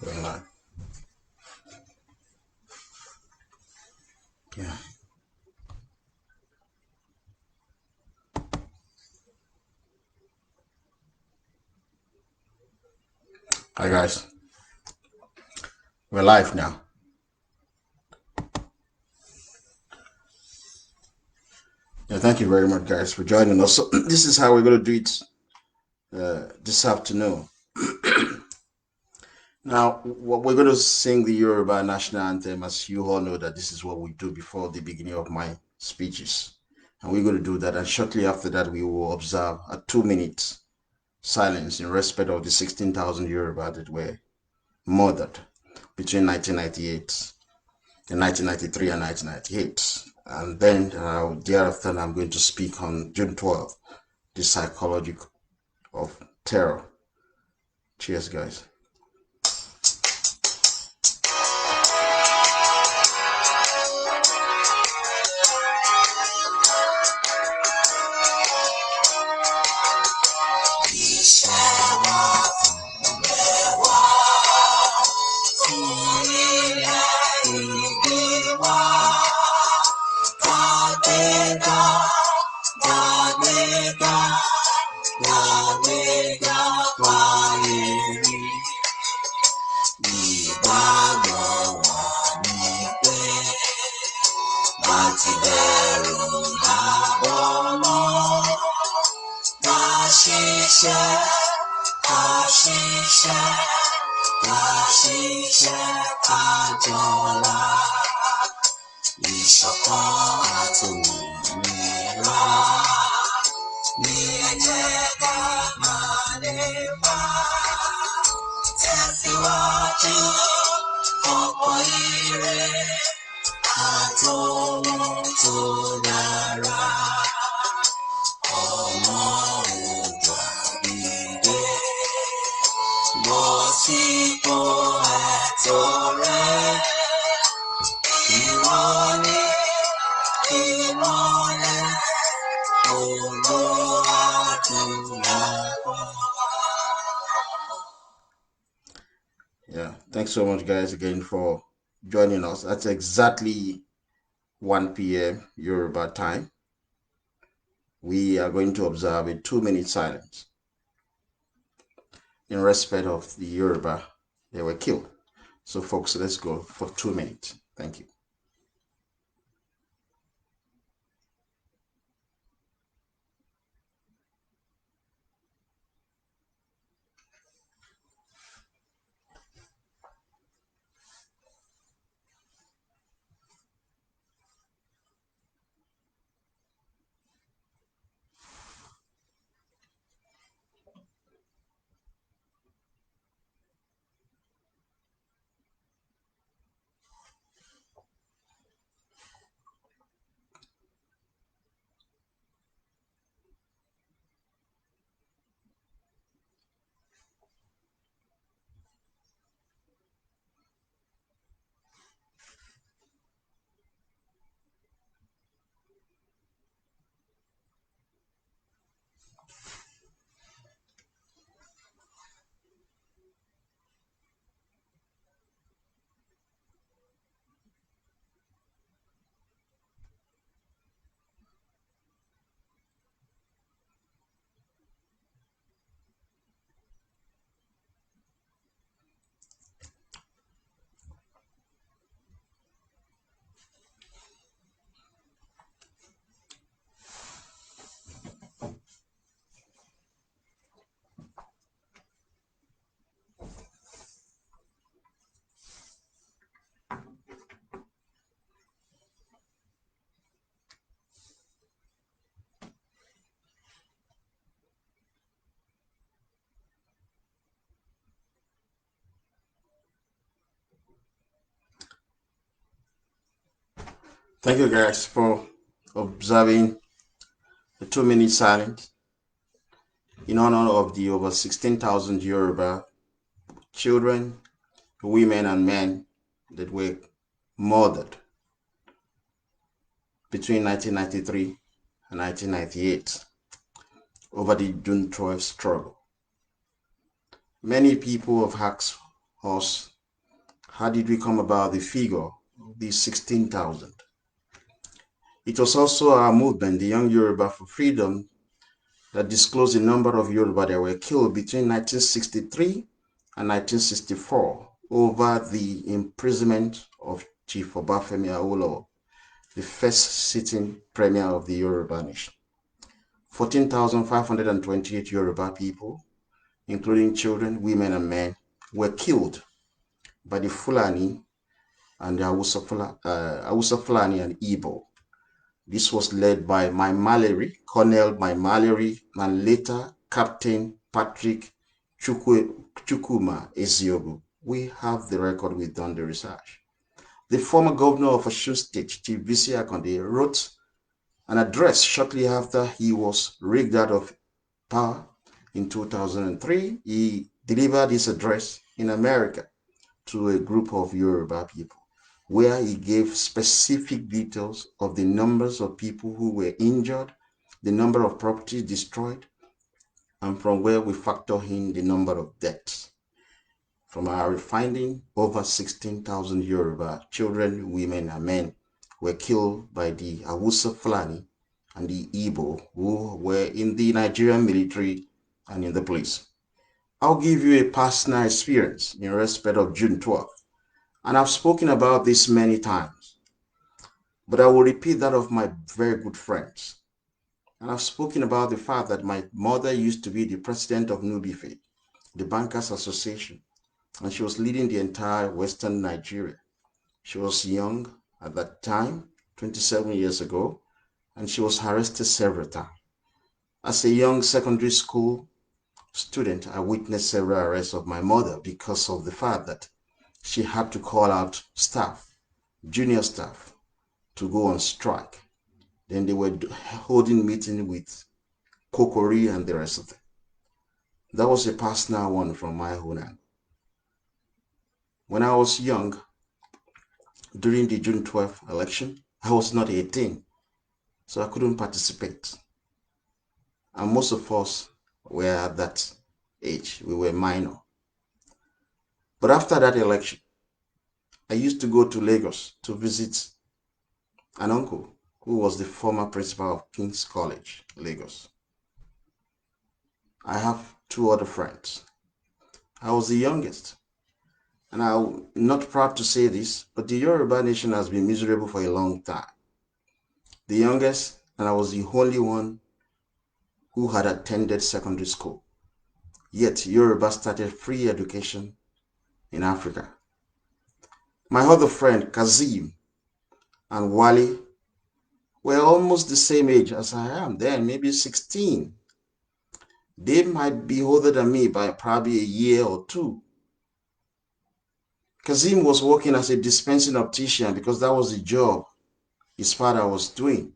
Going live. Yeah. Hi guys. We're live now. Yeah, thank you very much guys for joining us. So this is how we're gonna do it this afternoon. Now we're gonna sing the Yoruba national anthem. As you all know that this is what we do before the beginning of my speeches. And we're gonna do that, and shortly after that we will observe a 2 minute silence in respect of the 16,000 Yoruba that were murdered between 1998 in 1993 and 1998. And then thereafter, I'm going to speak on June 12th, the psychology of terror. Cheers, guys. Yeah, thanks so much, guys, again for joining us. That's exactly 1 p.m. Yoruba time. We are going to observe a 2 minute silence in respect of the Yoruba they were killed. So, folks, let's go for 2 minutes. Thank you. Thank you, guys, for observing the 2 minute silence in honor of the over 16,000 Yoruba children, women, and men that were murdered between 1993 and 1998 over the June 12th struggle. Many people have asked us How did we come about the figure, the 16,000? It was also our movement, the Young Yoruba for Freedom, that disclosed the number of Yoruba that were killed between 1963 and 1964 over the imprisonment of Chief Obafemi Awolowo, the first sitting premier of the Yoruba nation. 14,528 Yoruba people, including children, women, and men, were killed by the Fulani and the Hausa Fulani and Igbo. This was led by Colonel Mallory, and later Captain Patrick Chukwuma Eziogu. We have the record, we've done the research. The former governor of Osun State, Chief Bisi Akande, wrote an address shortly after he was rigged out of power in 2003. He delivered his address in America to a group of Yoruba people, where he gave specific details of the numbers of people who were injured, the number of properties destroyed, and from where we factor in the number of deaths. From our finding, over 16,000 Yoruba children, women, and men were killed by the Hausa Fulani and the Igbo, who were in the Nigerian military and in the police. I'll give you a personal experience in respect of June 12th. And I've spoken about this many times, but I will repeat that of my very good friends. And I've spoken about the fact that my mother used to be the president of Nubife, the Bankers Association, and she was leading the entire Western Nigeria. She was young at that time, 27 years ago, and she was arrested several times. As a young secondary school student, I witnessed several arrests of my mother because of the fact that she had to call out staff, junior staff, to go on strike. Then they were holding meeting with Kokori and the rest of them. That was a personal one from my own end. When I was young, during the June 12th election, I was not 18, so I couldn't participate. And most of us were at that age. We were minor. But after that election, I used to go to Lagos to visit an uncle who was the former principal of King's College, Lagos. I have two other friends. I was the youngest. And I'm not proud to say this, but the Yoruba nation has been miserable for a long time. The youngest, and I was the only one who had attended secondary school. Yet Yoruba started free education in Africa. My other friend, Kazim and Wale, were almost the same age as I am then, maybe 16. They might be older than me by probably a year or two. Kazim was working as a dispensing optician because that was the job his father was doing.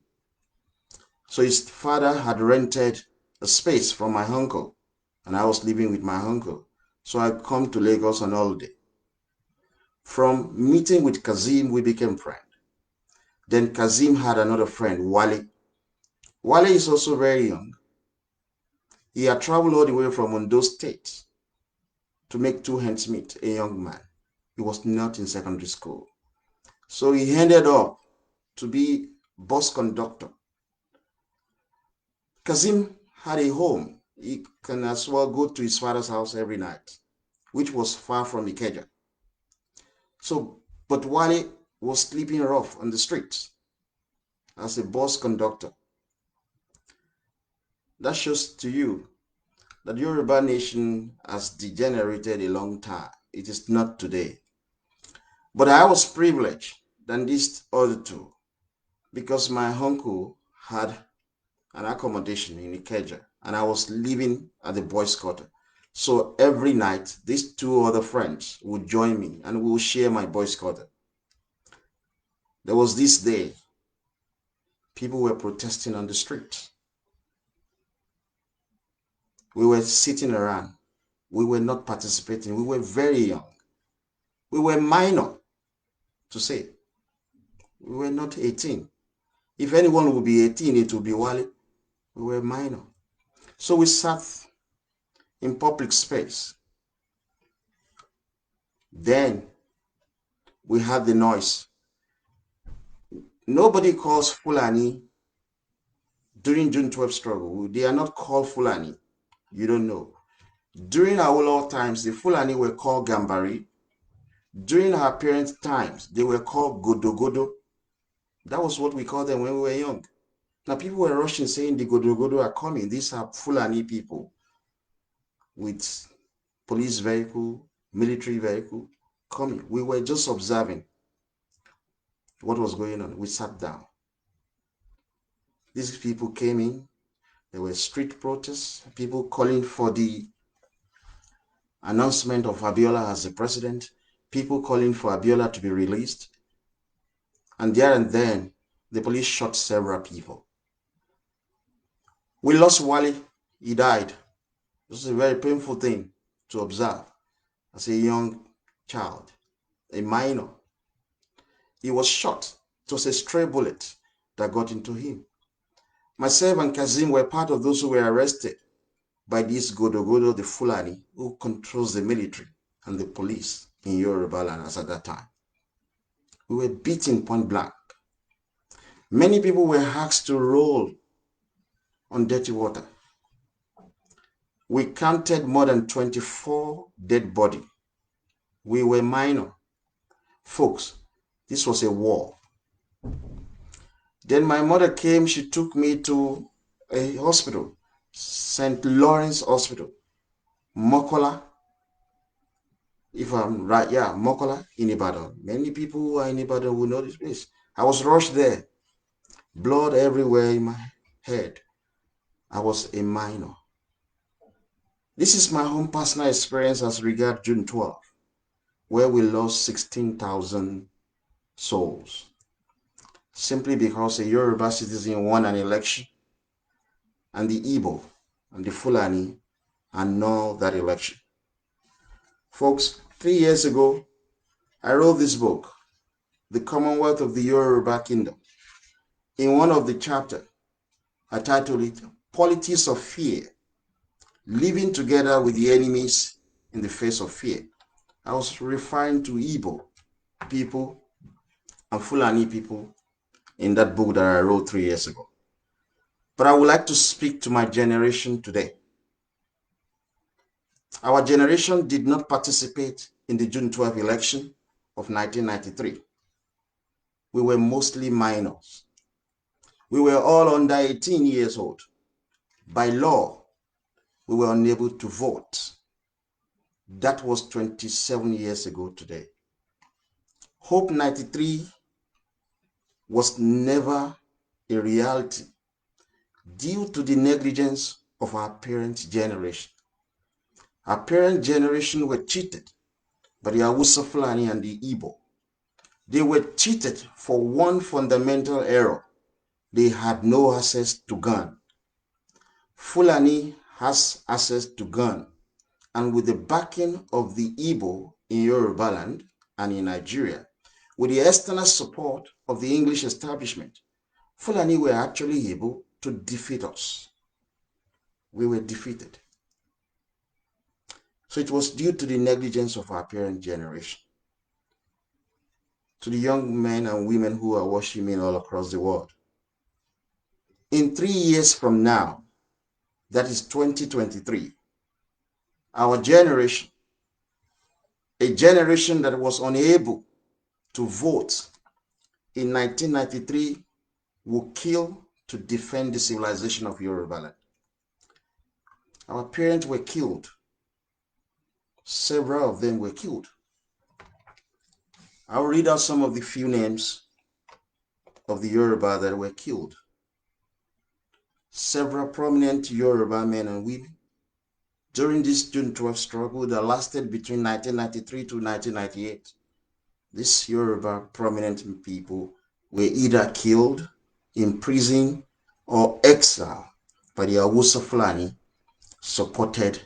So his father had rented a space from my uncle, and I was living with my uncle. So I'd come to Lagos on holiday. From meeting with Kazim, we became friends. Then Kazim had another friend, Wale. Wale is also very young. He had traveled all the way from Ondo State to make two ends meet, a young man. He was not in secondary school. So he ended up to be bus conductor. Kazim had a home. He can as well go to his father's house every night, which was far from Ikeja. So, but Wale was sleeping rough on the streets as a bus conductor. That shows to you that Yoruba nation has degenerated a long time. It is not today. But I was privileged than these other two because my uncle had an accommodation in Ikeja and I was living at the boys' quarter. So every night, these two other friends would join me and we would share my boys' quarter. There was this day, people were protesting on the street. We were sitting around. We were not participating. We were very young. We were minor, to say. We were not 18. If anyone would be 18, it would be Wale. We were minor. So we sat in public space. Then we had the noise. Nobody calls Fulani during June 12 struggle. They are not called Fulani. You don't know. During our times, the Fulani were called Gambari. During our parents' times, they were called Godo. That was what we called them when we were young. Now, people were rushing saying the Godo are coming. These are Fulani people with police vehicle, military vehicle coming. We were just observing what was going on. We sat down. These people came in. There were street protests, people calling for the announcement of Abiola as the president, people calling for Abiola to be released. And there and then, the police shot several people. We lost Wally. He died. This is a very painful thing to observe as a young child, a minor. He was shot. It was a stray bullet that got into him. Myself and Kazim were part of those who were arrested by this Godo, the Fulani, who controls the military and the police in Yoruba land as at that time. We were beaten point blank. Many people were asked to roll on dirty water. We counted more than 24 dead bodies. We were minor. Folks, this was a war. Then my mother came, she took me to a hospital, St. Lawrence Hospital, Mokola, if I'm right, yeah, Mokola in Ibadan. Many people who are in Ibadan will know this place. I was rushed there, blood everywhere in my head. I was a minor. This is my own personal experience as regards June 12, where we lost 16,000 souls, simply because a Yoruba citizen won an election, and the Igbo and the Fulani annulled that election. Folks, 3 years ago, I wrote this book, The Commonwealth of the Yoruba Kingdom. In one of the chapters, I titled it, Politics of Fear, Living Together with the Enemies in the Face of Fear. I was referring to Igbo people and Fulani people in that book that I wrote 3 years ago. But I would like to speak to my generation today. Our generation did not participate in the June 12 election of 1993. We were mostly minors. We were all under 18 years old. By law, we were unable to vote. That was 27 years ago today. Hope 93 was never a reality due to the negligence of our parents' generation. Our parent generation were cheated by the Hausa Fulani and the Igbo. They were cheated for one fundamental error. They had no access to gun. Fulani has access to gun, and with the backing of the Igbo in Yoruba land and in Nigeria, with the external support of the English establishment, Fulani were actually able to defeat us. We were defeated. So it was due to the negligence of our parent generation. To the young men and women who are watching me all across the world, in 3 years from now, that is 2023, our generation, a generation that was unable to vote in 1993, will kill to defend the civilization of Yoruba land. Our parents were killed. Several of them were killed. I'll read out some of the few names of the Yoruba that were killed. Several prominent Yoruba men and women during this June 12 struggle that lasted between 1993 to 1998. These Yoruba prominent people were either killed, imprisoned, or exiled by the Hausa Fulani, supported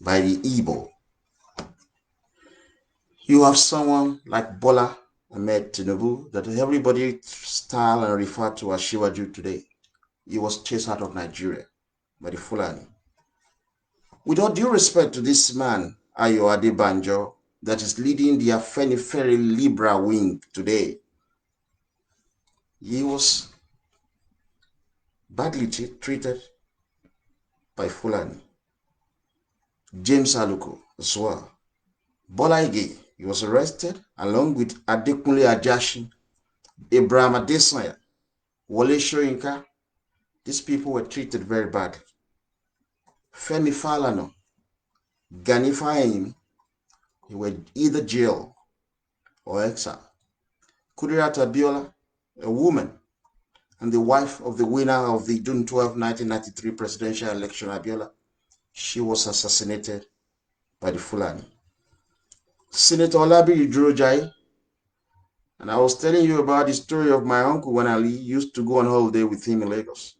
by the Igbo. You have someone like Bola Ahmed Tinubu that everybody style and refer to as Shiwaju today. He was chased out of Nigeria by the Fulani. With all due respect to this man, Ayo Adebanjo, that is leading the Afenifere Libra wing today. He was badly treated by Fulani. James Aluko as well. Bola Ige, he was arrested along with Adekunle Ajashin, Abraham Adesanya, Wole Soyinka. These people were treated very badly. Femi Falana, Gani Fahimi, they were either jailed or exiled. Kudirat Abiola, a woman and the wife of the winner of the June 12, 1993 presidential election, Abiola, she was assassinated by the Fulani. Senator Olabi Idurojai, and I was telling you about the story of my uncle when I used to go on holiday with him in Lagos.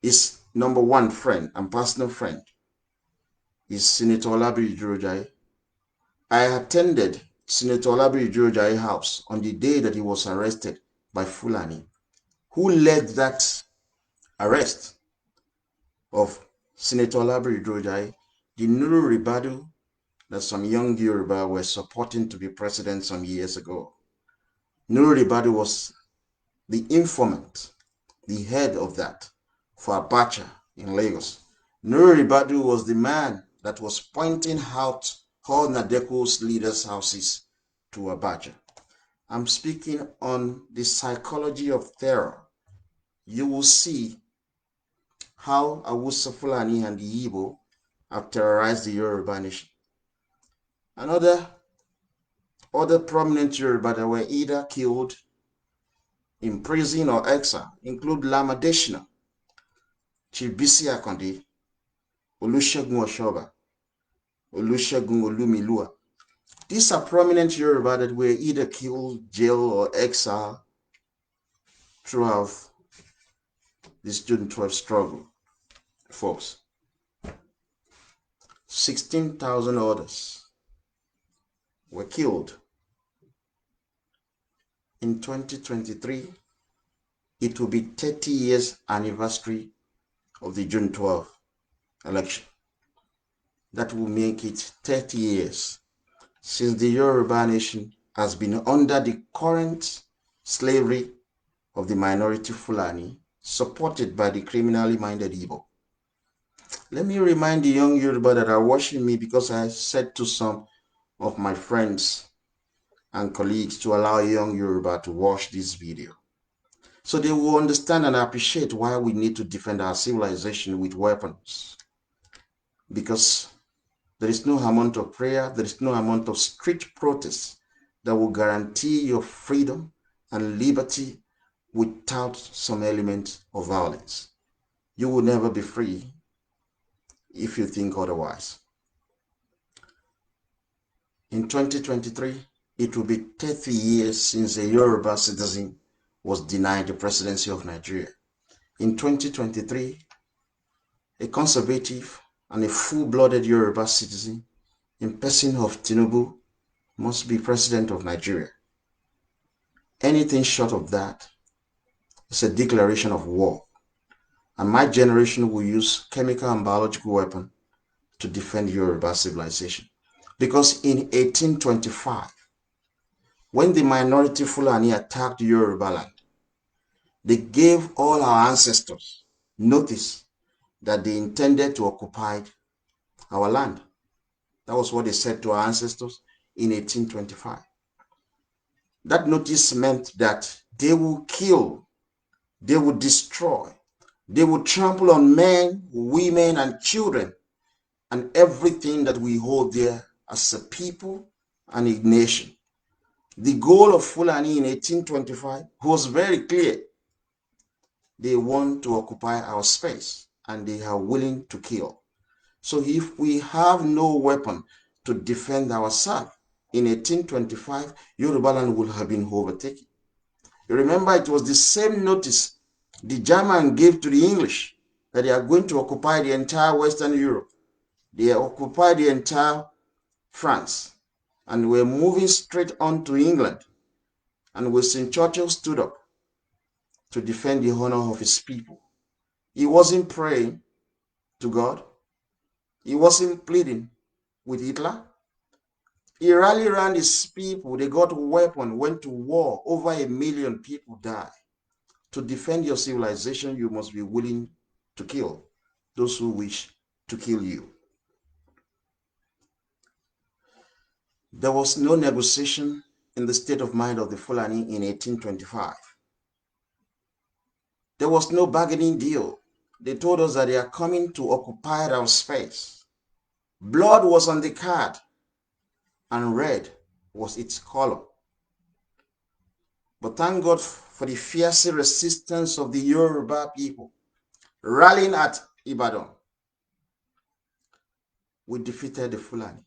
His number one friend and personal friend is Senator Olabi Idurojai. I attended Senator Olabi Idurojai's house on the day that he was arrested by Fulani. Who led that arrest of Senator Olabi Idurojai? The Nuru Ribadu that some young Yoruba were supporting to be president some years ago. Nuru Ribadu was the informant, the head of that for Abacha in Lagos. Nuru Ribadu was the man that was pointing out all Nadeko's leaders' houses to Abacha. I'm speaking on the psychology of terror. You will see how Awusa Fulani and the Igbo have terrorized the Yoruba nation. Other prominent Yoruba that were either killed, in prison, or exile include Lamadeshina, Chief Bisi Akande, Olusegun Oshoba, Olusegun Olumilua. These are prominent Yoruba that were either killed, jailed, or exiled throughout this June 12 struggle. Folks, 16,000 others were killed. In 2023, it will be 30 years anniversary of the June 12 election. That will make it 30 years since the Yoruba nation has been under the current slavery of the minority Fulani, supported by the criminally minded Igbo. Let me remind the young Yoruba that are watching me, because I said to some of my friends and colleagues to allow young Yoruba to watch this video, so they will understand and appreciate why we need to defend our civilization with weapons. Because there is no amount of prayer, there is no amount of street protest that will guarantee your freedom and liberty without some element of violence. You will never be free if you think otherwise. In 2023, it will be 30 years since a Yoruba citizen was denied the presidency of Nigeria. In 2023, a conservative and a full-blooded Yoruba citizen in person of Tinubu must be president of Nigeria. Anything short of that is a declaration of war, and my generation will use chemical and biological weapons to defend Yoruba civilization. Because in 1825, when the minority Fulani attacked Yoruba land, they gave all our ancestors notice that they intended to occupy our land. That was what they said to our ancestors in 1825. That notice meant that they will kill, they will destroy, they will trample on men, women, and children, and everything that we hold there as a people and a nation. The goal of Fulani in 1825 was very clear. They want to occupy our space, and they are willing to kill. So if we have no weapon to defend ourselves, in 1825, Yoruba land would have been overtaken. You remember, it was the same notice the German gave to the English, that they are going to occupy the entire Western Europe. They occupied the entire France, and were moving straight on to England. And Winston Churchill stood up to defend the honor of his people. He wasn't praying to God. He wasn't pleading with Hitler. He rallied around his people. They got weapons, went to war. Over 1 million people died. To defend your civilization, you must be willing to kill those who wish to kill you. There was no negotiation in the state of mind of the Fulani in 1825. There was no bargaining deal. They told us that they are coming to occupy our space. Blood was on the card, and red was its color. But thank God for the fierce resistance of the Yoruba people. Rallying at Ibadan, we defeated the Fulani.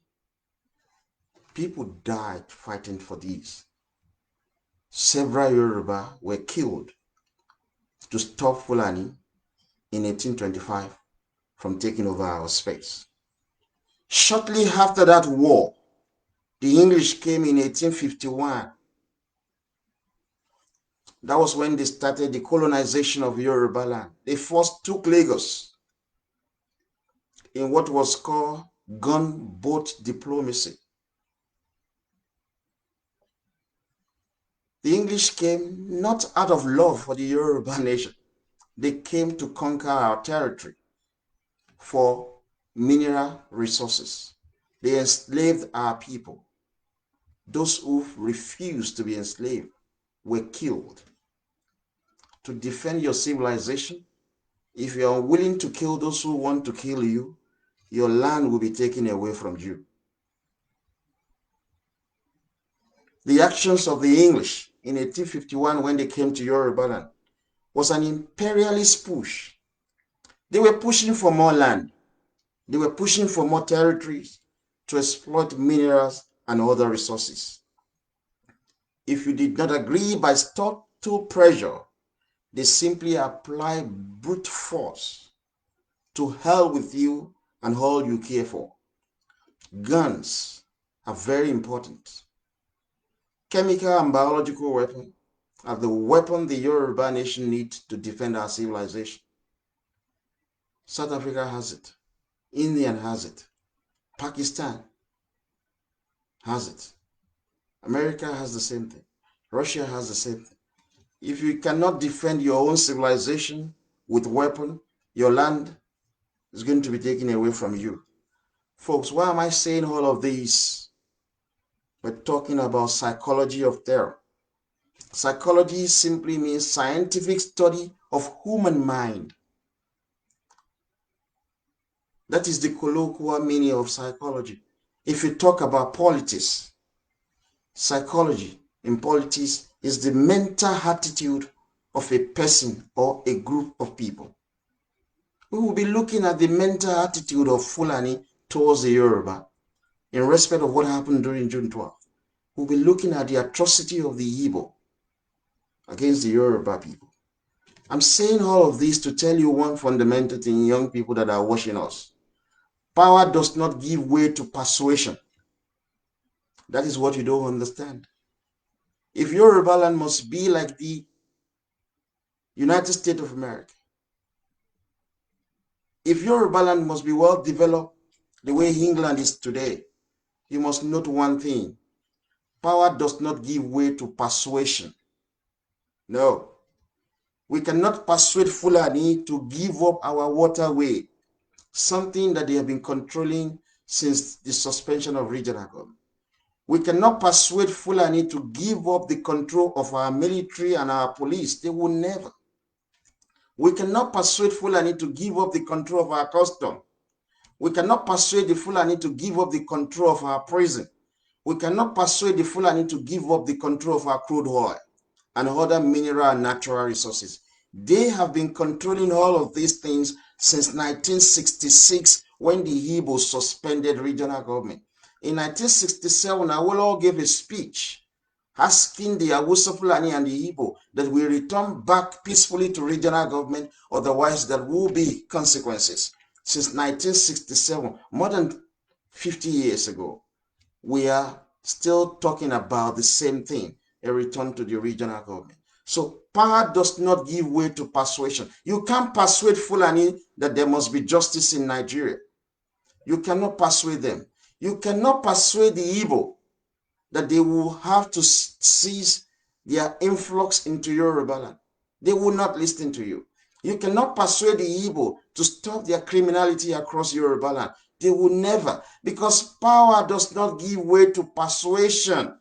People died fighting for this. Several Yoruba were killed to stop Fulani in 1825 from taking over our space. Shortly after that war, the English came in 1851. That was when they started the colonization of Yoruba land. They first took Lagos in what was called gunboat diplomacy. The English came not out of love for the Yoruba nation. They came to conquer our territory for mineral resources. They enslaved our people. Those who refused to be enslaved were killed. To defend your civilization, if you are willing to kill those who want to kill you, your land will be taken away from you. The actions of the English in 1851 when they came to Yoruba land was an imperialist push. They were pushing for more land. They were pushing for more territories to exploit minerals and other resources. If you did not agree by total pressure, they simply apply brute force. To hell with you and all you care for. Guns are very important. Chemical and biological weapons are the weapon the Yoruba nation needs to defend our civilization. South Africa has it. India has it. Pakistan has it. America has the same thing. Russia has the same thing. If you cannot defend your own civilization with weapons, your land is going to be taken away from you. Folks, why am I saying all of this? We're talking about psychology of terror. Psychology simply means scientific study of human mind. That is the colloquial meaning of psychology. If you talk about politics, psychology in politics is the mental attitude of a person or a group of people. We will be looking at the mental attitude of Fulani towards the Yoruba in respect of what happened during June 12th. We'll be looking at the atrocity of the Igbo against the Yoruba people. I'm saying all of this to tell you one fundamental thing, young people that are watching us. Power does not give way to persuasion. That is what you don't understand. If Yoruba land must be like the United States of America, if Yoruba land must be well developed the way England is today, you must note one thing. Power does not give way to persuasion. No. We cannot persuade Fulani to give up our waterway, something that they have been controlling since the suspension of regional government. We cannot persuade Fulani to give up the control of our military and our police. They will never. We cannot persuade Fulani to give up the control of our custom. We cannot persuade the Fulani to give up the control of our prison. We cannot persuade the Fulani to give up the control of our crude oil and other mineral and natural resources. They have been controlling all of these things since 1966 when the Igbo suspended regional government. In 1967, Awolowo gave a speech asking the Hausa Fulani and the Igbo that we return back peacefully to regional government, otherwise there will be consequences. Since 1967, more than 50 years ago, we are still talking about the same thing, a return to the regional government. So power does not give way to persuasion. You can't persuade Fulani that there must be justice in Nigeria. You cannot persuade them. You cannot persuade the Igbo that they will have to cease their influx into Yoruba land. They will not listen to you. You cannot persuade the Igbo to stop their criminality across Yoruba land. They will never, because power does not give way to persuasion.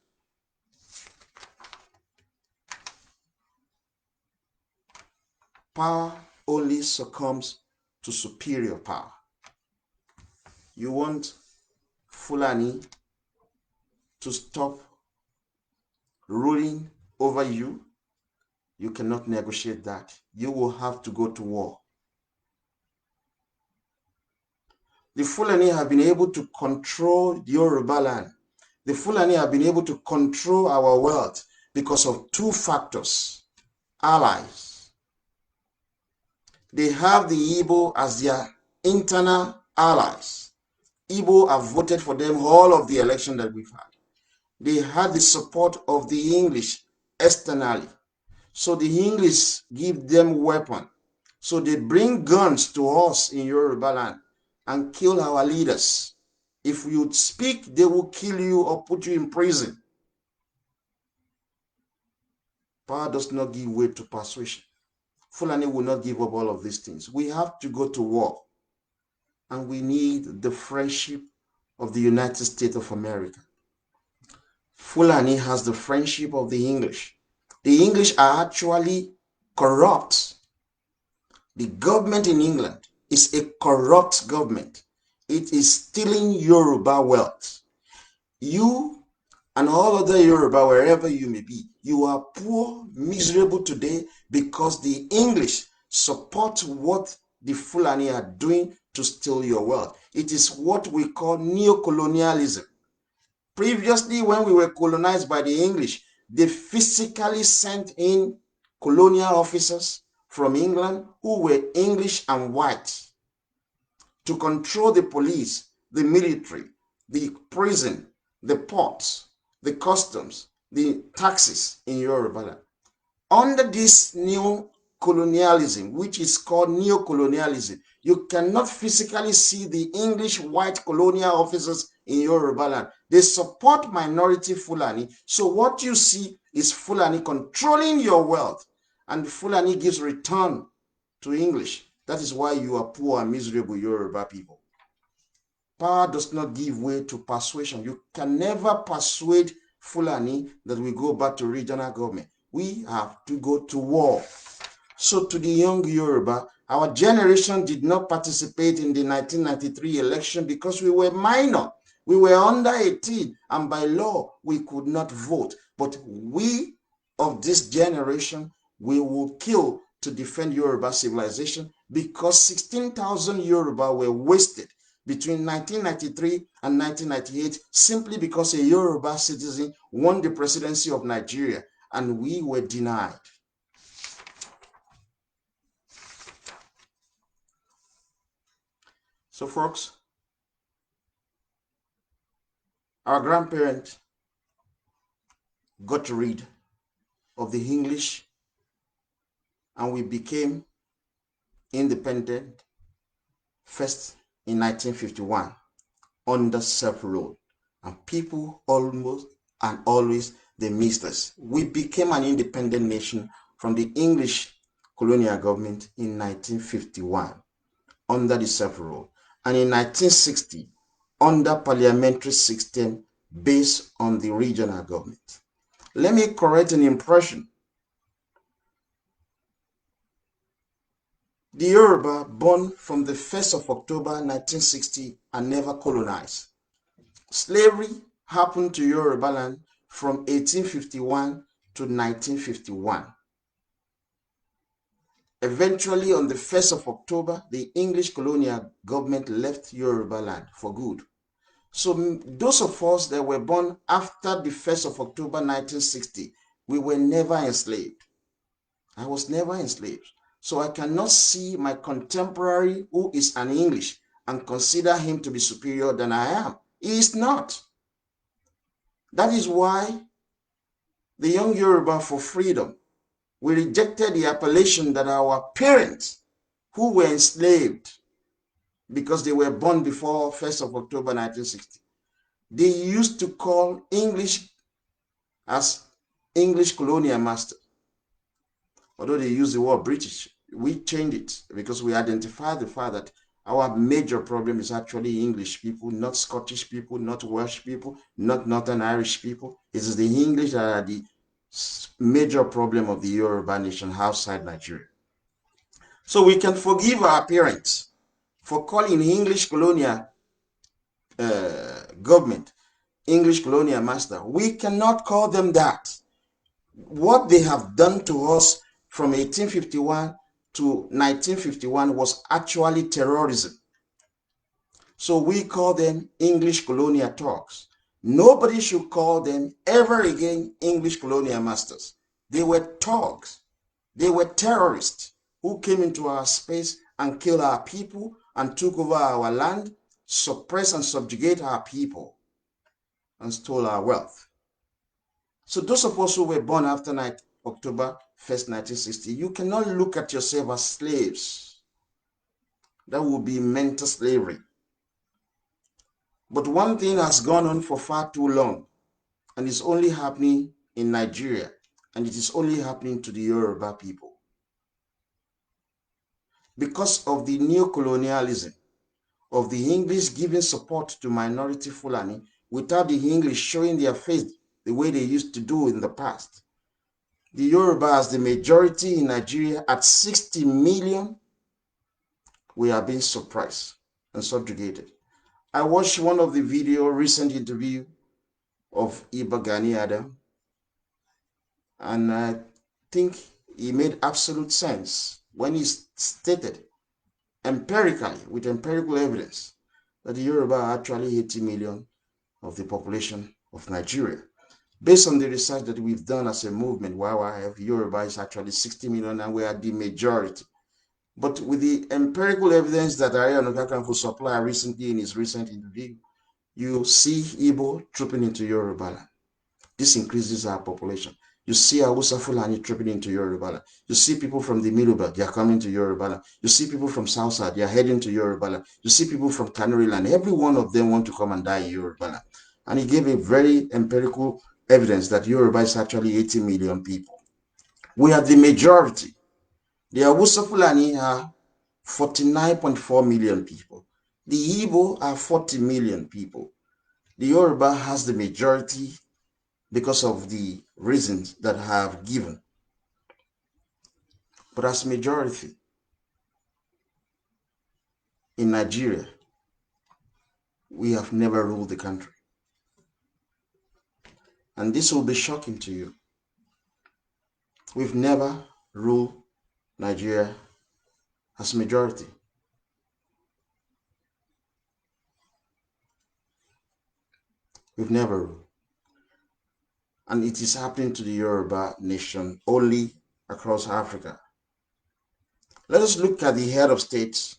Power only succumbs to superior power. You want Fulani to stop ruling over you? You cannot negotiate that. You will have to go to war. The Fulani have been able to control Yoruba land. The Fulani have been able to control our wealth because of two factors: allies. They have the Igbo as their internal allies. Igbo have voted for them all of the election that we've had. They had the support of the English externally. So the English give them weapons. So they bring guns to us in Yoruba land and kill our leaders. If you speak, they will kill you or put you in prison. Power does not give way to persuasion. Fulani will not give up all of these things. We have to go to war. And we need the friendship of the United States of America. Fulani has the friendship of the English. The English are actually corrupt. The government in England is a corrupt government. It is stealing Yoruba wealth. You and all other Yoruba, wherever you may be, you are poor, miserable today because the English support what the Fulani are doing to steal your wealth. It is what we call neo-colonialism. Previously, when we were colonized by the English, they physically sent in colonial officers from England who were English and white to control the police, the military, the prison, the ports, the customs, the taxes in Yoruba land. Under this new colonialism, which is called neo-colonialism, you cannot physically see the English white colonial officers in Yoruba land. They support minority Fulani. So what you see is Fulani controlling your wealth, and Fulani gives return to English. That is why you are poor and miserable Yoruba people. Power does not give way to persuasion. You can never persuade Fulani that we go back to regional government. We have to go to war. So to the young Yoruba, our generation did not participate in the 1993 election because we were minor. We were under 18, and by law, we could not vote. But we of this generation, we will kill to defend Yoruba civilization, because 16,000 Yoruba were wasted between 1993 and 1998 simply because a Yoruba citizen won the presidency of Nigeria, and we were denied. So folks, our grandparents got rid of the English and we became independent first in 1951 under self-rule, and people almost and always they missed us. We became an independent nation from the English colonial government in 1951 under the self-rule, and in 1960 under parliamentary system based on the regional government. Let me correct an impression. The Yoruba born from the 1st of October 1960 are never colonized. Slavery happened to Yoruba land from 1851 to 1951. Eventually, on the 1st of October, the English colonial government left Yoruba land for good. So those of us that were born after the 1st of October 1960, we were never enslaved. I was never enslaved. So I cannot see my contemporary who is an English and consider him to be superior than I am. He is not. That is why the young Yoruba for freedom, we rejected the appellation that our parents who were enslaved because they were born before 1st of October 1960, they used to call English as English colonial master. Although they use the word British, we changed it because we identified the fact that our major problem is actually English people, not Scottish people, not Welsh people, not Northern Irish people. It is the English that are the major problem of the Yoruba nation outside Nigeria. So we can forgive our parents for calling English colonial government English colonial master. We cannot call them that. What they have done to us from 1851 to 1951 was actually terrorism. So we call them English colonial thugs. Nobody should call them ever again English colonial masters. They were thugs. They were terrorists who came into our space and killed our people and took over our land, suppressed and subjugate our people, and stole our wealth. So those of us who were born after October 1st, 1960, you cannot look at yourself as slaves. That would be mental slavery. But one thing has gone on for far too long, and it's only happening in Nigeria, and it is only happening to the Yoruba people. Because of the neo-colonialism of the English giving support to minority Fulani without the English showing their face the way they used to do in the past. The Yoruba as the majority in Nigeria at 60 million, we are being suppressed and subjugated. I watched one of the recent interview of Iba Gani Adam, and I think he made absolute sense when he stated empirically, with empirical evidence, that the Yoruba are actually 80 million of the population of Nigeria. Based on the research that we've done as a movement, YYF, Yoruba is actually 60 million and we are the majority. But with the empirical evidence that Aare Ona Kakanfo supplied recently in his recent interview, you see Igbo trooping into Yoruba land. This increases our population. You see Hausa Fulani trooping into Yoruba land. You see people from the Middle Belt, they are coming to Yoruba land. You see people from Southside, they are heading to Yoruba land. You see people from Kanuri land. Every one of them want to come and die in Yoruba land. And he gave a very empirical evidence that Yoruba is actually 80 million people. We are the majority. The Hausa Fulani are 49.4 million people. The Igbo are 40 million people. The Yoruba has the majority because of the reasons that I have given. But as majority in Nigeria, we have never ruled the country. And this will be shocking to you. We've never ruled Nigeria as majority. We've never ruled. And it is happening to the Yoruba nation only across Africa. Let us look at the head of state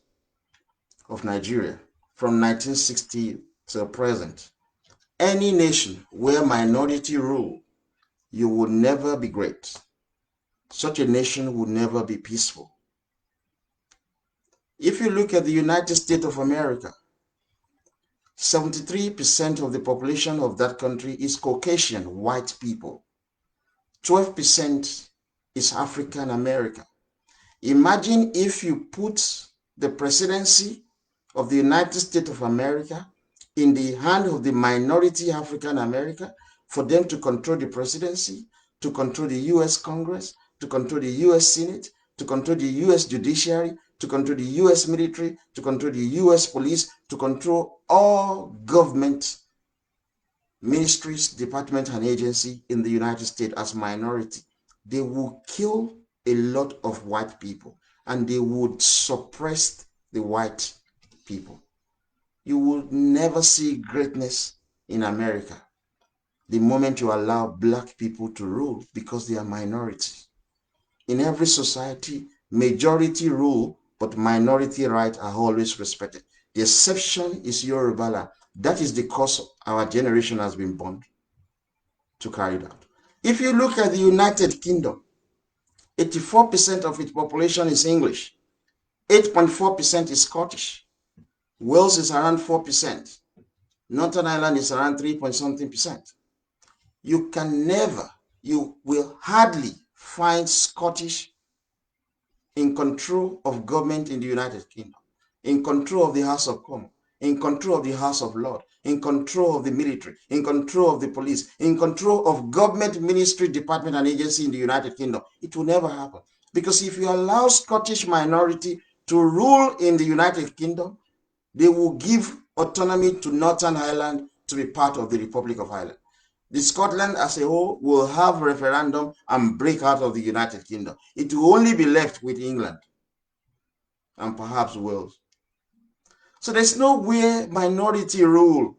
of Nigeria from 1960 till present. Any nation where minority rule, you will never be great. Such a nation will never be peaceful. If you look at the United States of America, 73% of the population of that country is Caucasian white people. 12% is African American. Imagine if you put the presidency of the United States of America in the hand of the minority African American, for them to control the presidency, to control the US Congress, to control the US Senate, to control the US judiciary, to control the US military, to control the US police, to control all government ministries, departments, and agencies in the United States as minority. They will kill a lot of white people and they would suppress the white people. You will never see greatness in America the moment you allow black people to rule because they are minorities. In every society, majority rule, but minority rights are always respected. The exception is Yoruba. That is the cause our generation has been born to carry it out. If you look at the United Kingdom, 84% of its population is English. 8.4% is Scottish. Wales is around 4%. Northern Ireland is around 3 point something percent. You can never, you will hardly find Scottish in control of government in the United Kingdom, in control of the House of Commons, in control of the House of Lords, in control of the military, in control of the police, in control of government, ministry, department, and agency in the United Kingdom. It will never happen. Because if you allow Scottish minority to rule in the United Kingdom, they will give autonomy to Northern Ireland to be part of the Republic of Ireland. The Scotland as a whole will have a referendum and break out of the United Kingdom. It will only be left with England and perhaps Wales. So there's no way minority rule.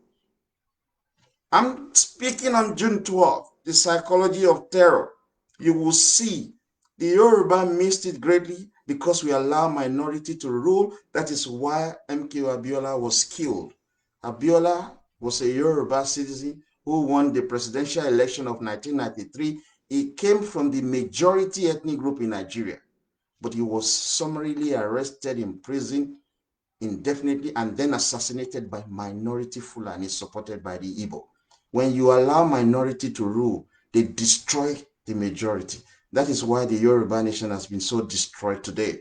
I'm speaking on June 12th, the psychology of terror. You will see the Yoruba missed it greatly because we allow minority to rule. That is why MK Abiola was killed. Abiola was a Yoruba citizen who won the presidential election of 1993. He came from the majority ethnic group in Nigeria, but he was summarily arrested, imprisoned indefinitely, and then assassinated by minority Fulani supported by the Igbo. When you allow minority to rule, they destroy the majority. That is why the Yoruba nation has been so destroyed today.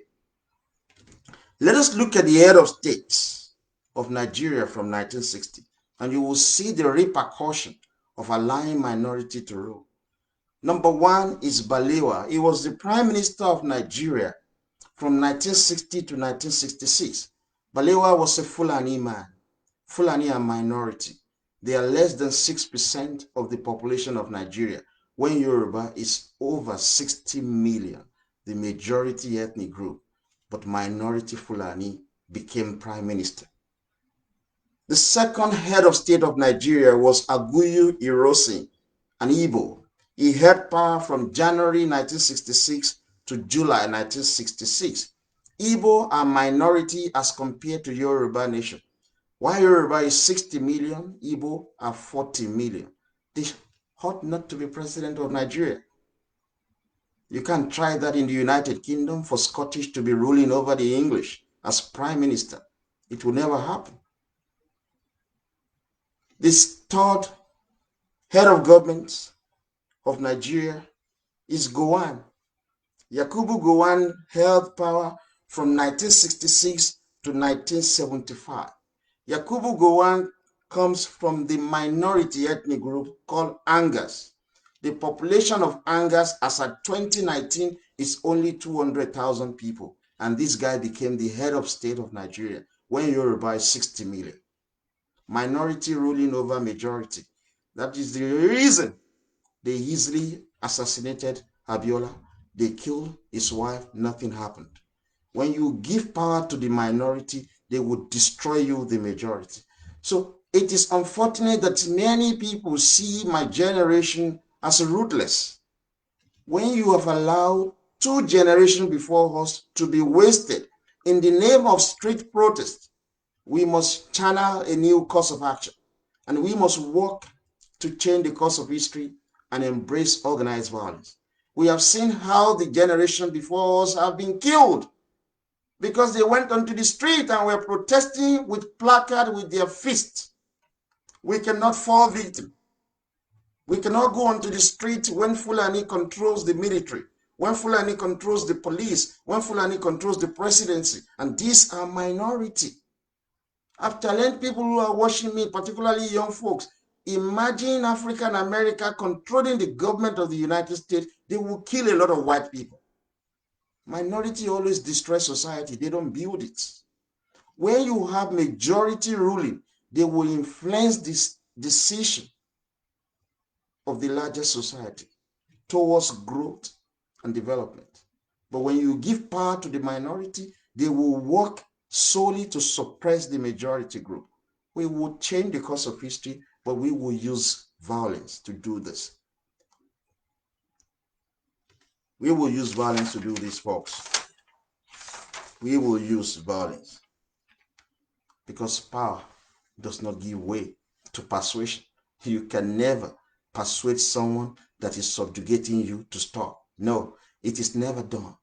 Let us look at the head of states of Nigeria from 1960, and you will see the repercussion of allowing minority to rule. Number one is Balewa. He was the prime minister of Nigeria from 1960 to 1966. Balewa was a Fulani man. Fulani are minority. They are less than 6% of the population of Nigeria, when Yoruba is over 60 million, the majority ethnic group, but minority Fulani became prime minister. The second head of state of Nigeria was Aguiyi Ironsi, an Igbo. He held power from January 1966 to July 1966. Igbo are minority as compared to Yoruba nation. While Yoruba is 60 million, Igbo are 40 million. They ought not to be president of Nigeria. You can't try that in the United Kingdom for Scottish to be ruling over the English as prime minister. It will never happen. This third head of government of Nigeria is Gowon. Yakubu Gowon held power from 1966 to 1975. Yakubu Gowon comes from the minority ethnic group called Angas. The population of Angas as at 2019 is only 200,000 people, and this guy became the head of state of Nigeria when Yoruba is 60 million. Minority ruling over majority. That is the reason they easily assassinated Abiola. They killed his wife, nothing happened. When you give power to the minority, they will destroy you, the majority. So it is unfortunate that many people see my generation as ruthless. When you have allowed 2 generations before us to be wasted in the name of street protest, we must channel a new course of action, and we must work to change the course of history and embrace organized violence. We have seen how the generation before us have been killed because they went onto the street and were protesting with placard with their fists. We cannot fall victim. We cannot go onto the street when Fulani controls the military, when Fulani controls the police, when Fulani controls the presidency, and these are minority. I've challenged people who are watching me, particularly young folks. Imagine African America controlling the government of the United States. They will kill a lot of white people. Minority always destroy society. They don't build it. When you have majority ruling, they will influence this decision of the larger society towards growth and development. But when you give power to the minority, they will work solely to suppress the majority group. We will change the course of history, but we will use violence to do this. We will use violence to do this, folks. We will use violence because power does not give way to persuasion. You can never persuade someone that is subjugating you to stop. No, it is never done.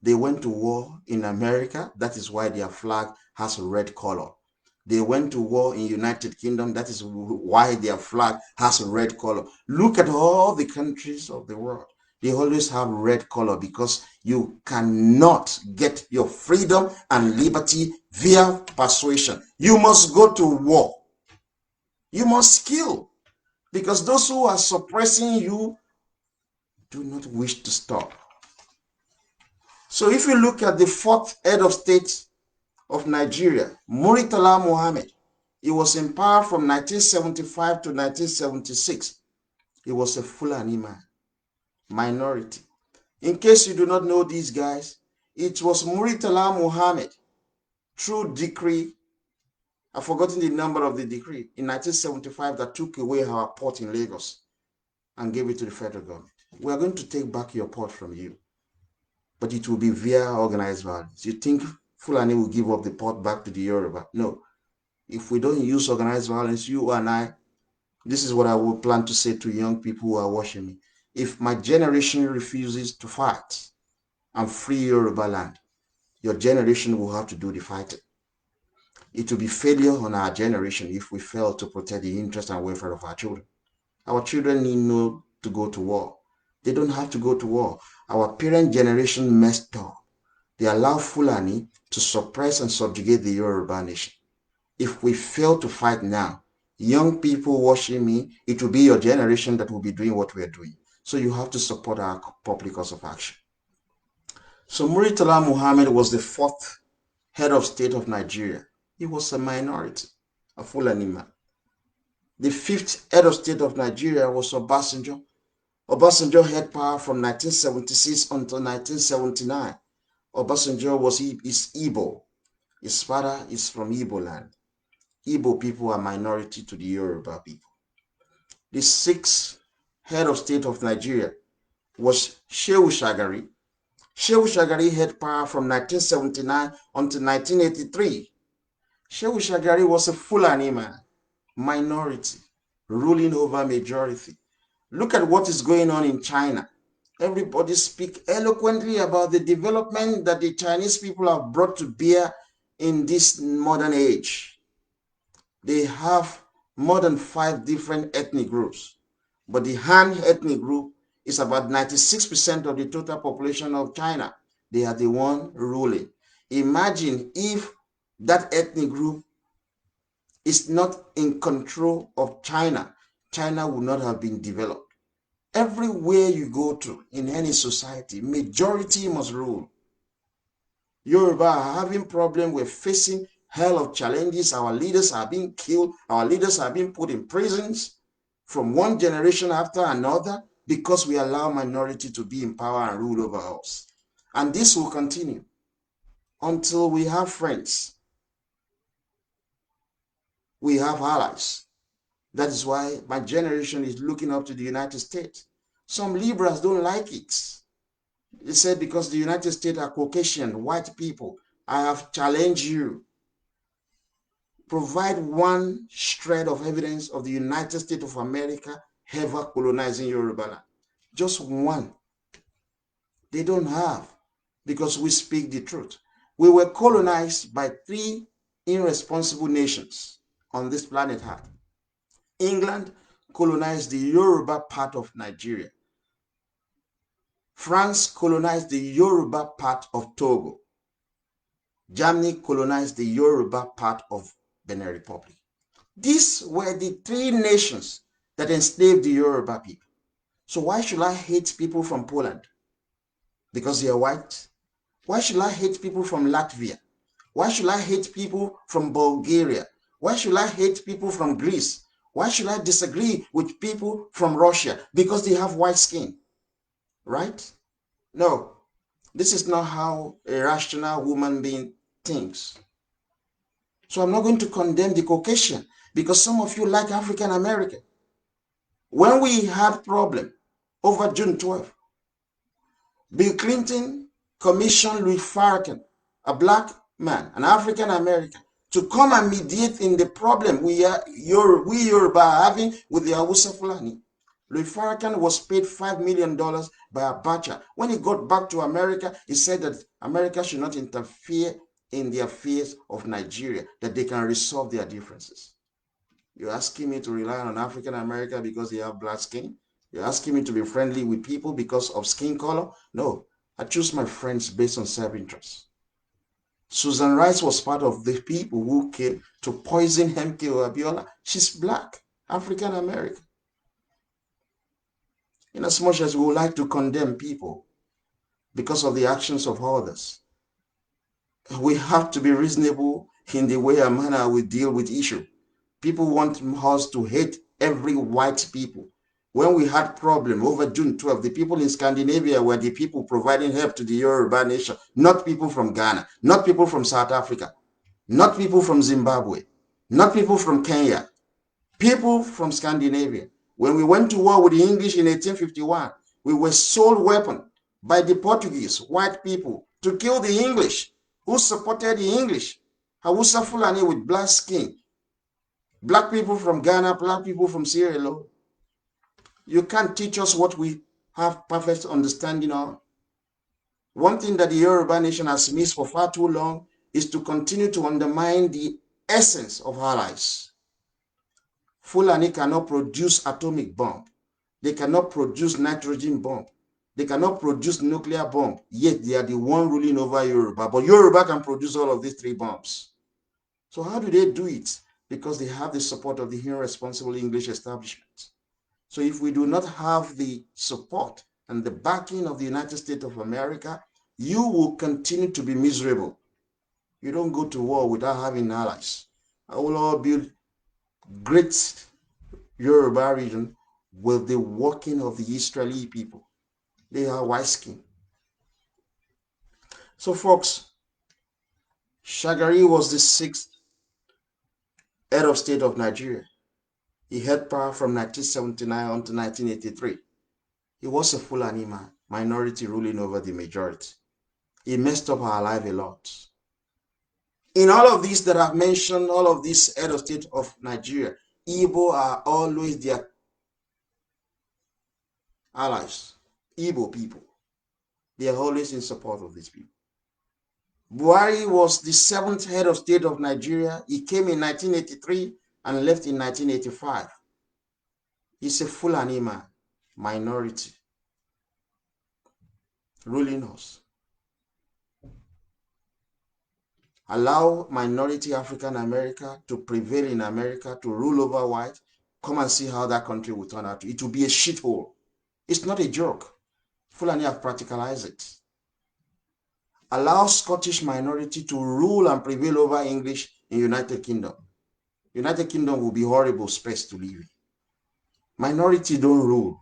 They went to war in America. That is why their flag has a red color. They went to war in United Kingdom. That is why their flag has a red color. Look at all the countries of the world. They always have red color because you cannot get your freedom and liberty via persuasion. You must go to war. You must kill, because those who are suppressing you do not wish to stop. So if you look at the fourth head of state of Nigeria, Murtala Muhammad, he was in power from 1975 to 1976. He was a Fulani man, minority. In case you do not know these guys, it was Murtala Muhammad, through decree, I've forgotten the number of the decree, in 1975 that took away our port in Lagos and gave it to the federal government. We are going to take back your port from you, but it will be via organized violence. You think Fulani will give up the port back to the Yoruba? No. If we don't use organized violence, you and I, this is what I will plan to say to young people who are watching me. If my generation refuses to fight and free Yoruba land, your generation will have to do the fighting. It will be failure on our generation if we fail to protect the interest and welfare of our children. Our children need not to go to war. They don't have to go to war. Our parent generation messed up. They allow Fulani to suppress and subjugate the Yoruba nation. If we fail to fight now, young people watching me, it will be your generation that will be doing what we are doing. So you have to support our public cause of action. So Murtala Muhammad was the fourth head of state of Nigeria. He was a minority, a Fulani man. The fifth head of state of Nigeria was Obasanjo. Obasanjo had power from 1976 until 1979. Obasanjo is Igbo. His father is from Igbo land. Igbo people are minority to the Yoruba people. The sixth head of state of Nigeria was Shehu Shagari. Shehu Shagari had power from 1979 until 1983. Shehu Shagari was a Fulani man, minority, ruling over majority. Look at what is going on in China. Everybody speak eloquently about the development that the Chinese people have brought to bear in this modern age. They have more than 5 different ethnic groups, but the Han ethnic group is about 96% of the total population of China. They are the one ruling. Imagine if that ethnic group is not in control of China. China would not have been developed. Everywhere you go to in any society, majority must rule. Yoruba are having problems. We're facing hell of challenges. Our leaders are being killed. Our leaders are being put in prisons from one generation after another because we allow minority to be in power and rule over us. And this will continue until we have friends. We have allies. That is why my generation is looking up to the United States. Some liberals don't like it. They said because the United States are Caucasian, white people. I have challenged you. Provide one shred of evidence of the United States of America ever colonizing Yoruba land. Just one. They don't have, because we speak the truth. We were colonized by 3 irresponsible nations on this planet Earth. England colonized the Yoruba part of Nigeria. France colonized the Yoruba part of Togo. Germany colonized the Yoruba part of Benin Republic. These were the 3 nations that enslaved the Yoruba people. So why should I hate people from Poland? Because they are white? Why should I hate people from Latvia? Why should I hate people from Bulgaria? Why should I hate people from Greece? Why should I disagree with people from Russia? Because they have white skin, right? No, this is not how a rational human being thinks. So I'm not going to condemn the Caucasian because some of you like African American. When we had problem over June 12th, Bill Clinton commissioned Louis Farrakhan, a black man, an African American, to come and mediate in the problem we Yoruba are having with the Hausa Fulani. Louis Farrakhan was paid $5 million by Abacha. When he got back to America, he said that America should not interfere in the affairs of Nigeria that they can resolve their differences. You're asking me to rely on African America because they have black skin? You're asking me to be friendly with people because of skin color? No, I choose my friends based on self-interest. Susan Rice was part of the people who came to poison MKO Abiola. She's black, African American. In as much as we would like to condemn people because of the actions of others, we have to be reasonable in the way and manner we deal with issue. People want us to hate every white people. When we had problem over June 12, the people in Scandinavia were the people providing help to the Yoruba nation, not people from Ghana, not people from South Africa, not people from Zimbabwe, not people from Kenya, people from Scandinavia. When we went to war with the English in 1851, we were sold weapons by the Portuguese, white people, to kill the English, who supported the English. Hausa Fulani with black skin, black people from Ghana, black people from Sierra Leone. You can't teach us what we have perfect understanding of. One thing that the Yoruba nation has missed for far too long is to continue to undermine the essence of allies. Fulani cannot produce atomic bomb. They cannot produce nitrogen bomb. They cannot produce nuclear bomb. Yet they are the one ruling over Yoruba. But Yoruba can produce all of these three bombs. So how do they do it? Because they have the support of the irresponsible English establishment. So if we do not have the support and the backing of the United States of America, you will continue to be miserable. You don't go to war without having allies. I will all build great Yoruba region with the working of the Israeli people. They are white skin. So folks, Shagari was the 6th head of state of Nigeria. He held power from 1979 until 1983. He was a Fulani man, minority ruling over the majority. He messed up our life a lot. In all of these that I've mentioned, all of these head of state of Nigeria, Igbo are always their allies. Igbo people. They are always in support of these people. Buhari was the 7th head of state of Nigeria. He came in 1983 and left in 1985. He's a Fulani man, minority, ruling us. Allow minority African America to prevail in America, to rule over white. Come and see how that country will turn out. It will be a shithole. It's not a joke. Fulani have practicalized it. Allow Scottish minority to rule and prevail over English in United Kingdom. United Kingdom will be horrible space to live in. Minority don't rule.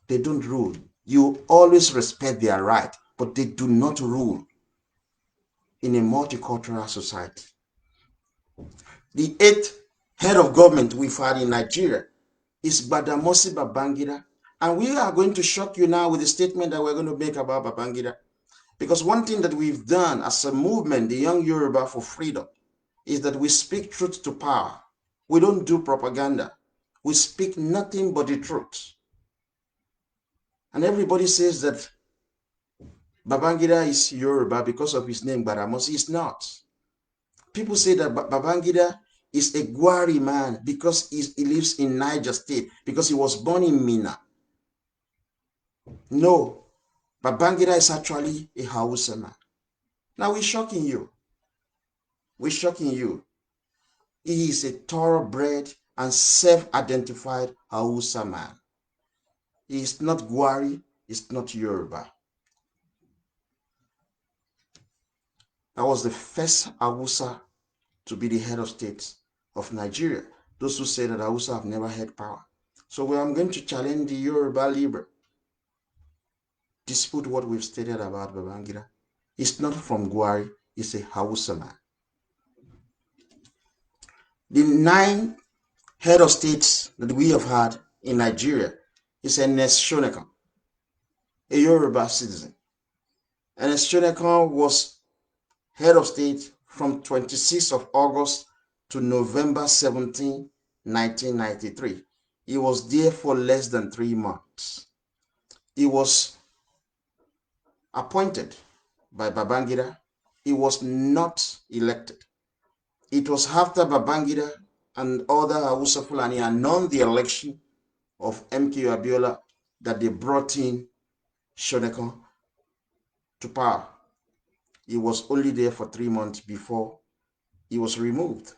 They don't rule. You always respect their right, but they do not rule in a multicultural society. The 8th head of government we've had in Nigeria is Badamasi Babangida. And we are going to shock you now with the statement that we're going to make about Babangida. Because one thing that we've done as a movement, the Young Yoruba for Freedom, is that we speak truth to power. We don't do propaganda. We speak nothing but the truth. And everybody says that Babangida is Yoruba because of his name, Badamasi. He's not. People say that Babangida is a Gwari man because he lives in Niger State, because he was born in Mina. No, Babangida is actually a Hausa man. Now we're shocking you. We're shocking you. He is a thoroughbred and self-identified Hausa man. He is not Gwari, he's not Yoruba. That was the first Hausa to be the head of state of Nigeria. Those who say that Hausa have never had power. So I'm going to challenge the Yoruba Libre. Dispute what we've stated about Babangida. He's not from Gwari, he's a Hausa man. The 9th head of states that we have had in Nigeria is Ernest Shonekan, a Yoruba citizen. Ernest Shonekan was head of state from 26th of August to November 17, 1993. He was there for less than 3 months. He was appointed by Babangida he was not elected. It was after Babangida and other Hausa Fulani announced the election of MK Abiola that they brought in Shonekan to power. He was only there for 3 months before he was removed.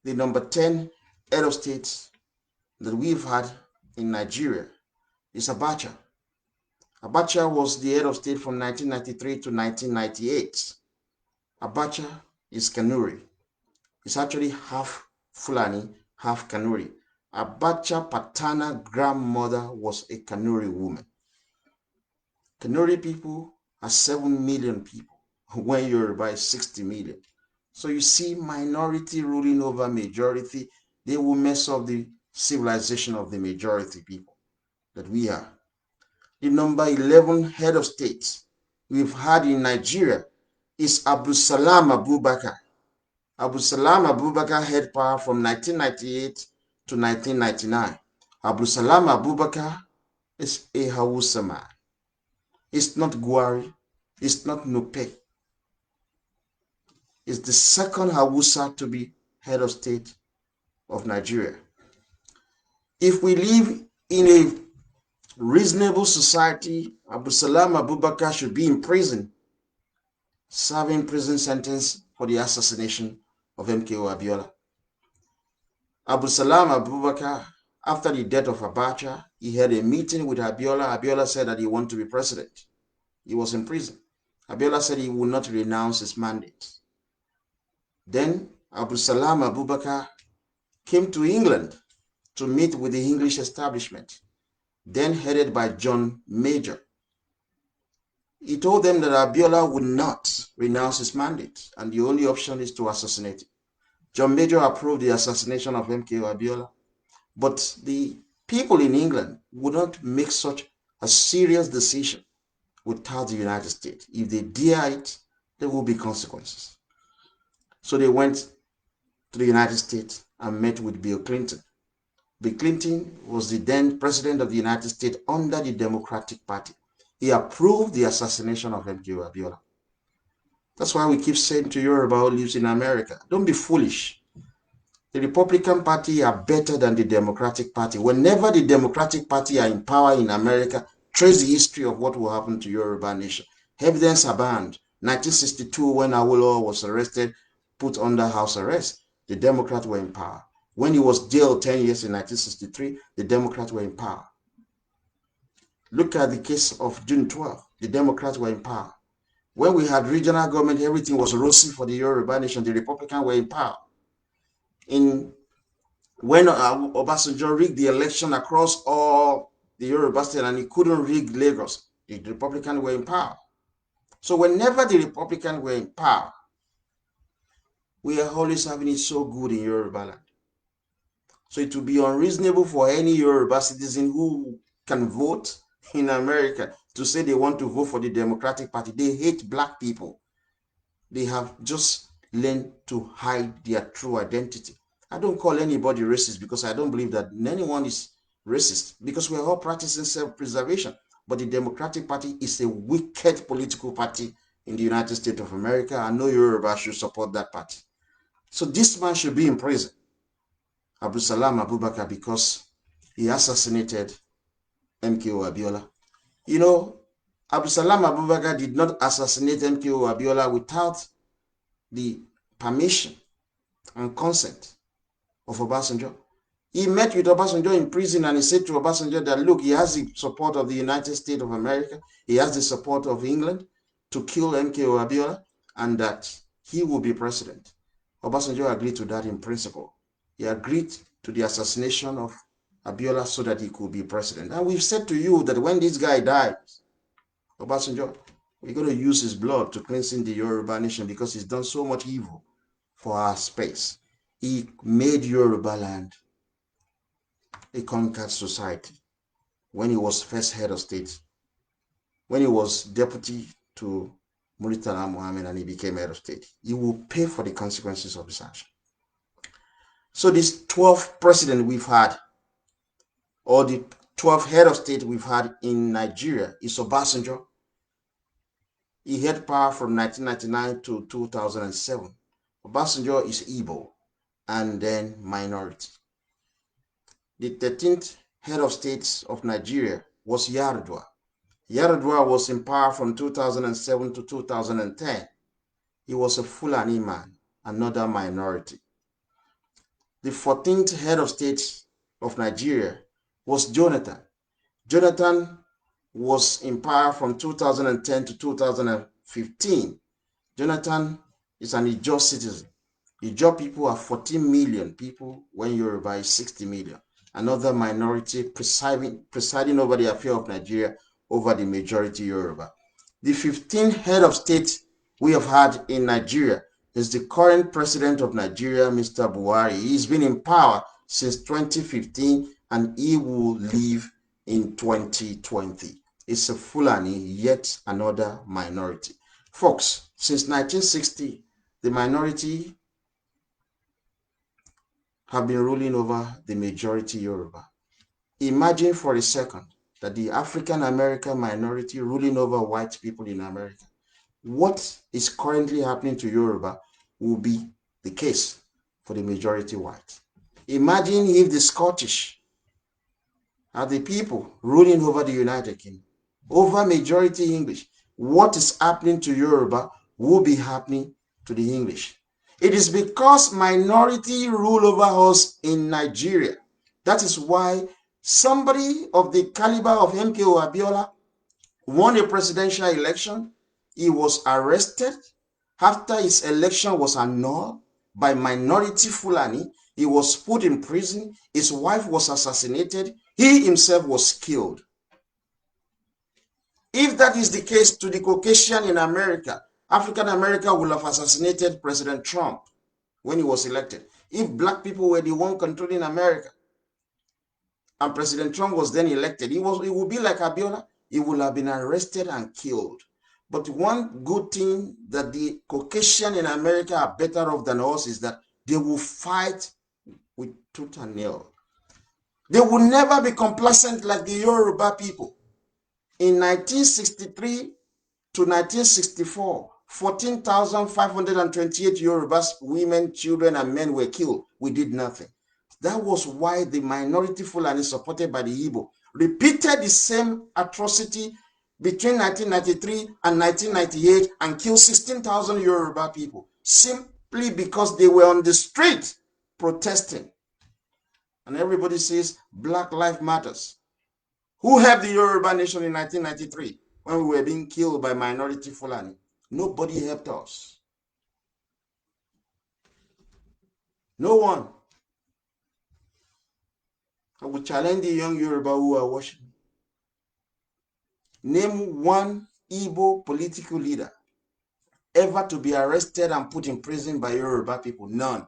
The number 10 head of states that we've had in Nigeria is Abacha. Abacha was the head of state from 1993 to 1998. Abacha is Kanuri. It's actually half Fulani, half Kanuri. Abacha paternal grandmother was a Kanuri woman. Kanuri people are 7 million people, when Yoruba is 60 million. So you see minority ruling over majority, they will mess up the civilization of the majority people that we are. The number 11 head of state we've had in Nigeria is Abdulsalam Abubakar. Abdulsalam Abubakar had power from 1998 to 1999. Abdulsalam Abubakar is a Hausa man. It's not Gwari. It's not Nupe. It's the second Hausa to be head of state of Nigeria. If we live in a reasonable society, Abdulsalam Abubakar should be in prison, serving prison sentence for the assassination of MKO Abiola. Abdulsalam Abubakar, after the death of Abacha, he had a meeting with Abiola. Abiola said that he wanted to be president. He was in prison. Abiola said he would not renounce his mandate. Then Abdulsalam Abubakar came to England to meet with the English establishment, then headed by John Major. He told them that Abiola would not renounce his mandate, and the only option is to assassinate him. John Major approved the assassination of MKO Abiola, but the people in England would not make such a serious decision without the United States. If they dare it, there will be consequences. So they went to the United States and met with Bill Clinton. Bill Clinton was the then president of the United States under the Democratic Party. He approved the assassination of MKO Abiola. That's why we keep saying to Yoruba who lives in America, don't be foolish. The Republican Party are better than the Democratic Party. Whenever the Democratic Party are in power in America, trace the history of what will happen to Yoruba nation. Evidence abound. 1962, when Awolowo was arrested, put under house arrest, the Democrats were in power. When he was jailed 10 years in 1963, the Democrats were in power. Look at the case of June 12. The Democrats were in power. When we had regional government, everything was rosy for the Yoruba nation. The Republicans were in power. When Obasanjo rigged the election across all the Yoruba state and he couldn't rig Lagos, the Republicans were in power. So whenever the Republicans were in power, we are always having it so good in Yoruba land. So it would be unreasonable for any Yoruba citizen who can vote in America to say they want to vote for the Democratic Party. They hate black people. They have just learned to hide their true identity. I don't call anybody racist because I don't believe that anyone is racist, because we're all practicing self-preservation. But the Democratic Party is a wicked political party in the United States of America, and no Yoruba should support that party. So this man should be in prison, Abdulsalam Abubakar, because he assassinated MKO Abiola. You know, Abdulsalam Abubakar did not assassinate MKO Abiola without the permission and consent of Obasanjo. He met with Obasanjo in prison and he said to Obasanjo that, look, he has the support of the United States of America, he has the support of England to kill MKO Abiola, and that he will be president. Obasanjo agreed to that in principle. He agreed to the assassination of Abiola so that he could be president. And we've said to you that when this guy dies, Obasanjo, we're going to use his blood to cleansing the Yoruba nation because he's done so much evil for our space. He made Yoruba land a conquered society when he was first head of state, when he was deputy to Muritala Muhammad and he became head of state. He will pay for the consequences of his action. So this 12th president we've had, or the 12th head of state we've had in Nigeria, is Obasanjo. He held power from 1999 to 2007. Obasanjo is Igbo and then minority. The 13th head of state of Nigeria was Yar'Adua. Yar'Adua was in power from 2007 to 2010. He was a Fulani man, another minority. The 14th head of state of Nigeria was Jonathan. Jonathan was in power from 2010 to 2015. Jonathan is an Ijaw citizen. Ijaw people are 14 million people when Yoruba is 60 million. Another minority presiding over the affair of Nigeria over the majority Yoruba. The 15th head of state we have had in Nigeria is the current president of Nigeria, Mr. Buhari. He's been in power since 2015 and he will leave in 2020. It's a Fulani, yet another minority. Folks, since 1960, the minority have been ruling over the majority Yoruba. Imagine for a second that the African American minority ruling over white people in America. What is currently happening to Yoruba will be the case for the majority white. Imagine if the Scottish are the people ruling over the United Kingdom, over majority English. What is happening to Yoruba will be happening to the English. It is because minority rule over us in Nigeria. That is why somebody of the caliber of MKO Abiola won a presidential election. He was arrested after his election was annulled by minority Fulani. He was put in prison. His wife was assassinated. He himself was killed. If that is the case to the Caucasian in America, African America would have assassinated President Trump when he was elected. If black people were the one controlling America and President Trump was then elected, it would be like Abiola. He would have been arrested and killed. But one good thing that the Caucasian in America are better off than us is that they will fight with tooth and nail. They will never be complacent like the Yoruba people. In 1963 to 1964, 14,528 Yoruba women, children, and men were killed. We did nothing. That was why the minority Fulani supported by the Igbo repeated the same atrocity between 1993 and 1998 and killed 16,000 Yoruba people simply because they were on the street protesting. And everybody says Black Lives Matters. Who helped the Yoruba nation in 1993 when we were being killed by minority Fulani? Nobody helped us. No one. I will challenge the young Yoruba who are watching. Name one Igbo political leader ever to be arrested and put in prison by Yoruba people. None.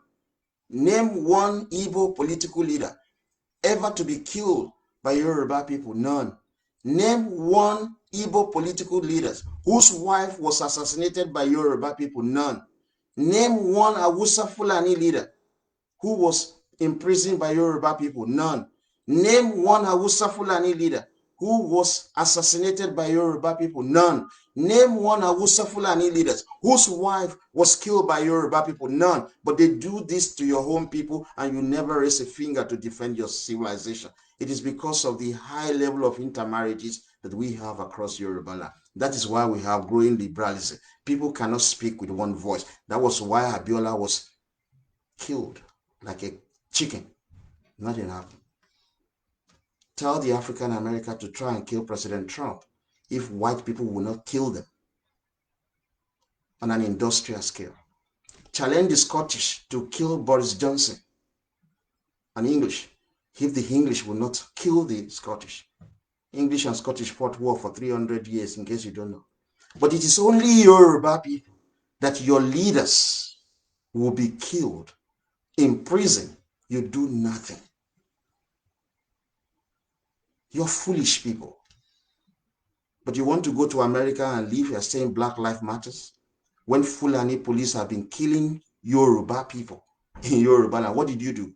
Name one Igbo political leader ever to be killed by Yoruba people. None. Name one Igbo political leader whose wife was assassinated by Yoruba people. None. Name one Hausa Fulani leader who was imprisoned by Yoruba people. None. Name one Hausa Fulani leader who was assassinated by Yoruba people. None. Name one Hausa Fulani leaders whose wife was killed by Yoruba people. None. But they do this to your home people and you never raise a finger to defend your civilization. It is because of the high level of intermarriages that we have across Yoruba land. That is why we have growing liberalism. People cannot speak with one voice. That was why Abiola was killed like a chicken. Nothing happened. Tell the African America to try and kill President Trump if white people will not kill them on an industrial scale. Challenge the Scottish to kill Boris Johnson and English if the English will not kill the Scottish. English and Scottish fought war for 300 years, in case you don't know. But it is only Yoruba people that your leaders will be killed, in prison. You do nothing. You're foolish people. But you want to go to America and live here saying Black Lives Matters? When Fulani police have been killing Yoruba people in Yoruba land, what did you do?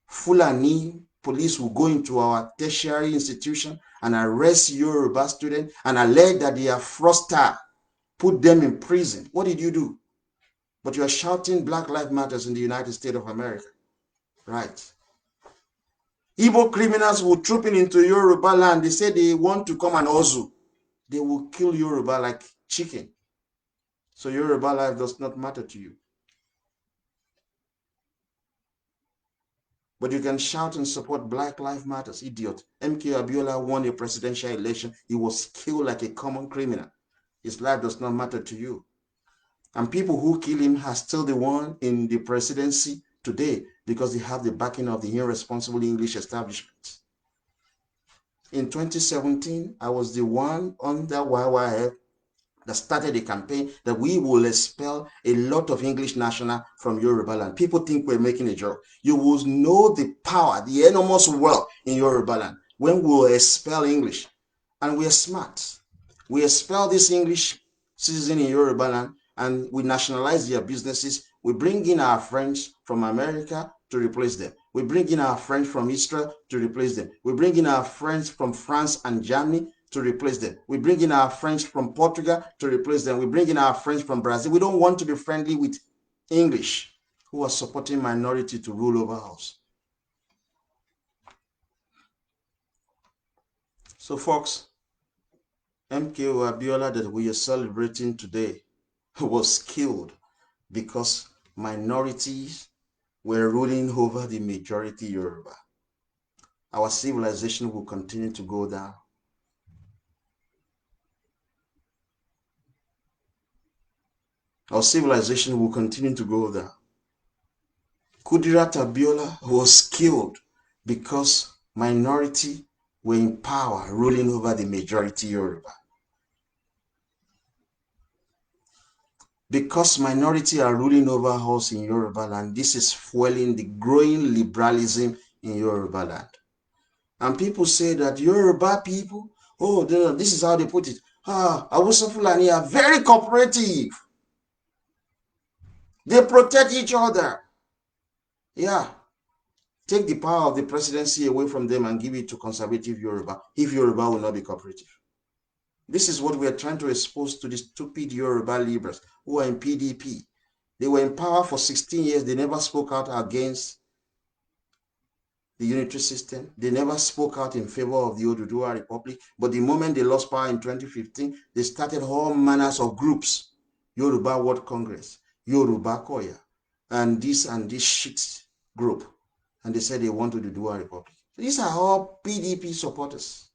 Fulani police will go into our tertiary institution and arrest Yoruba students and allege that they are fraudsters put them in prison. What did you do? But you are shouting Black Lives Matters in the United States of America. Right. Igbo criminals will troop into Yoruba land. They say they want to come and Ozu. They will kill Yoruba like chicken. So Yoruba life does not matter to you. But you can shout and support Black Lives Matters, idiot. MK Abiola won a presidential election. He was killed like a common criminal. His life does not matter to you. And people who kill him are still the one in the presidency today because they have the backing of the irresponsible English establishment. In 2017, I was the one under YYF that started a campaign that we will expel a lot of English national from Yoruba land. People think we're making a joke. You will know the power, the enormous wealth in Yoruba land when we will expel English. And we are smart. We expel this English citizen in Yoruba land and we nationalize their businesses. We bring in our friends from America to replace them. We bring in our friends from Israel to replace them. We bring in our friends from France and Germany to replace them. We bring in our friends from Portugal to replace them. We bring in our friends from Brazil. We don't want to be friendly with English who are supporting minority to rule over us. So folks, MKO Abiola that we are celebrating today was killed because minorities were ruling over the majority Yoruba. Our civilization will continue to go down. Our civilization will continue to go down. Kudirat Abiola was killed because minority were in power, ruling over the majority Yoruba. Because minority are ruling over us in Yoruba land, this is fueling the growing liberalism in Yoruba land. And people say that Yoruba people, oh, this is how they put it. Hausa Fulani are very cooperative. They protect each other. Yeah. Take the power of the presidency away from them and give it to conservative Yoruba, if Yoruba will not be cooperative. This is what we are trying to expose to the stupid Yoruba liberals who are in PDP. They were in power for 16 years. They never spoke out against the unitary system. They never spoke out in favor of the Oduduwa Republic. But the moment they lost power in 2015, they started all manners of groups. Yoruba World Congress, Yoruba Koya, and this shit group. And they said they want to do a republic. These are all PDP supporters.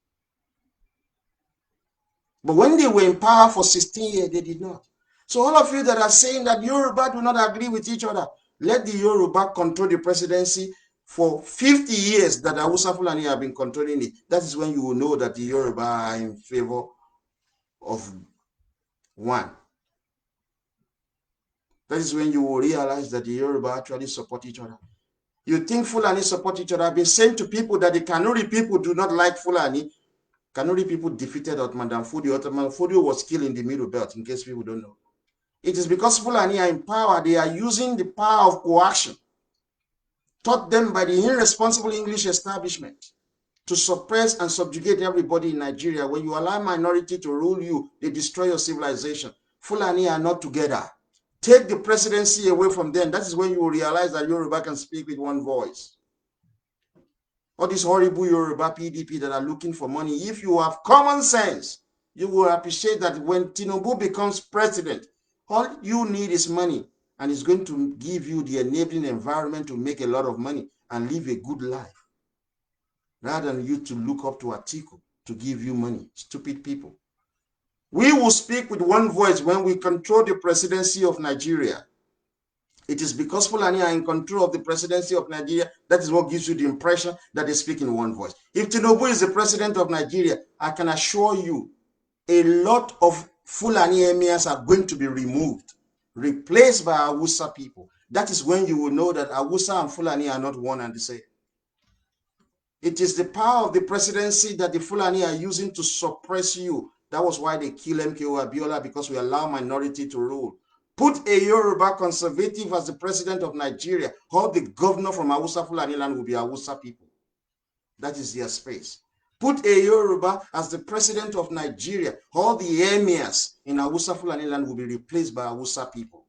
But when they were in power for 16 years, they did not. So all of you that are saying that Yoruba do not agree with each other, let the Yoruba control the presidency for 50 years that Hausa Fulani have been controlling it. That is when you will know that the Yoruba are in favor of one. That is when you will realize that the Yoruba actually support each other. You think Fulani support each other. I've been saying to people that the Kanuri people do not like Fulani. Kanuri people defeated Ottoman Danfodio. Ottoman Danfodio was killed in the Middle Belt, in case people don't know. It is because Fulani are in power. They are using the power of coaction taught them by the irresponsible English establishment to suppress and subjugate everybody in Nigeria. When you allow minority to rule you, they destroy your civilization. Fulani are not together. Take the presidency away from them. That is when you will realize that Yoruba can speak with one voice. All these horrible Yoruba PDP that are looking for money, if you have common sense, you will appreciate that when Tinubu becomes president, all you need is money, and it's going to give you the enabling environment to make a lot of money and live a good life, rather than you to look up to Atiku to give you money. Stupid people. We will speak with one voice when we control the presidency of Nigeria. It is because Fulani are in control of the presidency of Nigeria, that is what gives you the impression that they speak in one voice. If Tinubu is the president of Nigeria, I can assure you a lot of Fulani emirs are going to be removed, replaced by Hausa people. That is when you will know that Hausa and Fulani are not one and the same. It is the power of the presidency that the Fulani are using to suppress you. That was why they killed MKO Abiola, because we allow minority to rule. Put a Yoruba conservative as the president of Nigeria, or the governor from Hausa Fulani land will be Hausa people. That is their space. Put a Yoruba as the president of Nigeria. All the emirs in Hausa Fulani land will be replaced by Hausa people.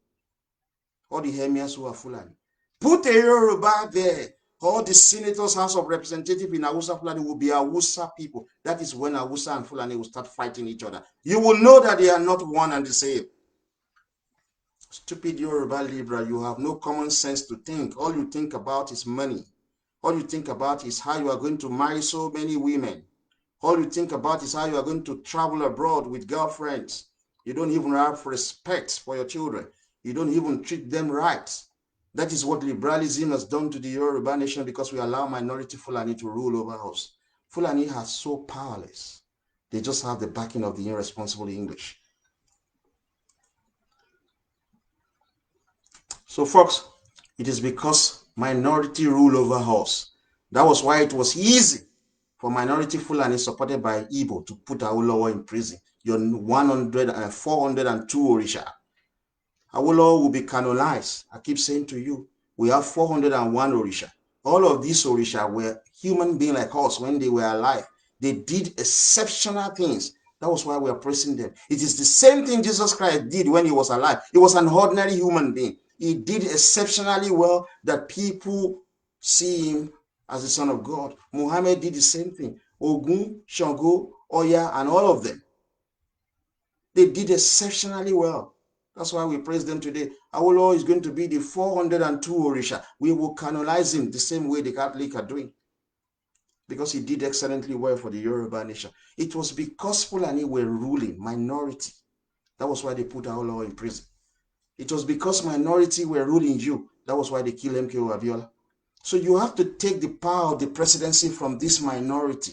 All the emirs who are Fulani. Put a Yoruba there. All the senators, House of Representatives in Hausa Fulani will be Hausa people. That is when Hausa and Fulani will start fighting each other. You will know that they are not one and the same. Stupid Yoruba Libra, you have no common sense to think. All you think about is money. All you think about is how you are going to marry so many women. All you think about is how you are going to travel abroad with girlfriends. You don't even have respect for your children. You don't even treat them right. That is what liberalism has done to the Yoruba nation, because we allow minority Fulani to rule over us. Fulani are so powerless. They just have the backing of the irresponsible English. So folks, it is because minority rule over us. That was why it was easy for minority Fulani supported by Igbo to put Awolowo in prison. Your 402 Orisha. Awolowo will be canonized. I keep saying to you, we have 401 Orisha. All of these Orisha were human beings like us when they were alive. They did exceptional things. That was why we are praising them. It is the same thing Jesus Christ did when he was alive. He was an ordinary human being. He did exceptionally well that people see him as the Son of God. Muhammad did the same thing. Ogun, Shango, Oya, and all of them. They did exceptionally well. That's why we praise them today. Awolowo is going to be the 402 Orisha. We will canonize him the same way the Catholic are doing, because he did excellently well for the Yoruba nation. It was because Fulani were ruling, minority. That was why they put Awolowo in prison. It was because minority were ruling you. That was why they killed MKO Abiola. So you have to take the power of the presidency from this minority.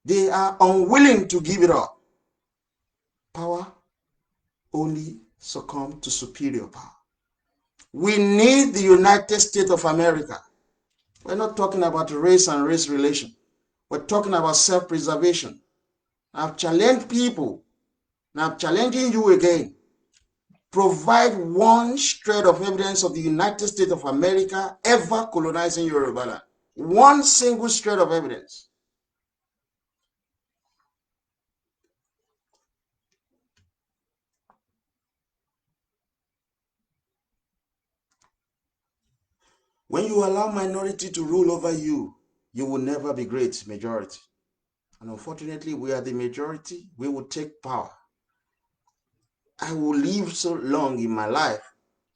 They are unwilling to give it up. Power only succumb to superior power. We need the United States of America. We're not talking about race and race relation. We're talking about self-preservation. I've challenged people. Now I'm challenging you again. Provide one shred of evidence of the United States of America ever colonizing Yoruba land. One single shred of evidence. When you allow minority to rule over you, you will never be great majority. And unfortunately, we are the majority. We will take power. I will live so long in my life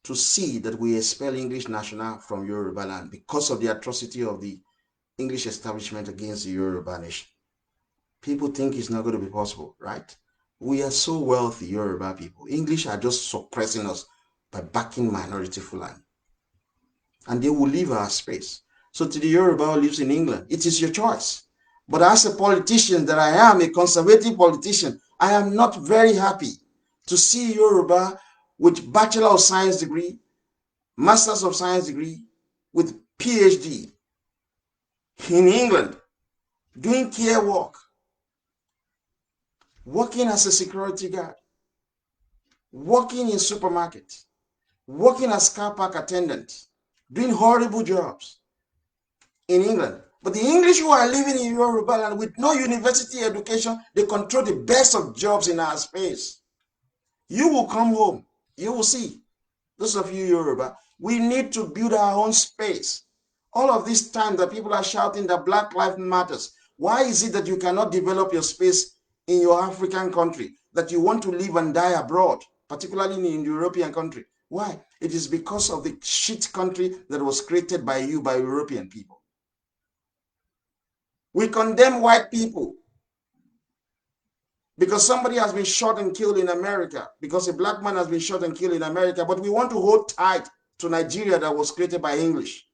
to see that we expel English national from Yoruba land because of the atrocity of the English establishment against the Yoruba nation. People think it's not going to be possible, right? We are so wealthy, Yoruba people. English are just suppressing us by backing minority Fulani. And they will leave our space. So to the Yoruba who lives in England, it is your choice. But as a politician that I am, a conservative politician, I am not very happy to see Yoruba with Bachelor of Science degree, Masters of Science degree, with PhD in England, doing care work, working as a security guard, working in supermarkets, working as car park attendant, doing horrible jobs in England. But the English who are living in Yoruba land with no university education, they control the best of jobs in our space. You will come home, you will see. Those of you Yoruba, we need to build our own space. All of this time that people are shouting that Black Lives Matters, why is it that you cannot develop your space in your African country, that you want to live and die abroad, particularly in the European country? Why? It is because of the shit country that was created by you, by European people. We condemn white people because somebody has been shot and killed in America, because a black man has been shot and killed in America, but we want to hold tight to Nigeria that was created by English.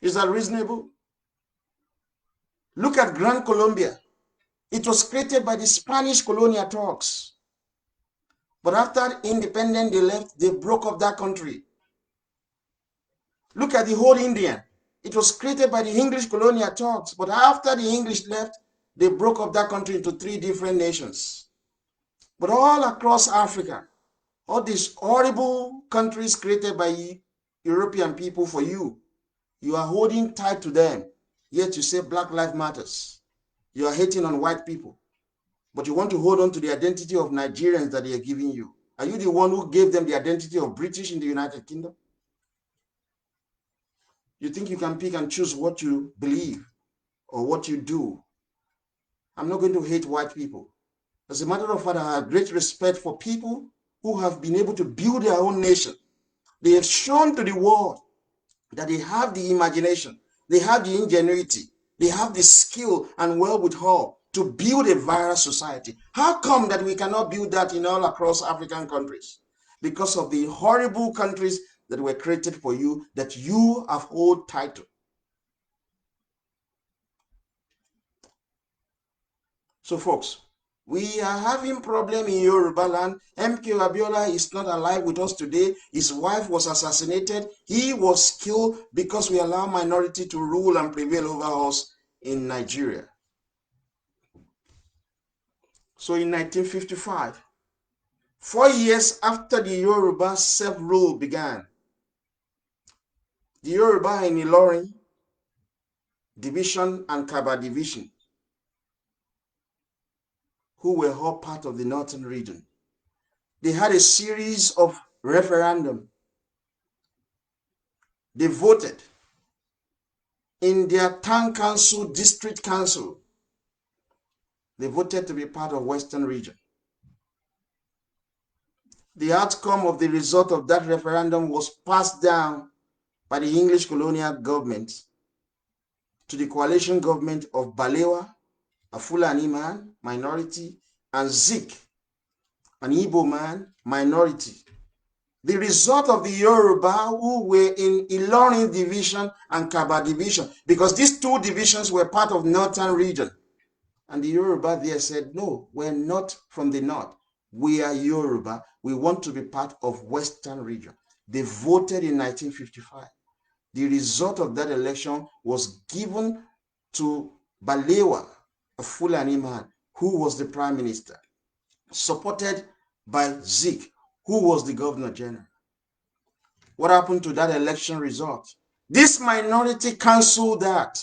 Is that reasonable? Look at Gran Colombia. It was created by the Spanish colonial Turks. But after independence, they left, they broke up that country. Look at the whole Indian. It was created by the English colonial Turks, but after the English left, they broke up that country into 3 different nations. But all across Africa, all these horrible countries created by European people for you, You are holding tight to them, yet you say Black Lives Matters. You are hating on white people, but you want to hold on to the identity of Nigerians that they are giving you. Are you the one who gave them the identity of British in the United Kingdom? You think you can pick and choose what you believe or what you do? I'm not going to hate white people. As a matter of fact, I have great respect for people who have been able to build their own nation. They have shown to the world that they have the imagination, they have the ingenuity, they have the skill and wherewithal to build a viral society. How come that we cannot build that in all across African countries? Because of the horrible countries that were created for you, that you have hold tight to. So folks, we are having problem in Yoruba land. MK Abiola is not alive with us today. His wife was assassinated. He was killed because we allow minority to rule and prevail over us in Nigeria. So in 1955, 4 years after the Yoruba self-rule began, the Yoruba in Ilorin division and Kaba division, who were all part of the northern region, they had a series of referendum. They voted in their town council, district council. They voted to be part of Western region. The outcome of the result of that referendum was passed down by the English colonial government to the coalition government of Balewa, a Fulani man, minority, and Zik, an Igbo man, minority. The result of the Yoruba who were in Ilorin division and Kaba division, because these two divisions were part of northern region. And the Yoruba there said, no, we're not from the north. We are Yoruba. We want to be part of Western region. They voted in 1955. The result of that election was given to Balewa, a Fulani man, who was the prime minister, supported by Zik, who was the governor general. What happened to that election result? This minority canceled that.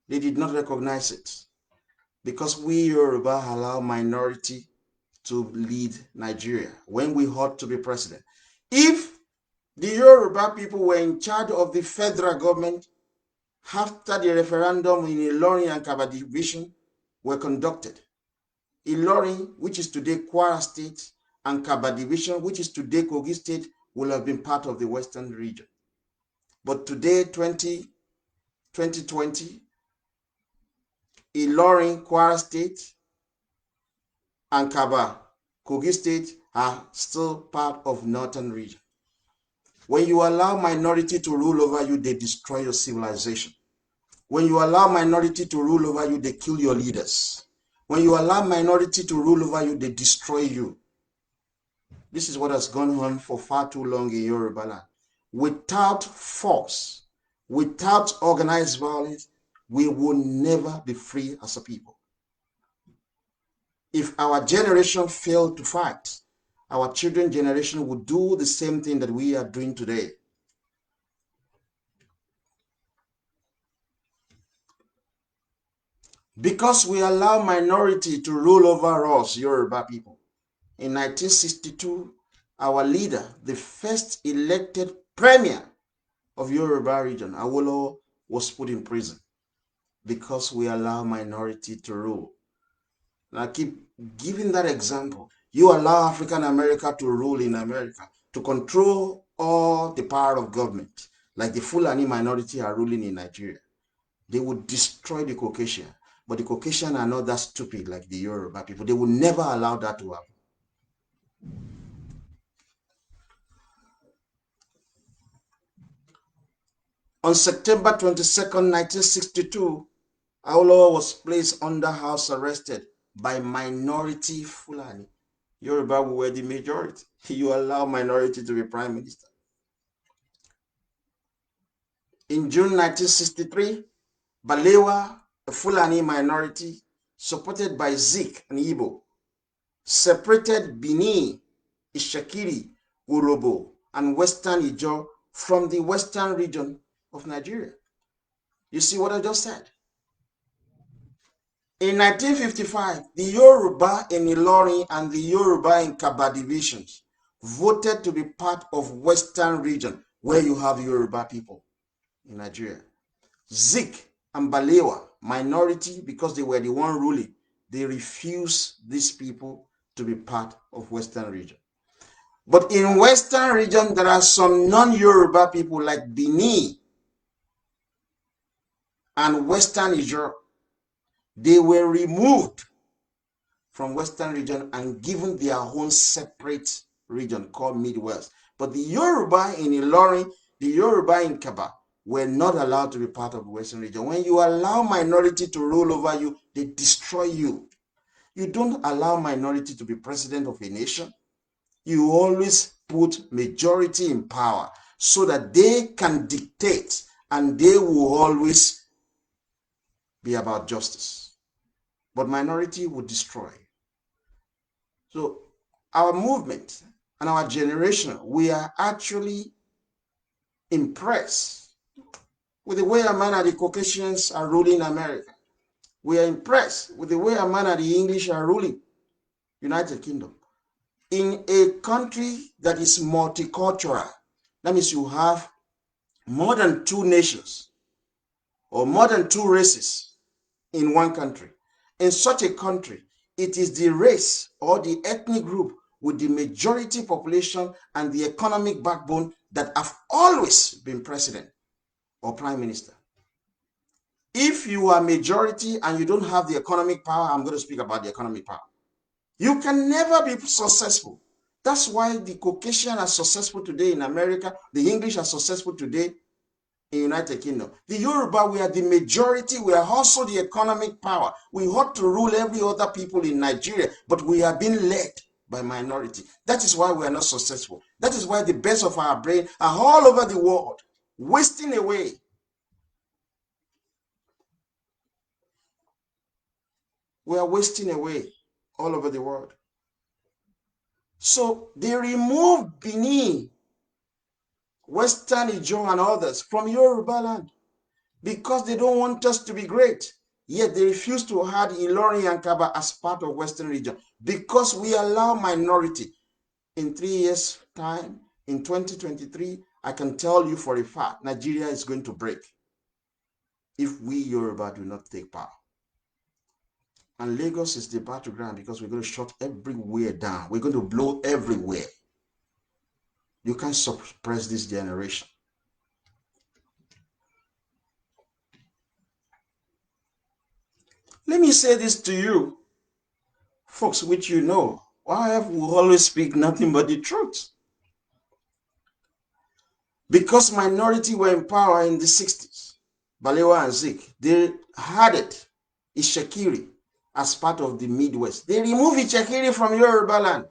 They did not recognize it because we Yoruba allow minority to lead Nigeria when we ought to be president. If the Yoruba people were in charge of the federal government after the referendum in Ilorin and Kaba division were conducted, Ilorin, which is today Kwara State, and Kaba division, which is today Kogi State, will have been part of the Western region. But today, 2020, Ilorin, Kwara State, and Kaba, Kogi State are still part of Northern region. When you allow minority to rule over you, they destroy your civilization. When you allow minority to rule over you, they kill your leaders. When you allow minority to rule over you, they destroy you. This is what has gone on for far too long in Yoruba land. Without force, without organized violence, we will never be free as a people. If our generation failed to fight, our children's generation would do the same thing that we are doing today. Because we allow minority to rule over us, Yoruba people. In 1962, our leader, the first elected premier of Yoruba region, Awolowo, was put in prison because we allow minority to rule. And I keep giving that example. You allow African America to rule in America, to control all the power of government, like the Fulani minority are ruling in Nigeria. They would destroy the Caucasian. But the Caucasian are not that stupid like the Yoruba people. They will never allow that to happen. On September 22nd, 1962, Awolowo was placed under house arrested by minority Fulani. Yoruba were the majority. You allow minority to be prime minister. In June 1963, Balewa, a Fulani minority, supported by Zik and Igbo, separated Bini, Ishakiri, Urobo, and Western Ijaw from the Western region of Nigeria. You see what I just said? In 1955, the Yoruba in Ilorin and the Yoruba in Kaba divisions voted to be part of Western region, where you have Yoruba people in Nigeria. Zik and Balewa, minority, because they were the one ruling, they refused these people to be part of Western region. But in Western region, there are some non-Yoruba people like Bini and Western Ijaw. They were removed from Western region and given their own separate region called Midwest. But the Yoruba in Ilorin, the Yoruba in Kaba, were not allowed to be part of the Western region. When you allow minority to rule over you, they destroy you. You don't allow minority to be president of a nation. You always put majority in power so that they can dictate, and they will always be about justice. But minority will destroy. So our movement and our generation, we are actually impressed with the way a man and the Caucasians are ruling America. We are impressed with the way a man and the English are ruling United Kingdom. In a country that is multicultural, that means you have more than two nations or more than two races in one country. In such a country, it is the race or the ethnic group with the majority population and the economic backbone that have always been president or prime minister. If you are majority and you don't have the economic power, I'm going to speak about the economic power, you can never be successful. That's why the Caucasian are successful today in America. The English are successful today in United Kingdom. The Yoruba, we are the majority. We are also the economic power. We ought to rule every other people in Nigeria, but we are being led by minority. That is why we are not successful. That is why the best of our brain are all over the world, wasting away. We are wasting away all over the world. So they removed Benin, Western Ijaw and others from Yoruba land because they don't want us to be great. Yet they refuse to add Ilorin and Kaba as part of Western region because we allow minority. In 3 years' time, in 2023, I can tell you for a fact, Nigeria is going to break if we Yoruba do not take power. And Lagos is the battleground because we're going to shut everywhere down. We're going to blow everywhere. You can't suppress this generation. Let me say this to you, folks, which you know. Why we always speak nothing but the truth? Because minority were in power in the 60s, Balewa and Zik, they added Ishekiri as part of the Midwest. They removed Ishekiri from Yoruba land.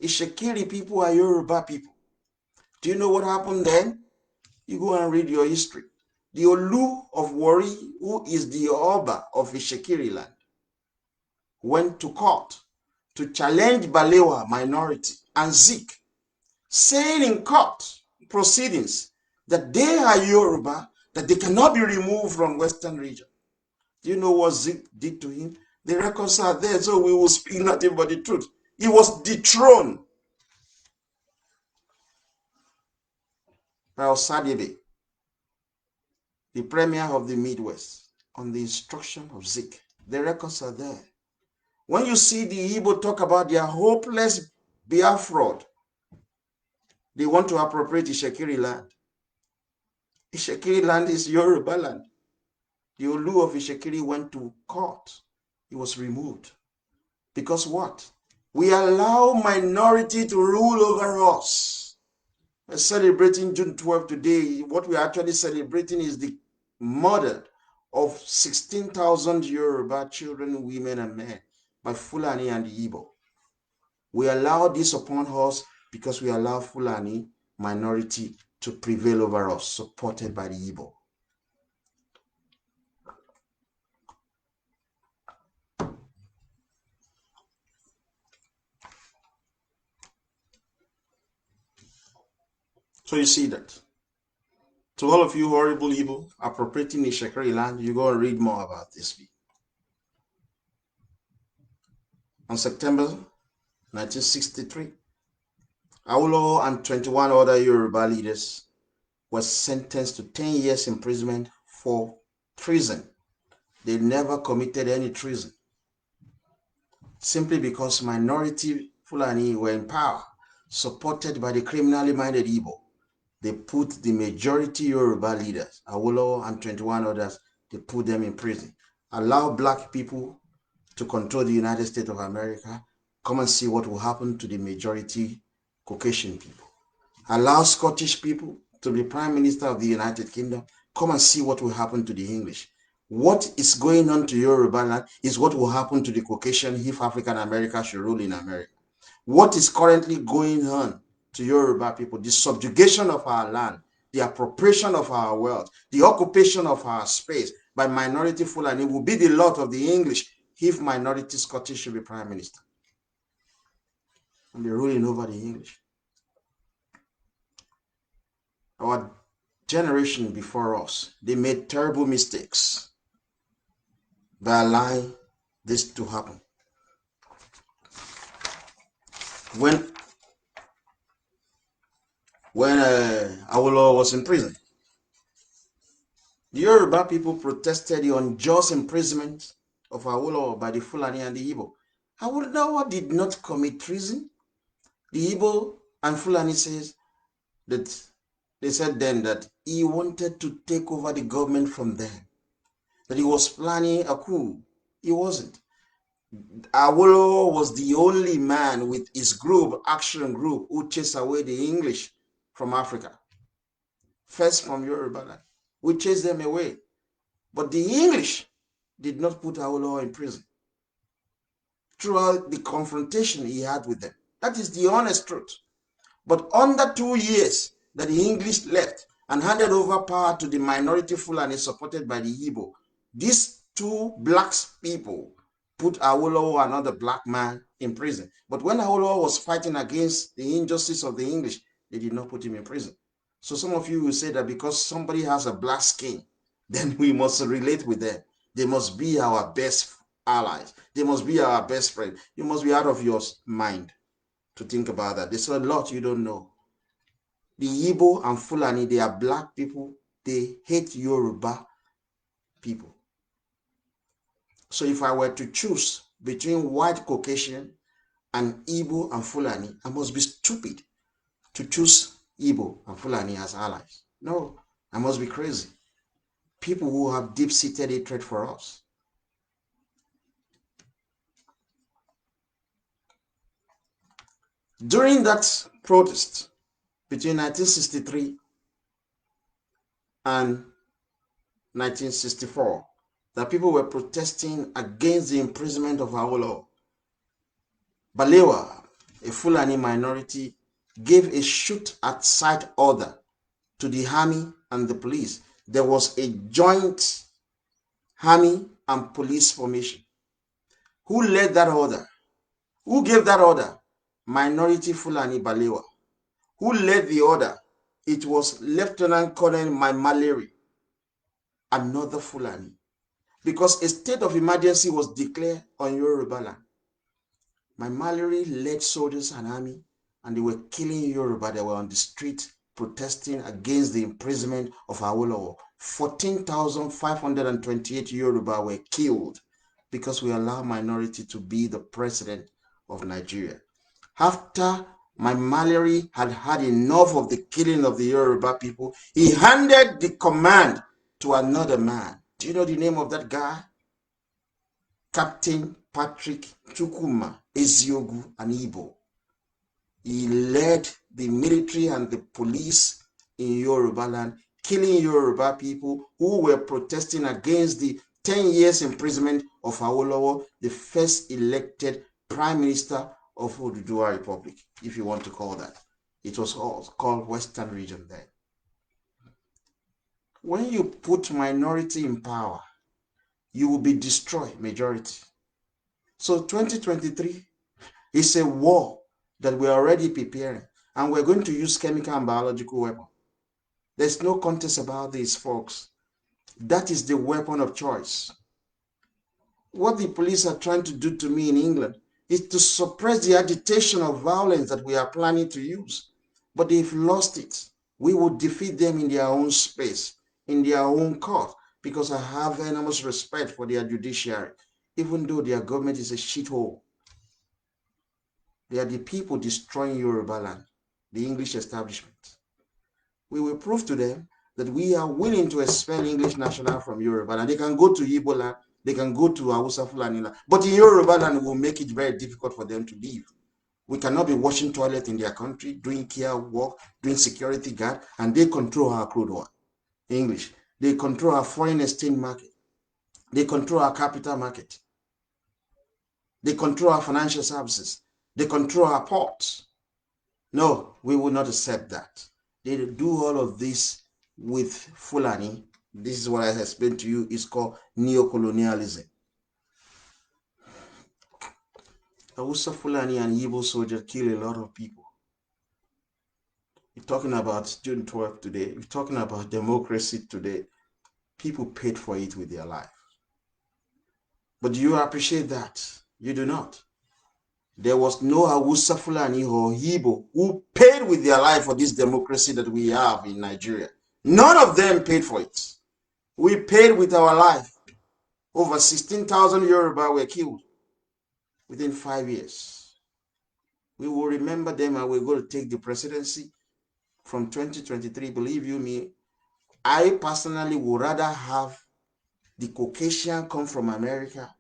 Ishekiri people are Yoruba people. Do you know what happened then? You go and read your history. The Olu of Wari, who is the Oba of Ishekiri land, went to court to challenge Balewa minority and Zik, saying in court proceedings that they are Yoruba, that they cannot be removed from Western region. Do you know what Zik did to him? They reconciled there, so we will speak nothing but the truth. He was dethroned by Osadebe, the premier of the Midwest, on the instruction of Zik. They reconciled there. When you see the Igbo talk about their hopeless Biafra, they want to appropriate Ishekiri land. Ishekiri land is Yoruba land. The Olu of Ishekiri went to court. He was removed. Because what? We allow minority to rule over us. We're celebrating June 12 today. What we're actually celebrating is the murder of 16,000 Yoruba children, women, and men by Fulani and the Igbo. We allow this upon us because we allow Fulani minority to prevail over us, supported by the Igbo. So you see that. To all of you horrible evil appropriating the Shekari land, you go and read more about this. On September 1963, Awolowo and 21 other Yoruba leaders were sentenced to 10 years imprisonment for treason. They never committed any treason. Simply because minority Fulani were in power, supported by the criminally minded Igbo, they put the majority Yoruba leaders, Awolowo and 21 others, they put them in prison. Allow black people to control the United States of America. Come and see what will happen to the majority Caucasian people. Allow Scottish people to be Prime Minister of the United Kingdom. Come and see what will happen to the English. What is going on to Yoruba land is what will happen to the Caucasian if African America should rule in America. What is currently going on to Yoruba people, the subjugation of our land, the appropriation of our wealth, the occupation of our space by minority Fulani will be the lot of the English if minority Scottish should be Prime Minister and be ruling over the English. Our generation before us, they made terrible mistakes by allowing this to happen. When Awolowo was in prison, the Yoruba people protested the unjust imprisonment of Awolowo by the Fulani and the Igbo. Awolowo did not commit treason. The Igbo and Fulani says that they said then that he wanted to take over the government from them, that he was planning a coup. He wasn't. Awolowo was the only man with his group, action group, who chased away the English from Africa. First from Yoruba land. We chased them away. But the English did not put Awolowo in prison throughout the confrontation he had with them. That is the honest truth. But under 2 years that the English left and handed over power to the minority Fulani supported by the Igbo, these two black people put Awolowo, another black man, in prison. But when Awolowo was fighting against the injustice of the English, they did not put him in prison. So some of you will say that because somebody has a black skin, then we must relate with them. They must be our best allies. They must be our best friend. You must be out of your mind to think about that. There's a lot you don't know. The Igbo and Fulani, they are black people. They hate Yoruba people. So if I were to choose between white Caucasian and Igbo and Fulani, I must be stupid to choose Igbo and Fulani as allies. No, I must be crazy. People who have deep-seated hatred for us. During that protest between 1963 and 1964, that people were protesting against the imprisonment of Awolowo, Balewa, a Fulani minority, gave a shoot-at-sight order to the army and the police. There was a joint army and police formation. Who led that order? Who gave that order? Minority Fulani Balewa. Who led the order? It was Lieutenant Colonel Maimaleri, another Fulani. Because a state of emergency was declared on Yoruba land. Maimaleri led soldiers and army, and they were killing Yoruba. They were on the street protesting against the imprisonment of Awolowo. 14,528 Yoruba were killed because we allow minority to be the president of Nigeria. After Maimaleri had had enough of the killing of the Yoruba people, he handed the command to another man. Do you know the name of that guy? Captain Patrick Chukwuma Eziogu Anibo. He led the military and the police in Yoruba land, killing Yoruba people who were protesting against the 10 years imprisonment of Awolowo, the first elected Prime Minister of Oduduwa Republic, if you want to call that. It was called Western Region then. When you put minority in power, you will be destroyed majority. So 2023 is a war that we're already preparing, and we're going to use chemical and biological weapons. There's no contest about this, folks. That is the weapon of choice. What the police are trying to do to me in England is to suppress the agitation of violence that we are planning to use. But they've lost it. We will defeat them in their own space, in their own court, because I have enormous respect for their judiciary, even though their government is a shithole. They are the people destroying Yoruba land, the English establishment. We will prove to them that we are willing to expel English national from Yoruba land. They can go to Igbo land, they can go to Hausa Fulani land, but in Yoruba land, will make it very difficult for them to live. We cannot be washing toilet in their country, doing care work, doing security guard, and they control our crude oil. English. They control our foreign exchange market. They control our capital market. They control our financial services. They control our ports. No, we will not accept that. They do all of this with Fulani. This is what I explained to you. It's called neo-colonialism. Hausa Fulani and Igbo soldiers kill a lot of people. You're talking about June 12th today. You're talking about democracy today. People paid for it with their life. But do you appreciate that? You do not. There was no Hausa Fulani or Igbo who paid with their life for this democracy that we have in Nigeria. None of them paid for it. We paid with our life. Over 16,000 Yoruba were killed within 5 years. We will remember them and we're going to take the presidency from 2023. Believe you me, I personally would rather have the Caucasian come from America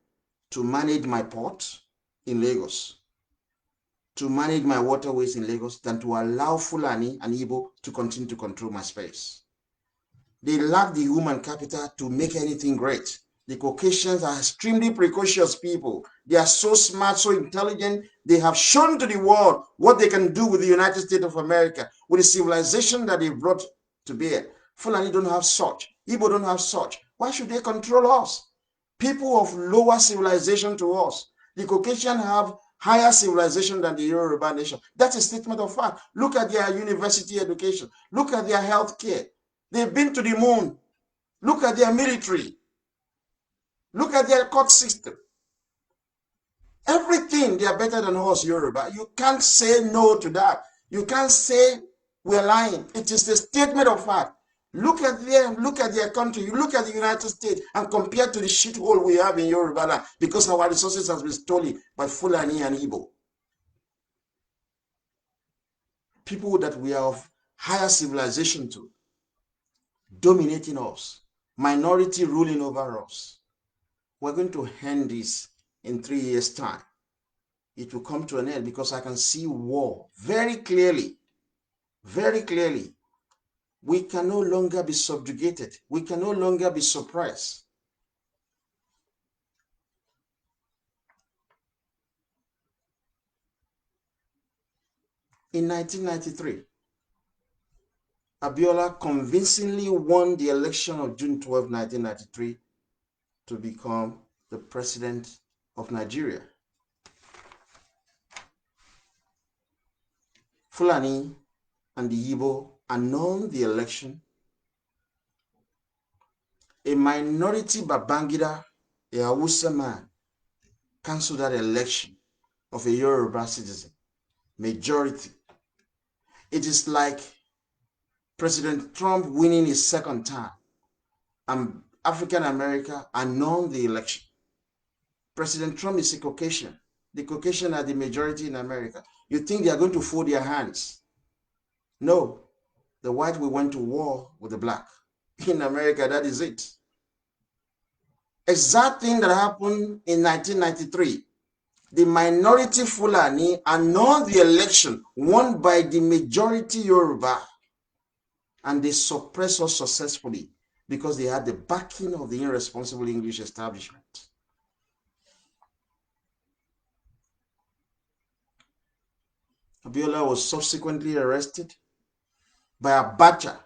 to manage my port in Lagos, to manage my waterways in Lagos, than to allow Fulani and Igbo to continue to control my space. They lack the human capital to make anything great. The Caucasians are extremely precocious people. They are so smart, so intelligent. They have shown to the world what they can do with the United States of America, with the civilization that they brought to bear. Fulani don't have such. Igbo don't have such. Why should they control us? People of lower civilization to us. The Caucasians have higher civilization than the Yoruba nation. That's a statement of fact. Look at their university education. Look at their health care. They've been to the moon. Look at their military. Look at their court system. Everything, they are better than us, Yoruba. You can't say no to that. You can't say we're lying. It is a statement of fact. Look at them, look at their country, you look at the United States and compare to the shithole we have in Yoruba land because our resources has been stolen by Fulani and Igbo. People that we are of higher civilization to, dominating us, minority ruling over us. We're going to end this in 3 years' time. It will come to an end because I can see war very clearly, very clearly. We can no longer be subjugated. We can no longer be suppressed. In 1993, Abiola convincingly won the election of June 12, 1993 to become the president of Nigeria. Fulani and the Igbo annulled the election. A minority Babangida, a Hausa man, cancelled that election of a Yoruba citizen. Majority. It is like President Trump winning his second term and African America annulled the election. President Trump is a Caucasian. The Caucasian are the majority in America. You think they are going to fold their hands? No. The white will went to war with the black. In America, that is it. Exact thing that happened in 1993. The minority Fulani annulled the election won by the majority Yoruba, and they suppressed us successfully because they had the backing of the irresponsible English establishment. Abiola was subsequently arrested by Abacha,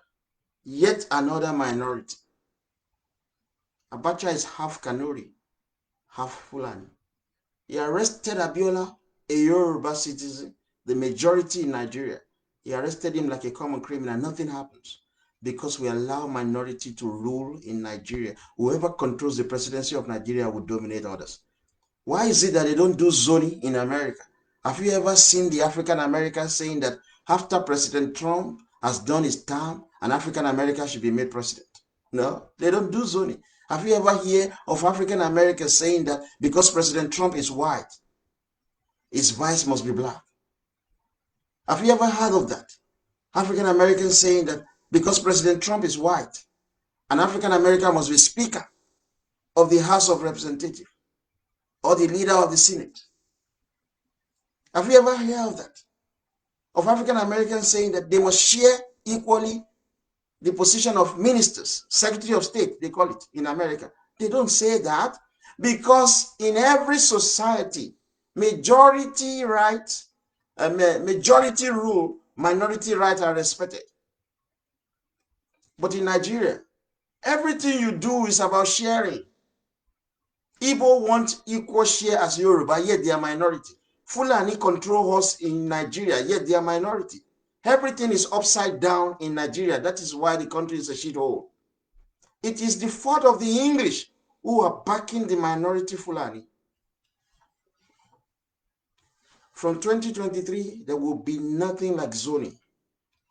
yet another minority. Abacha is half Kanuri, half Fulani. He arrested Abiola, a Yoruba citizen, the majority in Nigeria. He arrested him like a common criminal. Nothing happens. because we allow minority to rule in Nigeria. Whoever controls the presidency of Nigeria will dominate others. Why is it that they don't do zoning in America? Have you ever seen the African Americans saying that after President Trump has done his term, an African American should be made president? No, they don't do zoning. Have you ever heard of African Americans saying that because President Trump is white, his vice must be black? Have you ever heard of that? African Americans saying that because President Trump is white, an African American must be Speaker of the House of Representatives or the leader of the Senate. Have you ever heard of that? Of African Americans saying that they must share equally the position of ministers, Secretary of State, they call it in America. They don't say that because in every society, majority rights, majority rule, minority rights are respected. But in Nigeria, everything you do is about sharing. Igbo want equal share as Yoruba, yet they are minority. Fulani control us in Nigeria, yet they are minority. Everything is upside down in Nigeria. That is why the country is a shithole. It is the fault of the English who are backing the minority Fulani. From 2023, there will be nothing like zoning.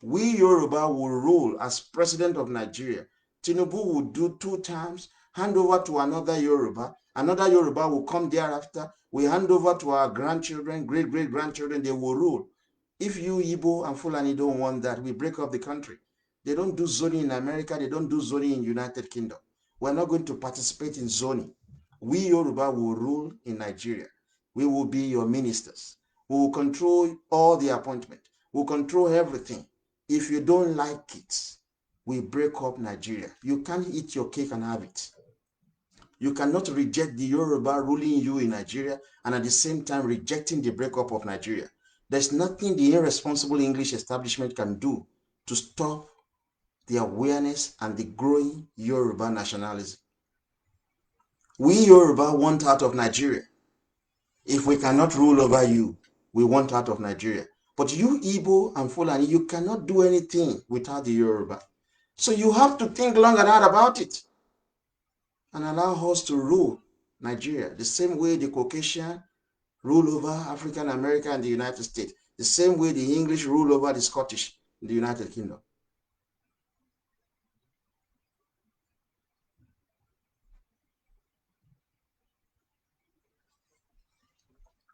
We Yoruba will rule as president of Nigeria. Tinubu will do 2 terms, hand over to another Yoruba. Another Yoruba will come thereafter. We hand over to our grandchildren, great-great-grandchildren. They will rule. If you Igbo and Fulani don't want that, we break up the country. They don't do zoning in America. They don't do zoning in United Kingdom. We're not going to participate in zoning. We Yoruba will rule in Nigeria. We will be your ministers. We will control all the appointment. We'll control everything. If you don't like it, we break up Nigeria. You can't eat your cake and have it. You cannot reject the Yoruba ruling you in Nigeria and at the same time rejecting the breakup of Nigeria. There's nothing the irresponsible English establishment can do to stop the awareness and the growing Yoruba nationalism. We Yoruba want out of Nigeria. If we cannot rule over you, we want out of Nigeria. But you Igbo and Fulani, you cannot do anything without the Yoruba. So you have to think long and hard about it and allow us to rule Nigeria the same way the Caucasian rule over African America and the United States, the same way the English rule over the Scottish in the United Kingdom.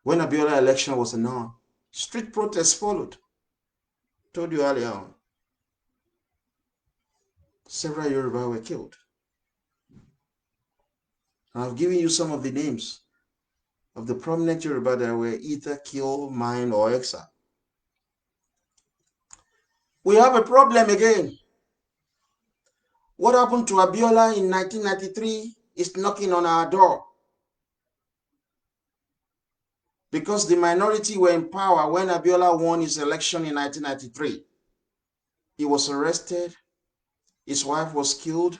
When Abiola election was announced, street protests followed. Told you earlier on. Several Yoruba were killed. And I've given you some of the names of the prominent Yoruba that were either killed, mined, or exiled. We have a problem again. What happened to Abiola in 1993 is knocking on our door. Because the minority were in power when Abiola won his election in 1993. He was arrested, his wife was killed,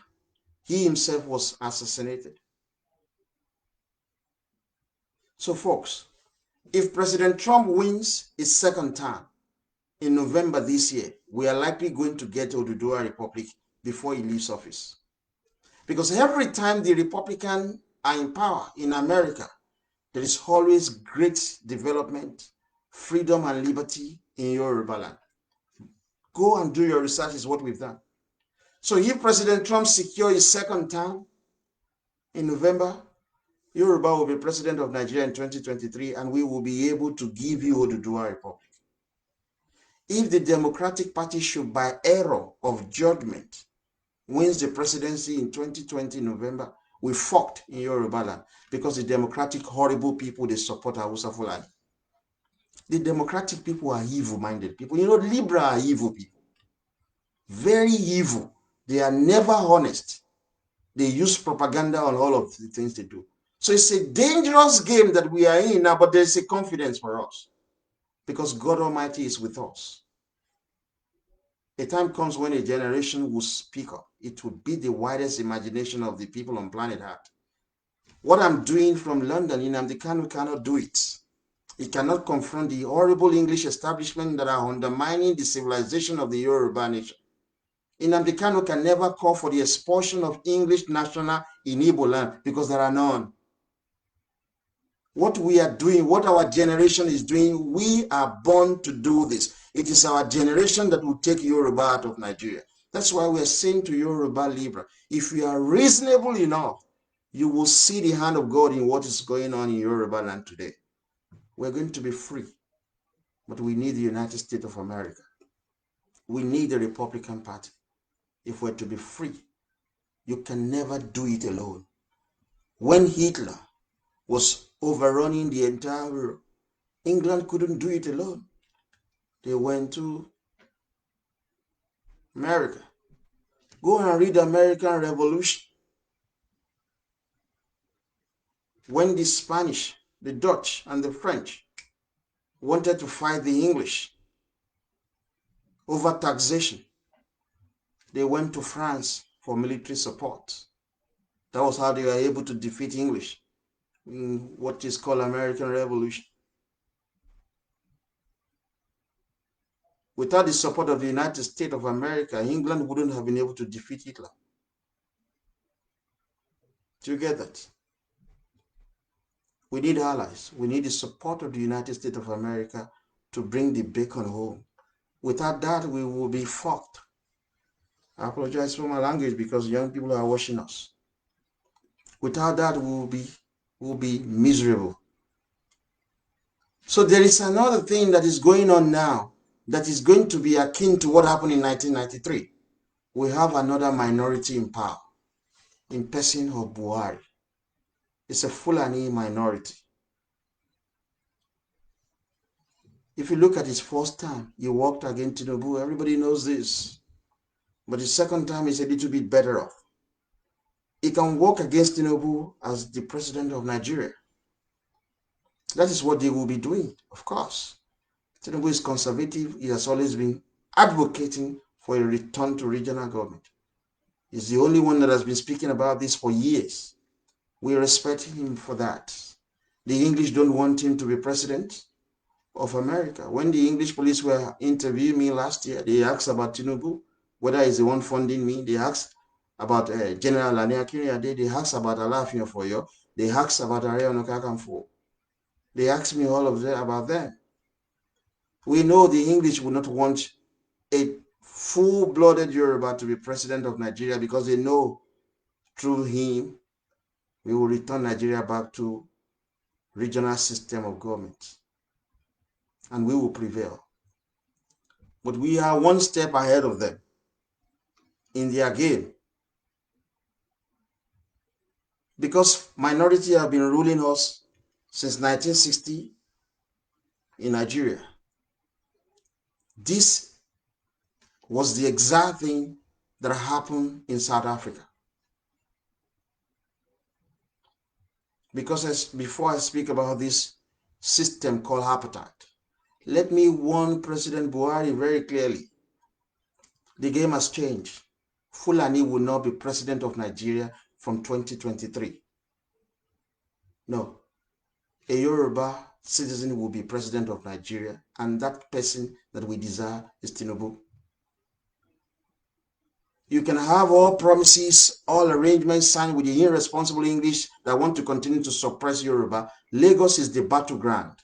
he himself was assassinated. So folks, if President Trump wins his second term in November this year, we are likely going to get Oduduwa Republic before he leaves office. Because every time the Republicans are in power in America, there is always great development, freedom and liberty in Yoruba land. Go and do your research is what we've done. So if President Trump secures his second term in November, Yoruba will be president of Nigeria in 2023 and we will be able to give you Oduduwa Republic. If the Democratic Party should by error of judgment wins the presidency in 2020 November, we fucked in Yoruba land because the democratic horrible people, they support Hausa Fulani. The democratic people are evil-minded people. You know, Libra are evil people. Very evil. They are never honest. They use propaganda on all of the things they do. So it's a dangerous game that we are in now, but there's a confidence for us because God Almighty is with us. A time comes when a generation will speak up. It will be the widest imagination of the people on planet Earth. What I'm doing from London, Nnamdi Kanu cannot do it. He cannot confront the horrible English establishment that are undermining the civilization of the Yoruba nation. Nnamdi Kanu can never call for the expulsion of English national in Igbo land because there are none. What we are doing, what our generation is doing, we are born to do this. It is our generation that will take Yoruba out of Nigeria. That's why we are saying to Yoruba Libra, if you are reasonable enough, you will see the hand of God in what is going on in Yoruba land today. We're going to be free, but we need the United States of America. We need the Republican Party. If we're to be free, you can never do it alone. When Hitler was overrunning the entire world, England couldn't do it alone. They went to America. Go and read the American Revolution. When the Spanish, the Dutch, and the French wanted to fight the English over taxation, they went to France for military support. That was how they were able to defeat English in what is called American Revolution. Without the support of the United States of America, England wouldn't have been able to defeat Hitler. Do you get that? We need allies. We need the support of the United States of America to bring the bacon home. Without that, we will be fucked. I apologize for my language because young people are watching us. Without that, we will be miserable. So there is another thing that is going on now that is going to be akin to what happened in 1993. We have another minority in power, in person of Buhari. It's a Fulani minority. If you look at his first time, he walked against Tinubu. Everybody knows this. But the second time is a little bit better off. He can walk against Tinubu as the president of Nigeria. That is what they will be doing, of course. Tinubu is conservative. He has always been advocating for a return to regional government. He's the only one that has been speaking about this for years. We respect him for that. The English don't want him to be president of America. When the English police were interviewing me last year, they asked about Tinubu, whether he's the one funding me. They asked about General Lani Akinriyade. They asked about Alaafin of Oyo. They asked about Ààrẹ Ọ̀nà Kakanfò. They asked me all of them about them. We know the English would not want a full-blooded Yoruba to be president of Nigeria because they know through him we will return Nigeria back to regional system of government and we will prevail. But we are one step ahead of them in their game because minority have been ruling us since 1960 in Nigeria. This was the exact thing that happened in South Africa. Because before I speak about this system called Apartheid, let me warn President Buhari very clearly. The game has changed. Fulani will not be president of Nigeria from 2023. No. A Yoruba citizen will be president of Nigeria, and that person that we desire is Tinubu. You can have all promises, all arrangements signed with the irresponsible English that want to continue to suppress Yoruba. Lagos is the battleground.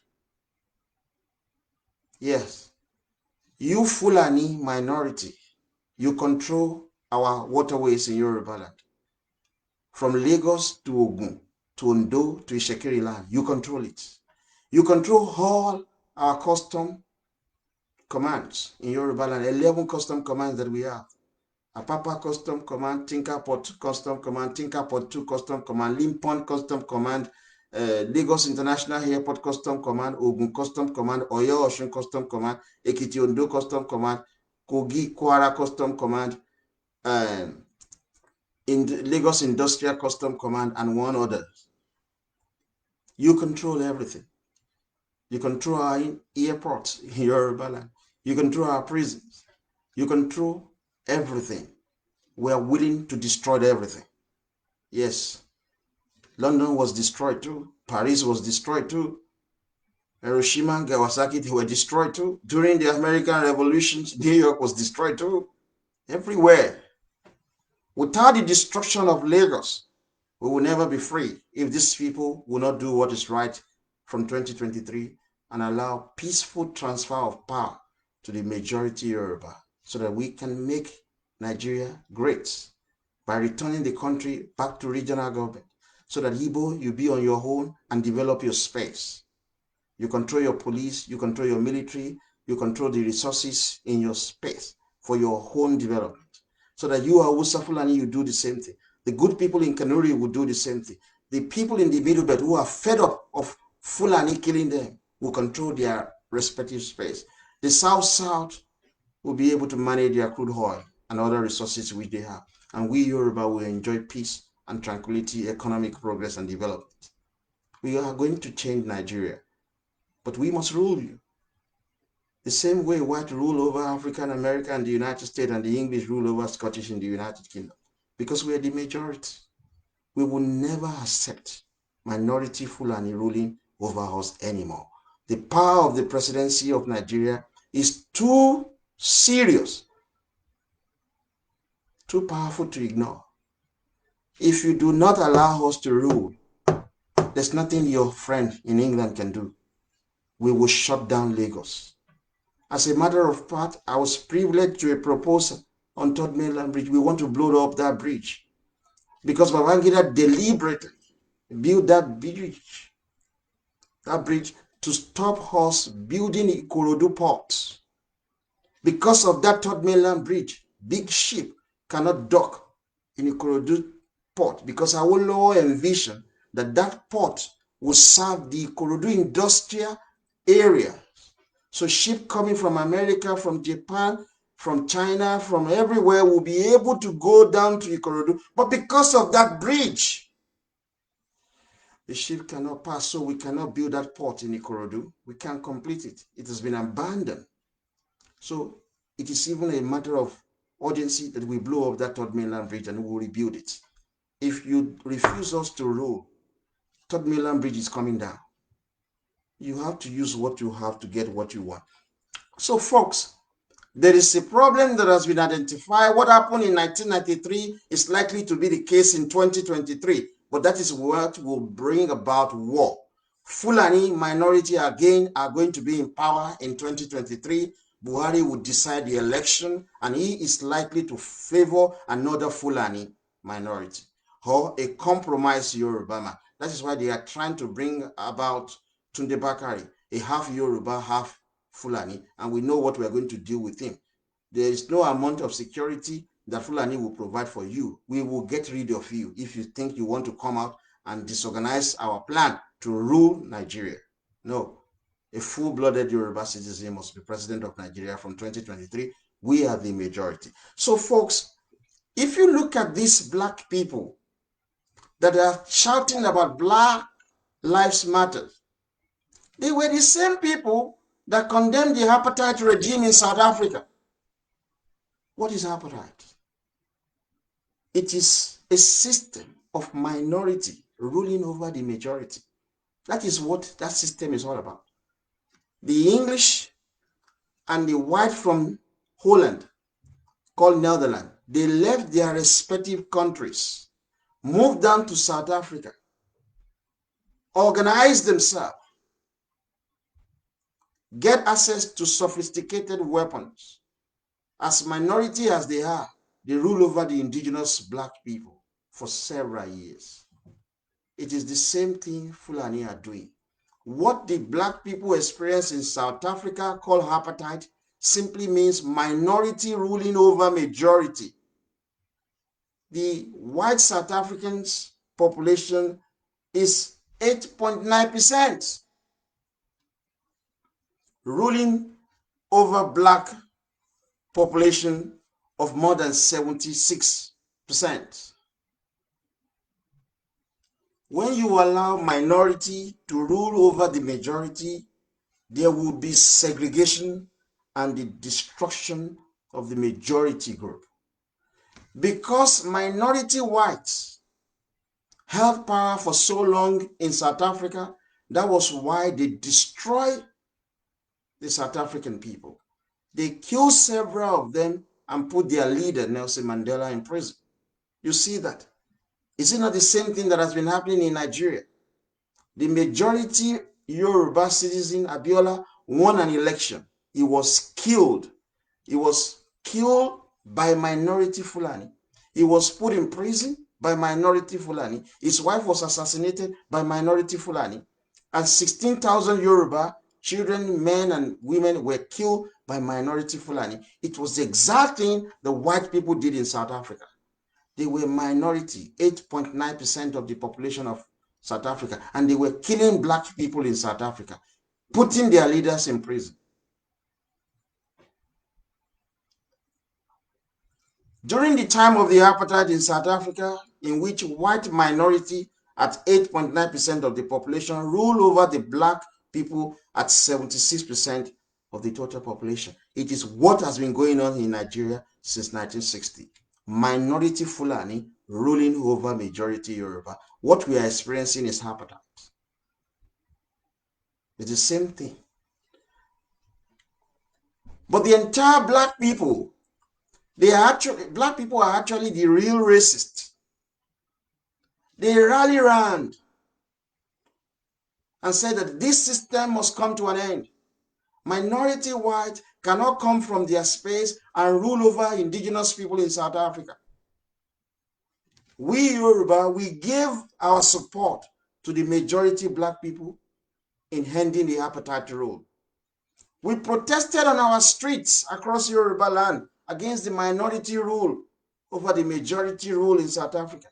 Yes. You Fulani minority, you control our waterways in Yoruba land. From Lagos to Ogun, to Ondo, to Ishekiri land, you control it. You control all our custom commands in Yoruba land, 11 custom commands that we have. Apapa Custom Command, Tinkerport Custom Command, Tinkerport 2 Custom Command, Limpon Custom Command, Lagos International Airport Custom Command, Ogun Custom Command, Oyo Osun Custom Command, Ekiti Ondo Custom Command, Kogi Kwara Custom Command, in Lagos Industrial Custom Command, and one other. You control everything. You control our airports in Yoruba land. You control our prisons. You control everything. We are willing to destroy everything. Yes. London was destroyed too. Paris was destroyed too. Hiroshima and Nagasaki, they were destroyed too. During the American Revolution, New York was destroyed too. everywhere. Without the destruction of Lagos, we will never be free if these people will not do what is right from 2023 and allow peaceful transfer of power to the majority Yoruba so that we can make Nigeria great by returning the country back to regional government so that Igbo, you be on your own and develop your space. You control your police, you control your military, you control the resources in your space for your own development. So that you, Hausa Fulani, you do the same thing. The good people in Kanuri will do the same thing. The people in the Middle Belt who are fed up of Fulani killing them will control their respective space. The South will be able to manage their crude oil and other resources which they have. And we Yoruba will enjoy peace and tranquility, economic progress and development. We are going to change Nigeria, but we must rule you. The same way white rule over African America and the United States and the English rule over Scottish in the United Kingdom. Because we are the majority. We will never accept minority Fulani ruling over us anymore. The power of the presidency of Nigeria is too serious, too powerful to ignore. If you do not allow us to rule, there's nothing your friend in England can do. We will shut down Lagos. As a matter of fact, I was privileged to a proposal on Third Mainland Bridge. We want to blow up that bridge because Babangida deliberately built that bridge to stop us building Ikorodu port. Because of that Third Mainland Bridge, big ship cannot dock in Ikorodu port because Awolowo envisioned that port will serve the Ikorodu industrial area. So ship coming from America, from Japan, from China, from everywhere will be able to go down to Ikorodu. But because of that bridge, the ship cannot pass, so we cannot build that port in Ikorodu. We can't complete it. It has been abandoned. So it is even a matter of urgency that we blow up that Third Mainland Bridge and we will rebuild it. If you refuse us to rule, Third Mainland Bridge is coming down. You have to use what you have to get what you want. So folks, there is a problem that has been identified. What happened in 1993 is likely to be the case in 2023, but that is what will bring about war. Fulani minority again are going to be in power in 2023. Buhari will decide the election, and he is likely to favor another Fulani minority or a compromise Yoruba man. That is why they are trying to bring about Tunde Bakari, a half Yoruba, half Fulani, and we know what we are going to do with him. There is no amount of security that Fulani will provide for you. We will get rid of you if you think you want to come out and disorganize our plan to rule Nigeria. No, a full-blooded Yoruba citizen must be president of Nigeria from 2023. We are the majority. So folks, if you look at these black people that are shouting about Black Lives Matter, they were the same people that condemned the apartheid regime in South Africa. What is apartheid? It is a system of minority ruling over the majority. That is what that system is all about. The English and the white from Holland, called Netherlands, they left their respective countries, moved down to South Africa, organized themselves, get access to sophisticated weapons. As minority as they are, they rule over the indigenous black people for several years. It is the same thing Fulani are doing. What the black people experience in South Africa called apartheid simply means minority ruling over majority. The white South Africans population is 8.9%, ruling over black population of more than 76%. When you allow minority to rule over the majority, there will be segregation and the destruction of the majority group. Because minority whites held power for so long in South Africa, that was why they destroyed the South African people. They killed several of them and put their leader, Nelson Mandela, in prison. You see that. Is it not the same thing that has been happening in Nigeria? The majority Yoruba citizen, Abiola, won an election. He was killed. He was killed by minority Fulani. He was put in prison by minority Fulani. His wife was assassinated by minority Fulani. And 16,000 Yoruba children, men and women were killed by minority Fulani. It was the exact thing the white people did in South Africa. They were minority, 8.9% of the population of South Africa, and they were killing black people in South Africa, putting their leaders in prison. During the time of the apartheid in South Africa, in which white minority at 8.9% of the population ruled over the black people at 76% of the total population. It is what has been going on in Nigeria since 1960. Minority Fulani ruling over majority Yoruba. What we are experiencing is apartheid. It's the same thing. But the entire black people, black people are actually the real racists. They rally around and say that this system must come to an end. Minority white cannot come from their space and rule over indigenous people in South Africa. We Yoruba, we give our support to the majority black people in ending the apartheid rule. We protested on our streets across Yoruba land against the minority rule over the majority rule in South Africa.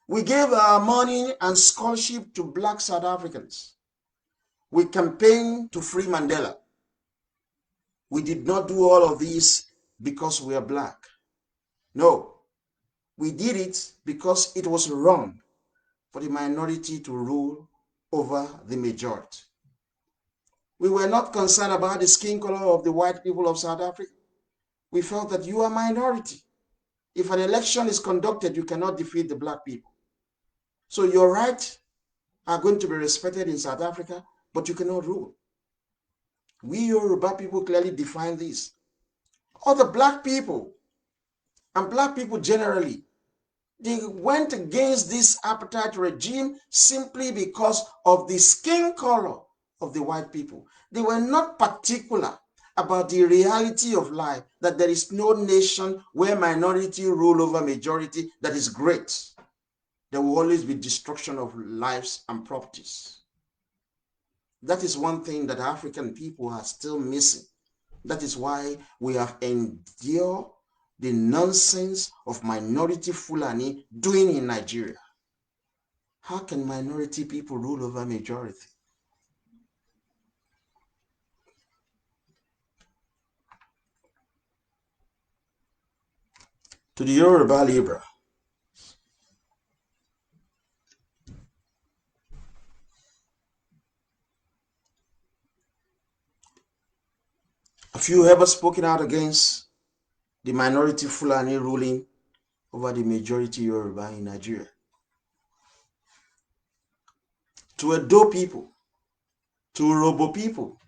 We gave our money and scholarship to black South Africans. We campaigned to free Mandela. We did not do all of this because we are black. No, we did it because it was wrong for the minority to rule over the majority. We were not concerned about the skin color of the white people of South Africa. We felt that you are a minority. If an election is conducted, you cannot defeat the black people. So your rights are going to be respected in South Africa, but you cannot rule. We Yoruba people clearly define this. Other black people, and black people generally, they went against this apartheid regime simply because of the skin color of the white people. They were not particular about the reality of life, that there is no nation where minority rule over majority that is great. There will always be destruction of lives and properties. That is one thing that African people are still missing. That is why we have endured the nonsense of minority Fulani doing in Nigeria. How can minority people rule over majority? To the Yoruba Libra, have you ever spoken out against the minority Fulani ruling over the majority Yoruba in Nigeria? To Edo people, to Urobo people,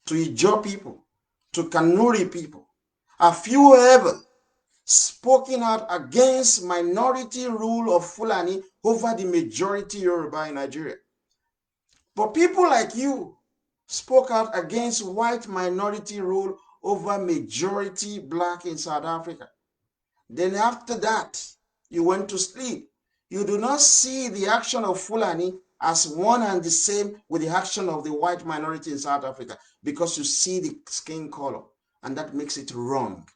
to Ijaw people, to Kanuri people, have you ever spoken out against minority rule of Fulani over the majority Yoruba in Nigeria? But people like you spoke out against white minority rule over majority black in South Africa. Then after that, you went to sleep. You do not see the action of Fulani as one and the same with the action of the white minority in South Africa, because you see the skin color, and that makes it wrong.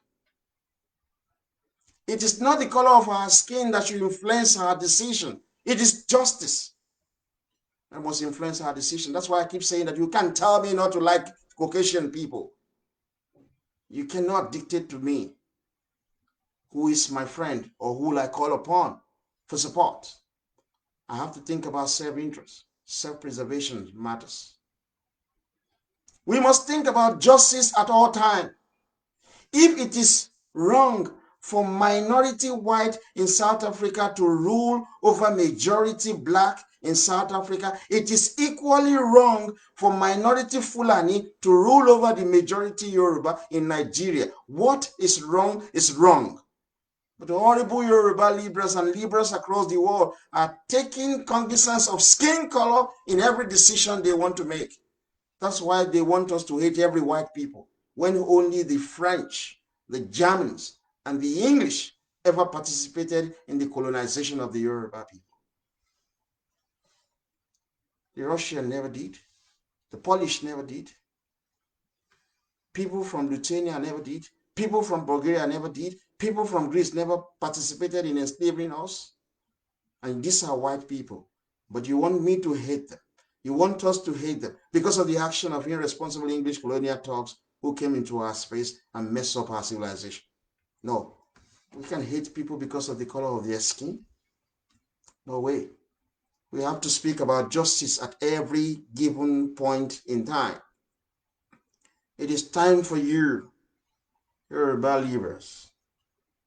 It is not the color of our skin that should influence our decision. It is justice that must influence our decision. That's why I keep saying that you can't tell me not to like Caucasian people. You cannot dictate to me who is my friend or who I call upon for support. I have to think about self-interest. Self-preservation matters. We must think about justice at all times. If it is wrong for minority white in South Africa to rule over majority black, in South Africa, it is equally wrong for minority Fulani to rule over the majority Yoruba in Nigeria. What is wrong is wrong. But the horrible Yoruba liberals and liberals across the world are taking cognizance of skin color in every decision they want to make. That's why they want us to hate every white people, when only the French, the Germans, and the English ever participated in the colonization of the Yoruba people. The Russians never did. The Polish never did. People from Lithuania never did. People from Bulgaria never did. People from Greece never participated in enslaving us. And these are white people. But you want me to hate them. You want us to hate them because of the action of irresponsible English colonial thugs who came into our space and messed up our civilization. No, we can hate people because of the color of their skin. No way. We have to speak about justice at every given point in time. It is time for you, Yoruba leaders,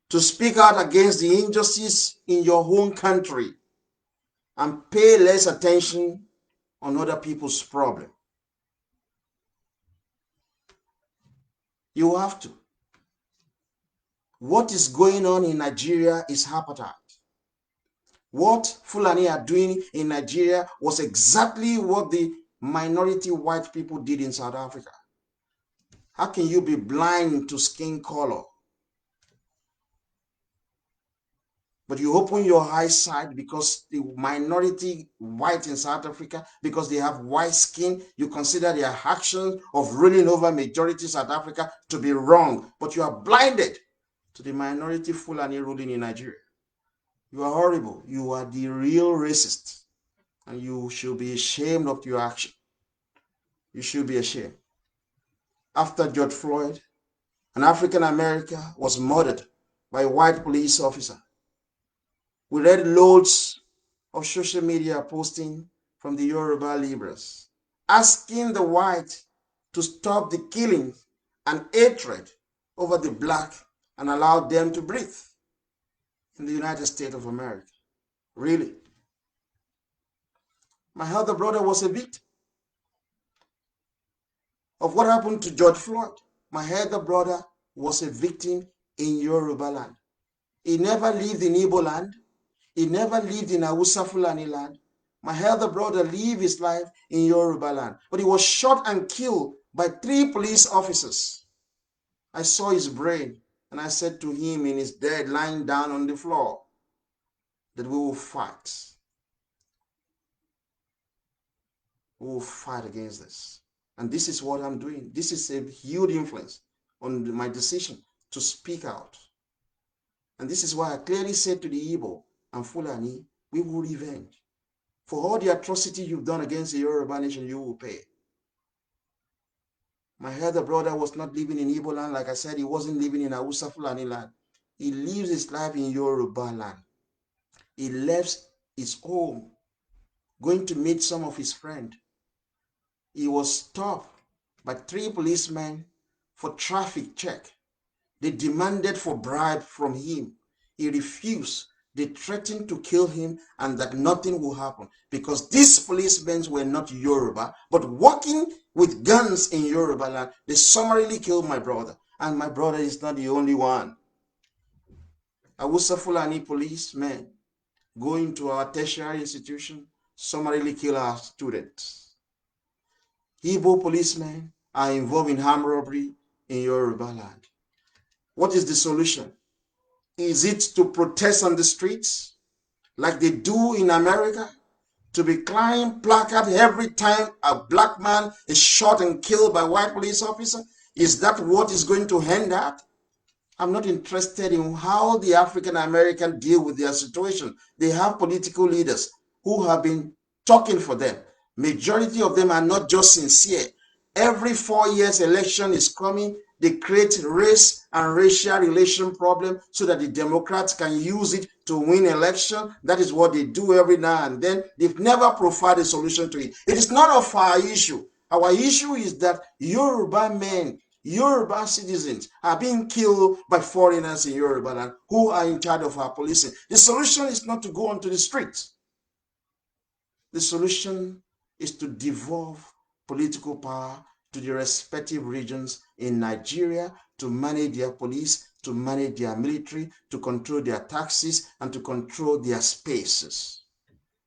to speak out against the injustice in your own country and pay less attention on other people's problem. You have to. What is going on in Nigeria is apartheid. What Fulani are doing in Nigeria was exactly what the minority white people did in South Africa. How can you be blind to skin color? But you open your eyesight because the minority white in South Africa, because they have white skin, you consider their actions of ruling over majority South Africa to be wrong. But you are blinded to the minority Fulani ruling in Nigeria. You are horrible. You are the real racist. And you should be ashamed of your action. You should be ashamed. After George Floyd, an African American was murdered by a white police officer. We read loads of social media posting from the Yoruba liberals asking the white to stop the killing and hatred over the black and allow them to breathe in the United States of America. Really? My elder brother was a victim of what happened to George Floyd. My elder brother was a victim in Yoruba land. He never lived in Igbo land. He never lived in Hausa Fulani land. My elder brother lived his life in Yoruba land. But he was shot and killed by 3 police officers. I saw his brain and I said to him in his dead, lying down on the floor, that we will fight. We will fight against this. And this is what I'm doing. This is a huge influence on my decision to speak out. And this is why I clearly said to the Igbo and Fulani, we will revenge. For all the atrocity you've done against the Yoruba nation, you will pay. My elder brother was not living in Igbo land. Like I said, he wasn't living in Hausa Fulani land. He lives his life in Yoruba land. He left his home, going to meet some of his friends. He was stopped by 3 policemen for traffic check. They demanded for bribe from him. He refused. They threatened to kill him and that nothing will happen because these policemen were not Yoruba, but working with guns in Yoruba land. They summarily killed my brother. And my brother is not the only one. Hausa Fulani policemen going to our tertiary institution, summarily kill our students. Igbo policemen are involved in armed robbery in Yoruba land. What is the solution? Is it to protest on the streets like they do in America? To be climbing placard every time a black man is shot and killed by a white police officer? Is that what is going to end that? I'm not interested in how the African American deal with their situation. They have political leaders who have been talking for them. Majority of them are not just sincere. Every 4 years election is coming. They create race and racial relation problem so that the Democrats can use it to win election. That is what they do every now and then. They've never provided a solution to it. It is not of our issue. Our issue is that Yoruba men, Yoruba citizens are being killed by foreigners in Yoruba land who are in charge of our policing. The solution is not to go onto the streets. The solution is to devolve political power to the respective regions in Nigeria to manage their police, to manage their military, to control their taxes, and to control their spaces.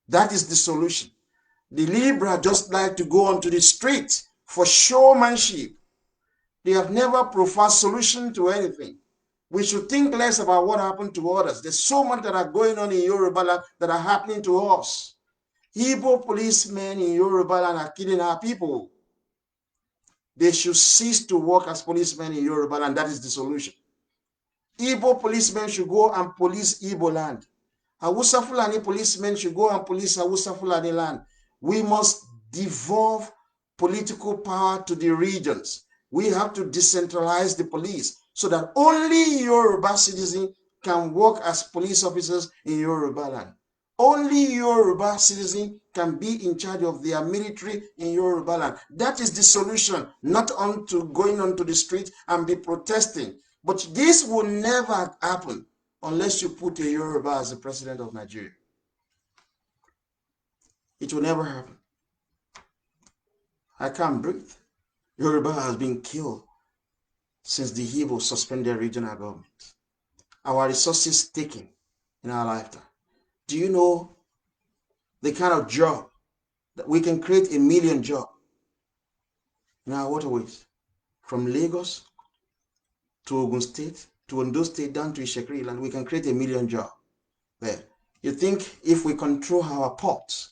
That is the solution. The liberals just like to go onto the street for showmanship. They have never provided solution to anything. We should think less about what happened to others. There's so much that are going on in Yoruba land that are happening to us. Igbo policemen in Yoruba land are killing our people. They should cease to work as policemen in Yoruba land. That is the solution. Igbo policemen should go and police Igbo land. Hausa Fulani policemen should go and police Hausa Fulani land. We must devolve political power to the regions. We have to decentralize the police so that only Yoruba citizens can work as police officers in Yoruba land. Only Yoruba citizens can be in charge of their military in Yoruba land. That is the solution, not onto going onto the street and be protesting. But this will never happen unless you put a Yoruba as the president of Nigeria. It will never happen. I can't breathe. Yoruba has been killed since the Igbo suspended regional government. Our resources taken in our lifetime. Do you know the kind of job that we can create? 1 million jobs in our waterways, from Lagos to Ogun State to Ondo State down to Ishekri land. We can create 1 million jobs there. You think if we control our ports,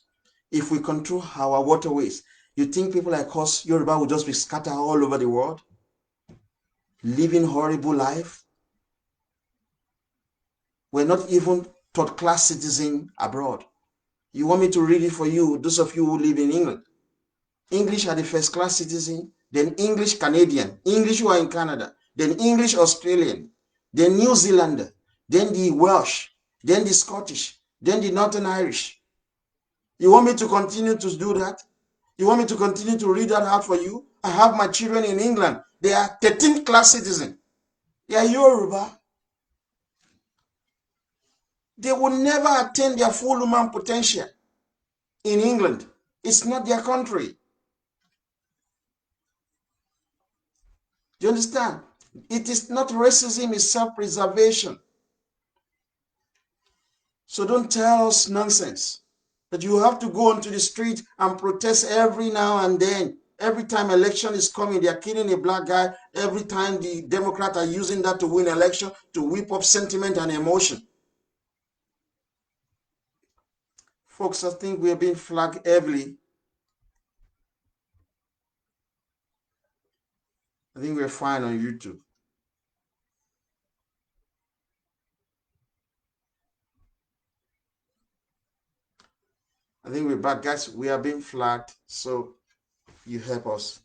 if we control our waterways, you think people like us, Yoruba, will just be scattered all over the world, living horrible life? We're not even third-class citizen abroad. You want me to read it for you, those of you who live in England? English are the first-class citizen, then English Canadian, English who are in Canada, then English Australian, then New Zealander, then the Welsh, then the Scottish, then the Northern Irish. You want me to continue to do that? You want me to continue to read that out for you? I have my children in England. They are 13th class citizens. They are Yoruba. They will never attain their full human potential in England. It's not their country. Do you understand? It is not racism, it's self-preservation. So don't tell us nonsense that you have to go onto the street and protest every now and then. Every time election is coming, they are killing a black guy. Every time the Democrats are using that to win election, to whip up sentiment and emotion. Folks, I think we are being flagged heavily. I think we're fine on YouTube. I think we're back, guys. We are being flagged, so you help us.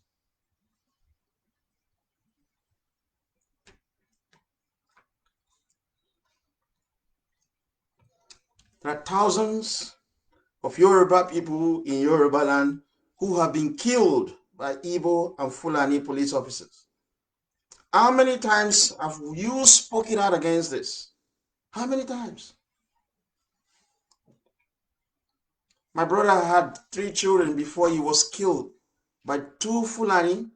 There are thousands of Yoruba people in Yoruba land who have been killed by Igbo and Fulani police officers. How many times have you spoken out against this? How many times? My brother had 3 children before he was killed by 2 Fulani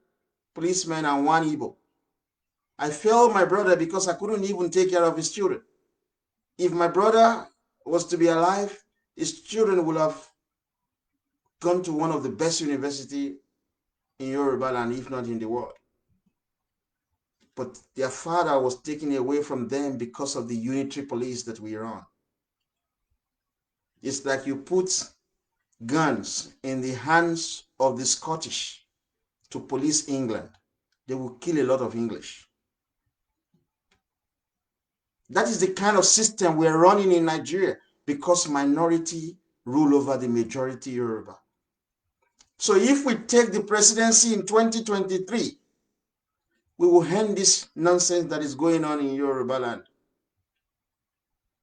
policemen and 1 Igbo. I failed my brother because I couldn't even take care of his children. If my brother was to be alive, his children would have gone to one of the best universities in Yoruba land, if not in the world. But their father was taken away from them because of the unitary police that we run. It's like you put guns in the hands of the Scottish to police England. They will kill a lot of English. That is the kind of system we're running in Nigeria because minority rule over the majority Yoruba. So if we take the presidency in 2023, we will end this nonsense that is going on in Yoruba land.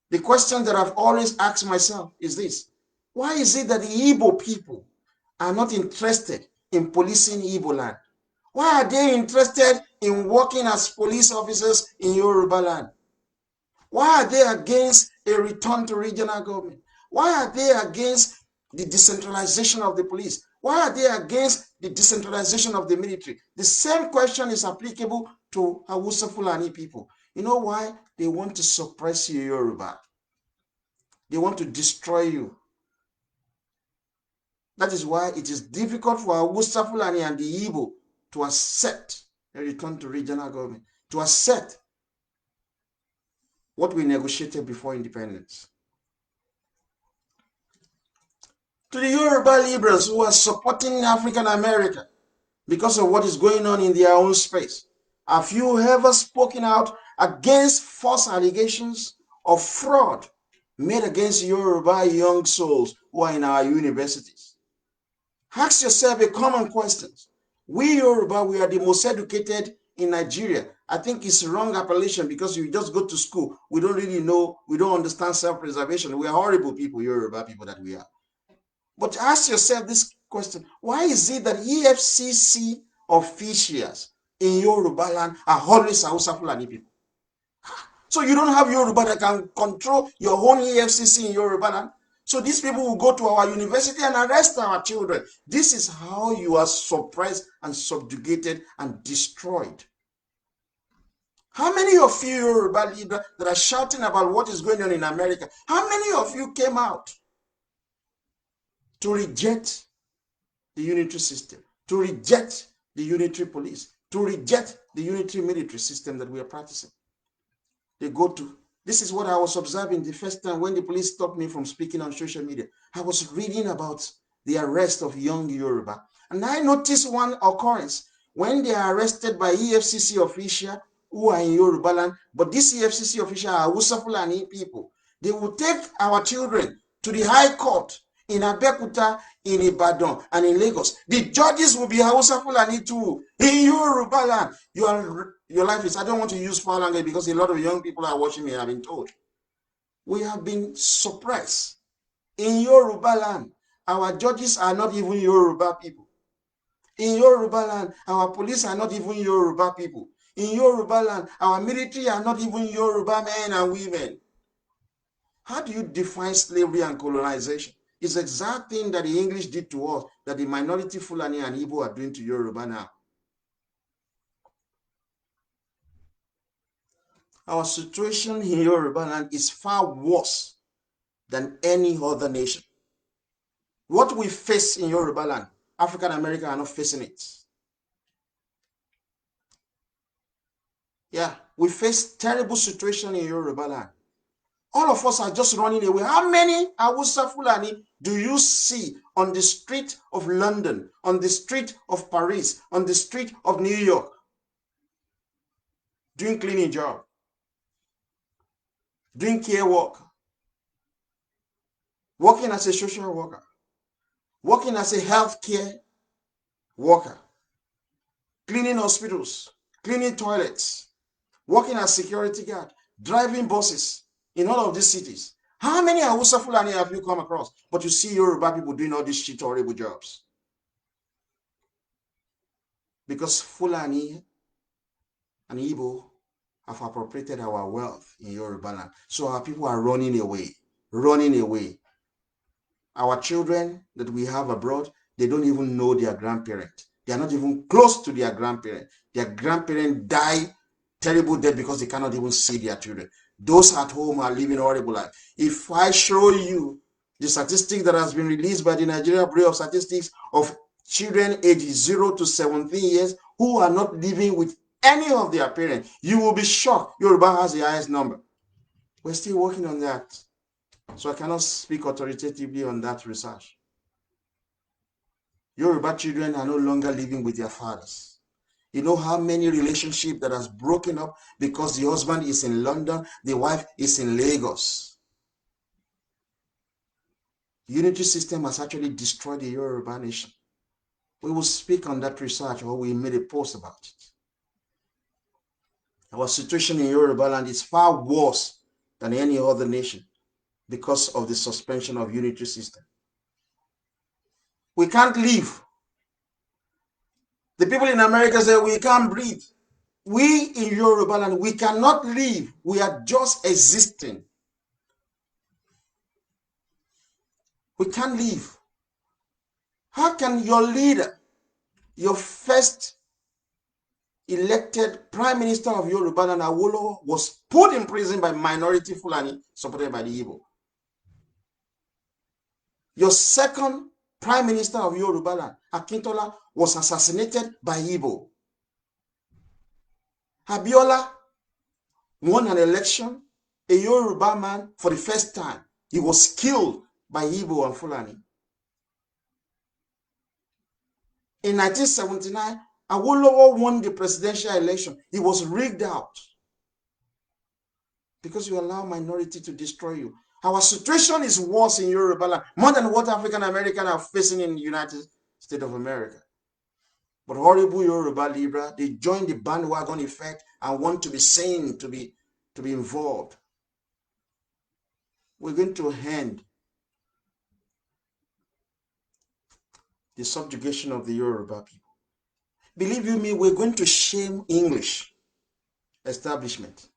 The question that I've always asked myself is this: why is it that the Igbo people are not interested in policing Igbo land? Why are they interested in working as police officers in Yoruba land? Why are they against a return to regional government? Why are they against the decentralization of the police? Why are they against the decentralization of the military? The same question is applicable to Hausa Fulani people. You know why? They want to suppress you, Yoruba. They want to destroy you. That is why it is difficult for Hausa Fulani and the Igbo to accept a return to regional government, to accept what we negotiated before independence. To the Yoruba liberals who are supporting African America because of what is going on in their own space, have you ever spoken out against false allegations of fraud made against Yoruba young souls who are in our universities? Ask yourself a common question. We Yoruba, we are the most educated in Nigeria. I think it's wrong appellation because you just go to school. We don't really know, we don't understand self-preservation. We are horrible people, Yoruba people that we are. But ask yourself this question. Why is it that EFCC officials in Yoruba land are always Hausa Fulani people? So you don't have Yoruba that can control your own EFCC in Yoruba land? So these people will go to our university and arrest our children. This is how you are suppressed and subjugated and destroyed. How many of you Yoruba leaders that are shouting about what is going on in America, how many of you came out to reject the unitary system, to reject the unitary police, to reject the unitary military system that we are practicing? They go to, this is what I was observing the first time when the police stopped me from speaking on social media. I was reading about the arrest of young Yoruba, and I noticed one occurrence when they are arrested by EFCC officials who are in Yoruba land, but these EFCC officials are Hausa Fulani people. They will take our children to the High Court in Abeokuta, in Ibadan, and in Lagos. The judges will be Hausa Fulani too. In Yoruba land, your life is, I don't want to use foul language because a lot of young people are watching me, I've been told. We have been suppressed. In Yoruba land, our judges are not even Yoruba people. In Yoruba land, our police are not even Yoruba people. In Yoruba land, our military are not even Yoruba men and women. How do you define slavery and colonization? It's the exact thing that the English did to us, that the minority Fulani and Igbo are doing to Yoruba now. Our situation in Yoruba land is far worse than any other nation. What we face in Yoruba land, African Americans are not facing it. Yeah, we face terrible situation in Yoruba land. All of us are just running away. How many Hausa Fulani do you see on the street of London, on the street of Paris, on the street of New York, doing cleaning job, doing care work, working as a social worker, working as a healthcare worker, cleaning hospitals, cleaning toilets, working as security guard, driving buses in all of these cities? How many Hausa Fulani have you come across? But you see Yoruba people doing all these shit horrible jobs. Because Fulani and Igbo have appropriated our wealth in Yoruba land. So our people are running away, running away. Our children that we have abroad, they don't even know their grandparents. They are not even close to their grandparents. Their grandparents die terrible death because they cannot even see their children. Those at home are living horrible life. If I show you the statistics that has been released by the Nigeria Bureau of Statistics of children ages 0 to 17 years who are not living with any of their parents, you will be shocked. Yoruba has the highest number. We're still working on that. So I cannot speak authoritatively on that research. Yoruba children are no longer living with their fathers. You know how many relationships that has broken up because the husband is in London, the wife is in Lagos. Unity system has actually destroyed the Yoruba nation. We will speak on that research, or we made a post about it. Our situation in Yoruba land is far worse than any other nation because of the suspension of unity system. We can't live. The people in America say we can't breathe. We in Yoruba land, we cannot live. We are just existing. We can't live. How can your leader, your first elected Prime Minister of Yoruba land, Awolowo, was put in prison by minority Fulani supported by the Igbo? Your second Prime Minister of Yoruba land, Akintola, was assassinated by Igbo. Abiola won an election, a Yoruba man, for the first time. He was killed by Igbo and Fulani. In 1979, Awolowo won the presidential election. He was rigged out because you allow minority to destroy you. Our situation is worse in Yoruba land, more than what African Americans are facing in the United States of America. But horrible Yoruba Libra, they join the bandwagon effect and want to be seen, to be involved. We're going to end the subjugation of the Yoruba people. Believe you me, we're going to shame English establishment.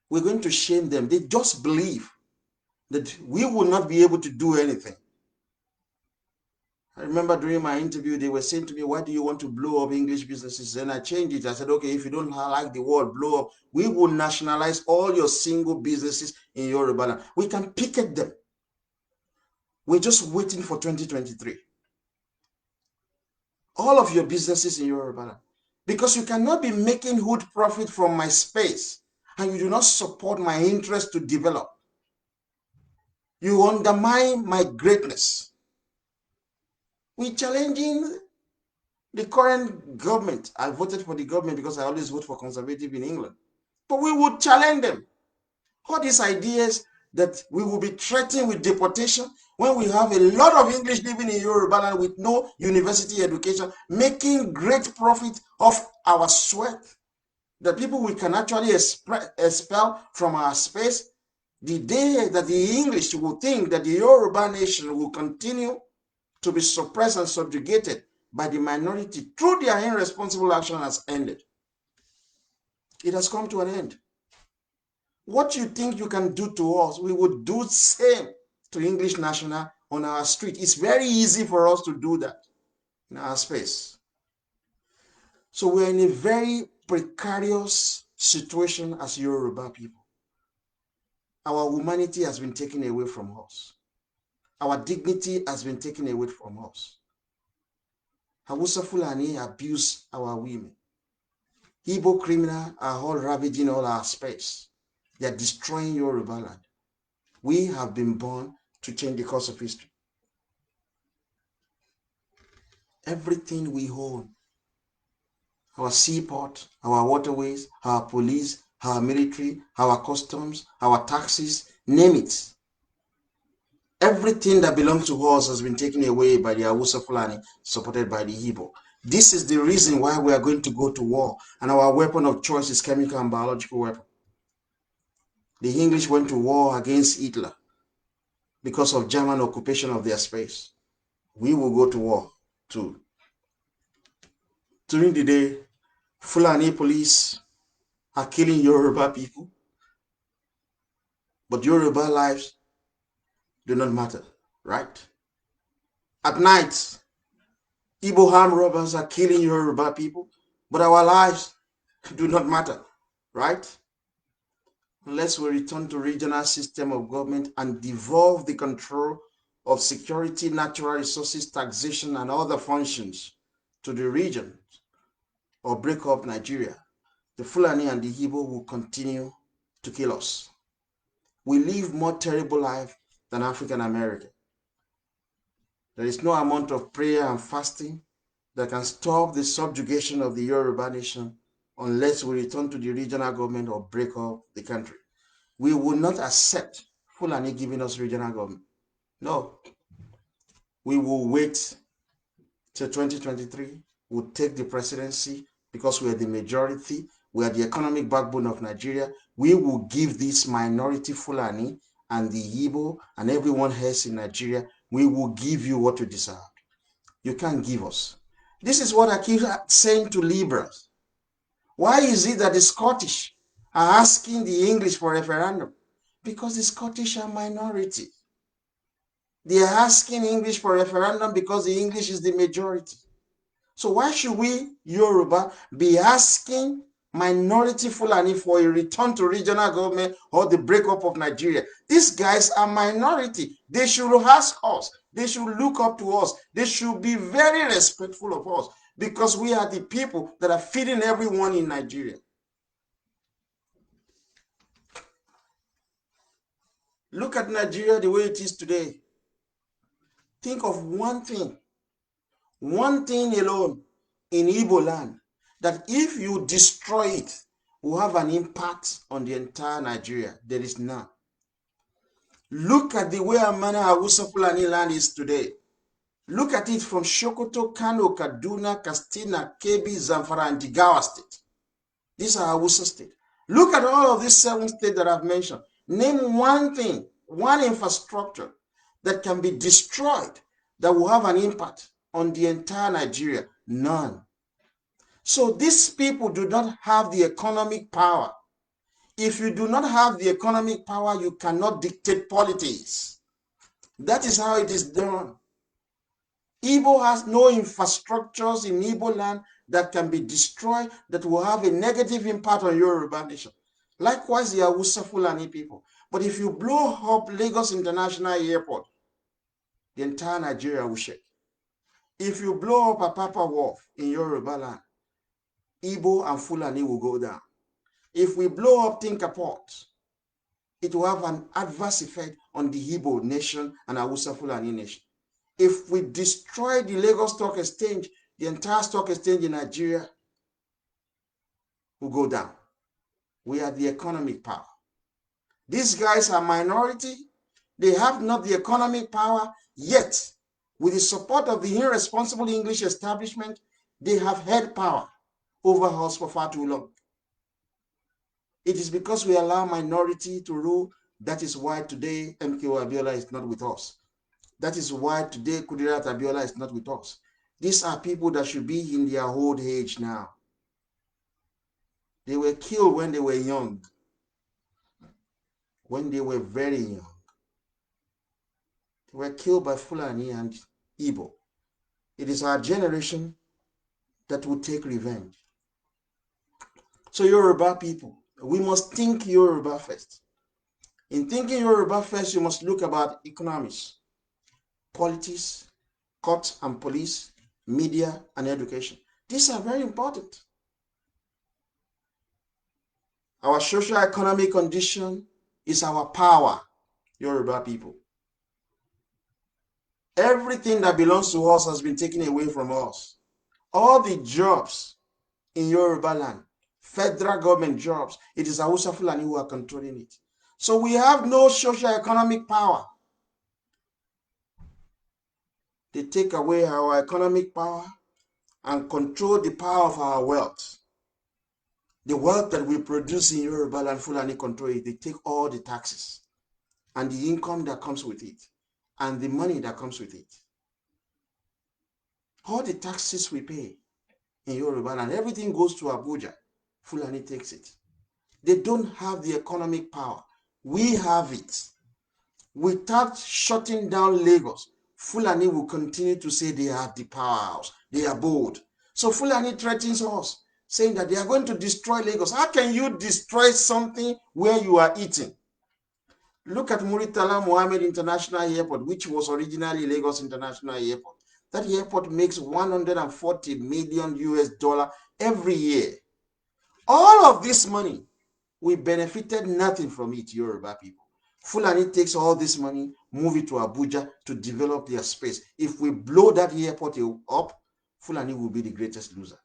We're going to shame them. They just believe that we will not be able to do anything. I remember during my interview, they were saying to me, why do you want to blow up English businesses? And I changed it. I said, okay, if you don't like the word blow up, we will nationalize all your single businesses in Yoruba land. We can picket them. We're just waiting for 2023. All of your businesses in Yoruba land. Because you cannot be making good profit from my space and you do not support my interest to develop. You undermine my greatness. We're challenging the current government. I voted for the government because I always vote for conservative in England. But we would challenge them. All these ideas that we will be threatened with deportation when we have a lot of English living in Yoruba land with no university education, making great profit off our sweat, the people we can actually expel from our space. The day that the English will think that the Yoruba nation will continue to be suppressed and subjugated by the minority through their irresponsible action has ended. It has come to an end. What you think you can do to us, we would do the same to English national on our street. It's very easy for us to do that in our space. So we're in a very precarious situation as Yoruba people. Our humanity has been taken away from us. Our dignity has been taken away from us. Hausa Fulani abuse our women. Igbo criminals are all ravaging all our space. They are destroying Yoruba land. We have been born to change the course of history. Everything we own, our seaport, our waterways, our police, our military, our customs, our taxes, name it. Everything that belongs to us has been taken away by the Hausa Fulani, supported by the Igbo. This is the reason why we are going to go to war, and our weapon of choice is chemical and biological weapon. The English went to war against Hitler because of German occupation of their space. We will go to war too. During the day, Fulani police are killing Yoruba people, but Yoruba lives do not matter, right? At night, Igbo armed robbers are killing Yoruba people, but our lives do not matter, right? Unless we return to regional system of government and devolve the control of security, natural resources, taxation, and other functions to the region, or break up Nigeria, the Fulani and the Igbo will continue to kill us. We live more terrible life than African American. There is no amount of prayer and fasting that can stop the subjugation of the Yoruba nation unless we return to the regional government or break up the country. We will not accept Fulani giving us regional government. No. We will wait till 2023. We'll take the presidency because we are the majority. We are the economic backbone of Nigeria. We will give this minority Fulani and the Igbo and everyone else in Nigeria, we will give you what you deserve. You can't give us. This is what I keep saying to liberals. Why is it that the Scottish are asking the English for referendum? Because the Scottish are minority. They are asking English for referendum because the English is the majority. So why should we, Yoruba, be asking minority Fulani for a return to regional government or the breakup of Nigeria? These guys are minority. They should ask us. They should look up to us. They should be very respectful of us because we are the people that are feeding everyone in Nigeria. Look at Nigeria the way it is today. Think of one thing alone in Igbo land, that if you destroy it, will have an impact on the entire Nigeria. There is none. Look at the way Amana Hausa Fulani land is today. Look at it from Sokoto, Kano, Kaduna, Katsina, Kebbi, Zamfara, and Jigawa state. These are Hausa states. Look at all of these 7 states that I've mentioned. Name one thing, one infrastructure that can be destroyed that will have an impact on the entire Nigeria. None. So these people do not have the economic power. If you do not have the economic power, you cannot dictate politics. That is how it is done. Igbo has no infrastructures in Igbo land that can be destroyed that will have a negative impact on Yoruba nation. Likewise, the Hausa Fulani people. But if you blow up Lagos International Airport, the entire Nigeria will shake. If you blow up Apapa Wharf in Yoruba land, Igbo and Fulani will go down. If we blow up Tinker Port, it will have an adverse effect on the Igbo nation and Hausa Fulani nation. If we destroy the Lagos Stock Exchange, the entire stock exchange in Nigeria will go down. We are the economic power. These guys are minority. They have not the economic power, yet with the support of the irresponsible English establishment, they have had power over us for far too long. It is because we allow minority to rule. That is why today MKO Abiola is not with us. That is why today Kudirat Abiola is not with us. These are people that should be in their old age now. They were killed when they were young, when they were very young. They were killed by Fulani and Igbo. It is our generation that will take revenge. So Yoruba people, we must think Yoruba first. In thinking Yoruba first, you must look about economics, politics, court and police, media, and education. These are very important. Our socio-economic condition is our power, Yoruba people. Everything that belongs to us has been taken away from us. All the jobs in Yoruba land, federal government jobs, it is Hausa Fulani who are controlling it. So we have no socio-economic power. They take away our economic power and control the power of our wealth. The wealth that we produce in Yoruba land, Fulani control it. They take all the taxes and the income that comes with it and the money that comes with it. All the taxes we pay in Yoruba land, everything goes to Abuja. Fulani takes it. They don't have the economic power. We have it. Without shutting down Lagos, Fulani will continue to say they are the powerhouse. They are bold. So Fulani threatens us, saying that they are going to destroy Lagos. How can you destroy something where you are eating? Look at Muritala Mohammed International Airport, which was originally Lagos International Airport. That airport makes $140 million US every year. All of this money, we benefited nothing from it, Yoruba people. Fulani takes all this money, move it to Abuja to develop their space. If we blow that airport up, Fulani will be the greatest loser.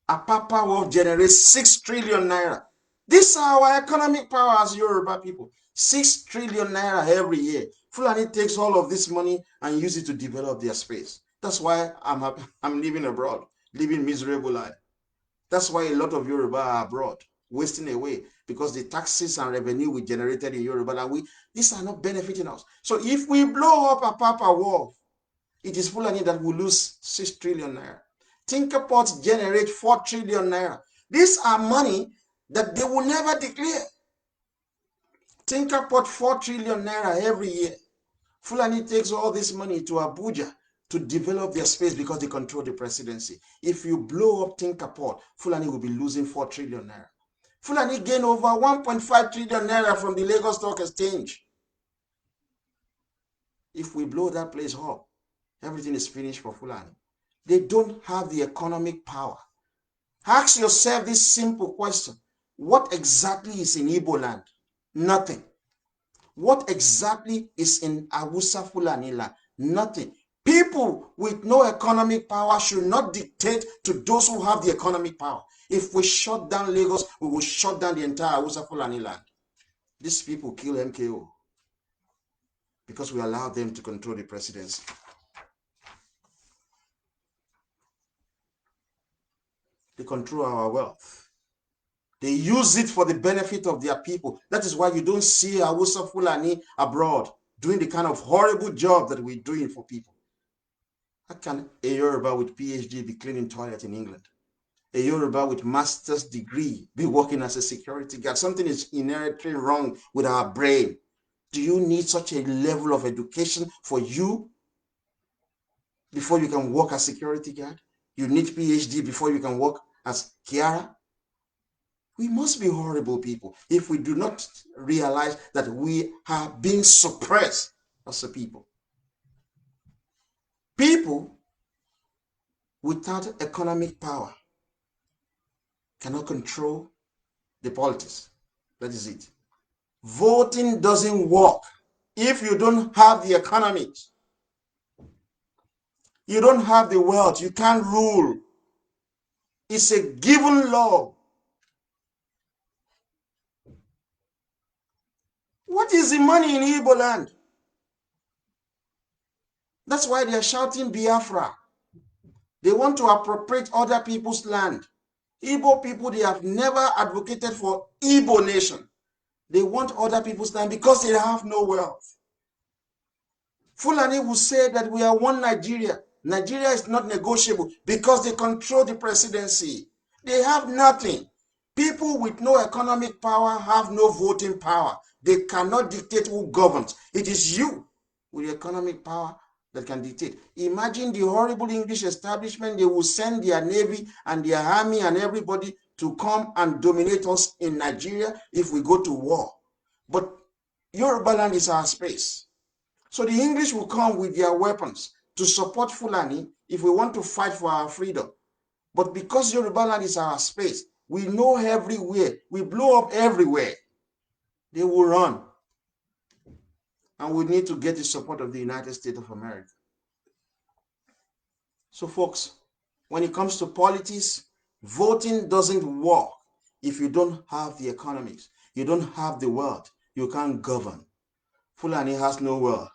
Apapa will generate 6 trillion naira. These are our economic power as Yoruba people. 6 trillion naira every year. Fulani takes all of this money and use it to develop their space. That's why I'm living abroad, living miserable life. That's why a lot of Yoruba are abroad, wasting away, because the taxes and revenue we generated in Yoruba land, these are not benefiting us. So if we blow up Apapa Wharf, it is Fulani that will lose 6 trillion naira. Tinker Ports generate 4 trillion naira. These are money that they will never declare. Tinker Port 4 trillion naira every year. Fulani takes all this money to Abuja to develop their space because they control the presidency. If you blow up Tinkaport, Fulani will be losing 4 trillion naira. Fulani gain over 1.5 trillion naira from the Lagos Stock Exchange. If we blow that place up, everything is finished for Fulani. They don't have the economic power. Ask yourself this simple question. What exactly is in Igbo land? Nothing. What exactly is in Awusa Fulani land? Nothing. People with no economic power should not dictate to those who have the economic power. If we shut down Lagos, we will shut down the entire Awusa Fulani land. These people kill MKO because we allow them to control the presidency. They control our wealth. They use it for the benefit of their people. That is why you don't see Awusa Fulani abroad doing the kind of horrible job that we're doing for people. How can a Yoruba with PhD be cleaning toilet in England? A Yoruba with master's degree be working as a security guard? Something is inherently wrong with our brain. Do you need such a level of education for you before you can work as security guard? You need PhD before you can work as Kiara? We must be horrible people if we do not realize that we are being suppressed as a people. People without economic power cannot control the politics. That is it. Voting doesn't work if you don't have the economics. You don't have the wealth. You can't rule. It's a given law. What is the money in Igbo land? That's why they are shouting Biafra. They want to appropriate other people's land. Igbo people, they have never advocated for Igbo nation. They want other people's land because they have no wealth. Fulani will say that we are one Nigeria. Nigeria is not negotiable because they control the presidency. They have nothing. People with no economic power have no voting power. They cannot dictate who governs. It is you with economic power that can dictate. Imagine the horrible English establishment. They will send their navy and their army and everybody to come and dominate us in Nigeria if we go to war. But Yoruba land is our space. So the English will come with their weapons to support Fulani if we want to fight for our freedom. But because Yoruba land is our space, we know everywhere. We blow up everywhere. They will run. And we need to get the support of the United States of America. So folks, when it comes to politics, voting doesn't work if you don't have the economics. You don't have the wealth. You can't govern. Fulani has no wealth.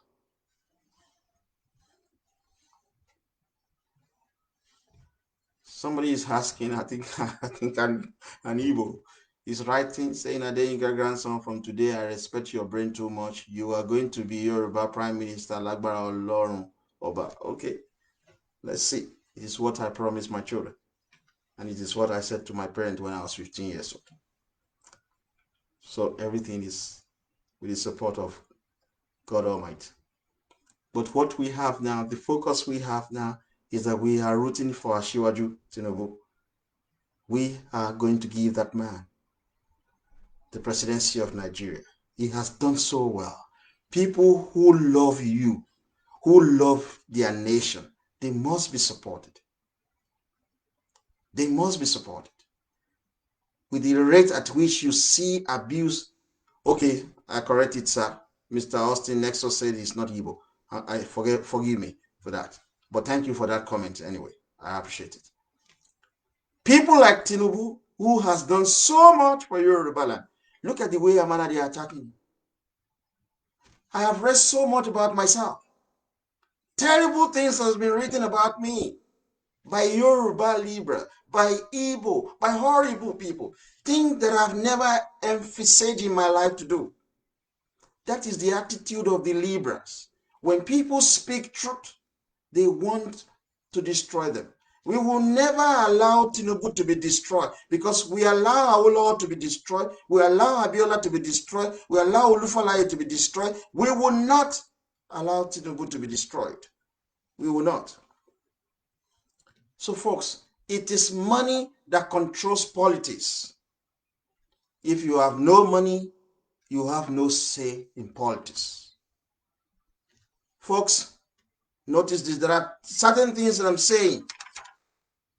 Somebody is asking, I think an Igbo is writing, saying, Adeyinka grandson, from today I respect your brain too much. You are going to be Yoruba Prime Minister, Lagbara Olorun Oba. Okay, let's see. It is what I promised my children. And it is what I said to my parents when I was 15 years old. So everything is with the support of God Almighty. But what we have now, the focus we have now, is that we are rooting for Asiwaju Tinubu. We are going to give that man the presidency of Nigeria. He has done so well. People who love you, who love their nation, they must be supported. They must be supported. With the rate at which you see abuse, okay, I correct it, sir. Mr. Austin Nexus said he's not Igbo. Forgive me for that. But thank you for that comment anyway. I appreciate it. People like Tinubu, who has done so much for Yoruba land. Look at the way Amana they are attacking. I have read so much about myself. Terrible things has been written about me by Yoruba Libra, by Igbo, by horrible people. Things that I've never emphasized in my life to do. That is the attitude of the Libras. When people speak truth, they want to destroy them. We will never allow Tinubu to be destroyed because we allow our Lord to be destroyed. We allow Abiola to be destroyed. We allow Olufalaye to be destroyed. We will not allow Tinubu to be destroyed. We will not. So folks, it is money that controls politics. If you have no money, you have no say in politics. Folks, notice this. There are certain things that I'm saying.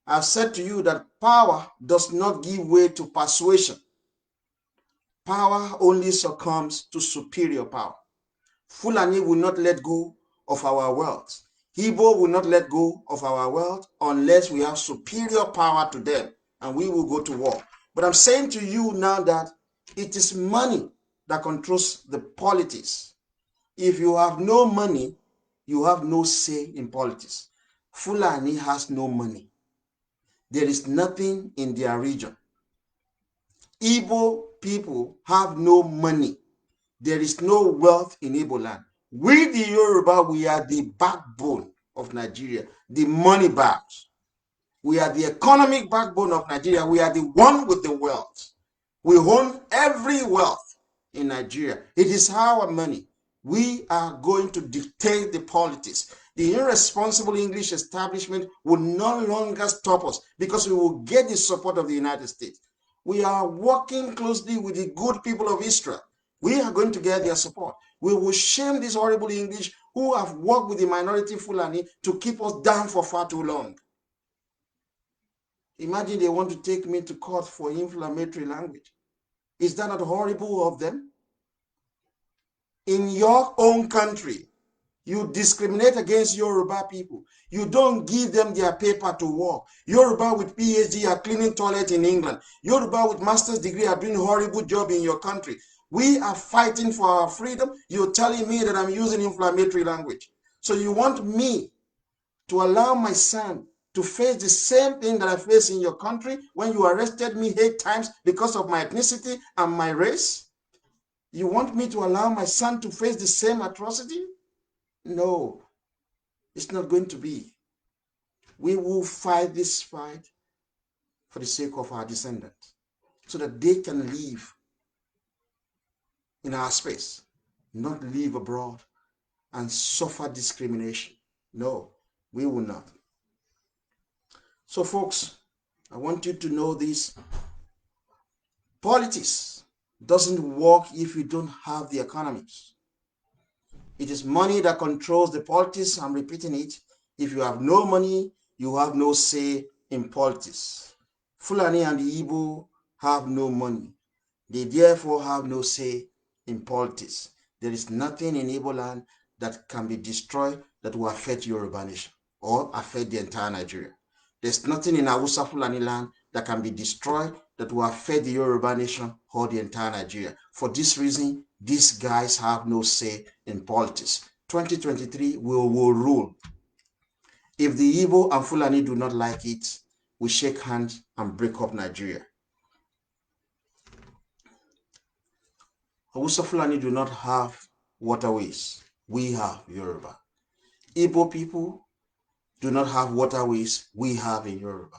I've said to you that power does not give way to persuasion. Power only succumbs to superior power. Fulani will not let go of our wealth. Igbo will not let go of our wealth unless we have superior power to them, and we will go to war. But I'm saying to you now that it is money that controls the politics. If you have no money, you have no say in politics. Fulani has no money. There is nothing in their region. Igbo people have no money. There is no wealth in Igbo land. We, the Yoruba, we are the backbone of Nigeria, the money bags. We are the economic backbone of Nigeria. We are the one with the wealth. We own every wealth in Nigeria. It is our money. We are going to dictate the politics. The irresponsible English establishment will no longer stop us because we will get the support of the United States. We are working closely with the good people of Israel. We are going to get their support. We will shame these horrible English who have worked with the minority Fulani to keep us down for far too long. Imagine they want to take me to court for inflammatory language. Is that not horrible of them? In your own country, you discriminate against Yoruba people. You don't give them their paper to work. Yoruba with PhD are cleaning toilets in England. Yoruba with master's degree are doing a horrible job in your country. We are fighting for our freedom. You're telling me that I'm using inflammatory language. So you want me to allow my son to face the same thing that I face in your country when you arrested me 8 times because of my ethnicity and my race? You want me to allow my son to face the same atrocity? No, it's not going to be. We will fight this fight for the sake of our descendants so that they can live in our space, not live abroad and suffer discrimination. No, we will not. So folks, I want you to know this. Politics doesn't work if you don't have the economics. It is money that controls the politics. I'm repeating it. If you have no money, you have no say in politics. Fulani and the Igbo have no money. They therefore have no say in politics. There is nothing in Igbo land that can be destroyed that will affect Yoruba nation or affect the entire Nigeria. There's nothing in Hausa Fulani land that can be destroyed that will affect the Yoruba nation or the entire Nigeria. For this reason, these guys have no say in politics. 2023 will rule. If the Igbo and Fulani do not like it, we shake hands and break up Nigeria. Hausa Fulani do not have waterways. We have Yoruba. Igbo people do not have waterways. We have in Yoruba.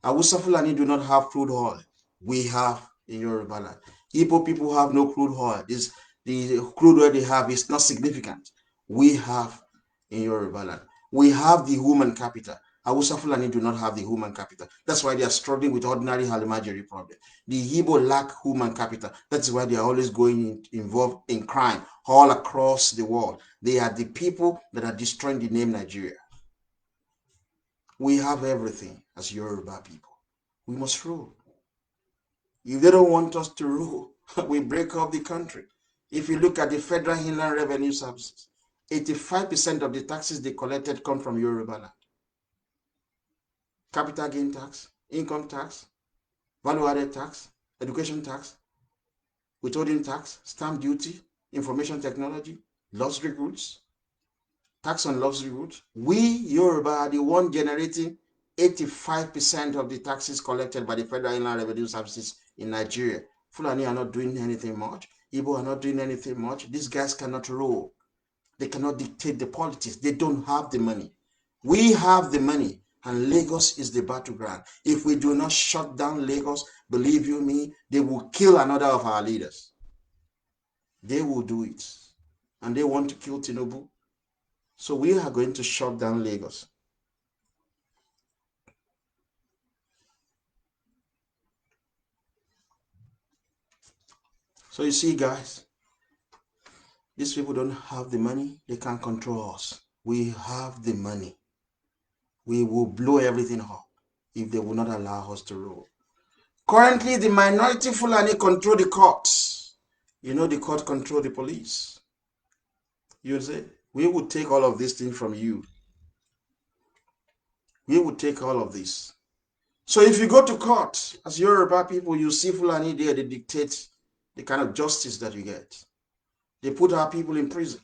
Hausa Fulani do not have crude oil. We have in Yoruba land. Igbo people have no crude oil. The crude oil they have is not significant. We have in Yoruba land. We have the human capital. Hausa Fulani do not have the human capital. That's why they are struggling with ordinary Halimajiri problem. The Igbo lack human capital. That's why they are always involved in crime all across the world. They are the people that are destroying the name Nigeria. We have everything as Yoruba people. We must rule. If they don't want us to rule, we break up the country. If you look at the Federal Inland Revenue Services, 85% of the taxes they collected come from Yoruba land. Capital gain tax, income tax, value-added tax, education tax, withholding tax, stamp duty, information technology, luxury goods, tax on luxury goods. We, Yoruba, are the one generating 85% of the taxes collected by the Federal Inland Revenue Services in Nigeria. Fulani are not doing anything much. Igbo are not doing anything much. These guys cannot rule. They cannot dictate the politics. They don't have the money. We have the money, and Lagos is the battleground. If we do not shut down Lagos, believe you me, they will kill another of our leaders. They will do it. And they want to kill Tinubu. So we are going to shut down Lagos. So you see, guys, these people don't have the money. They can't control us. We have the money. We will blow everything up if they will not allow us to rule. Currently, the minority Fulani control the courts. You know, the court control the police. You say, we will take all of these things from you. We will take all of this. So if you go to court, as Yoruba people, you see Fulani there, they dictate the kind of justice that you get. They put our people in prison.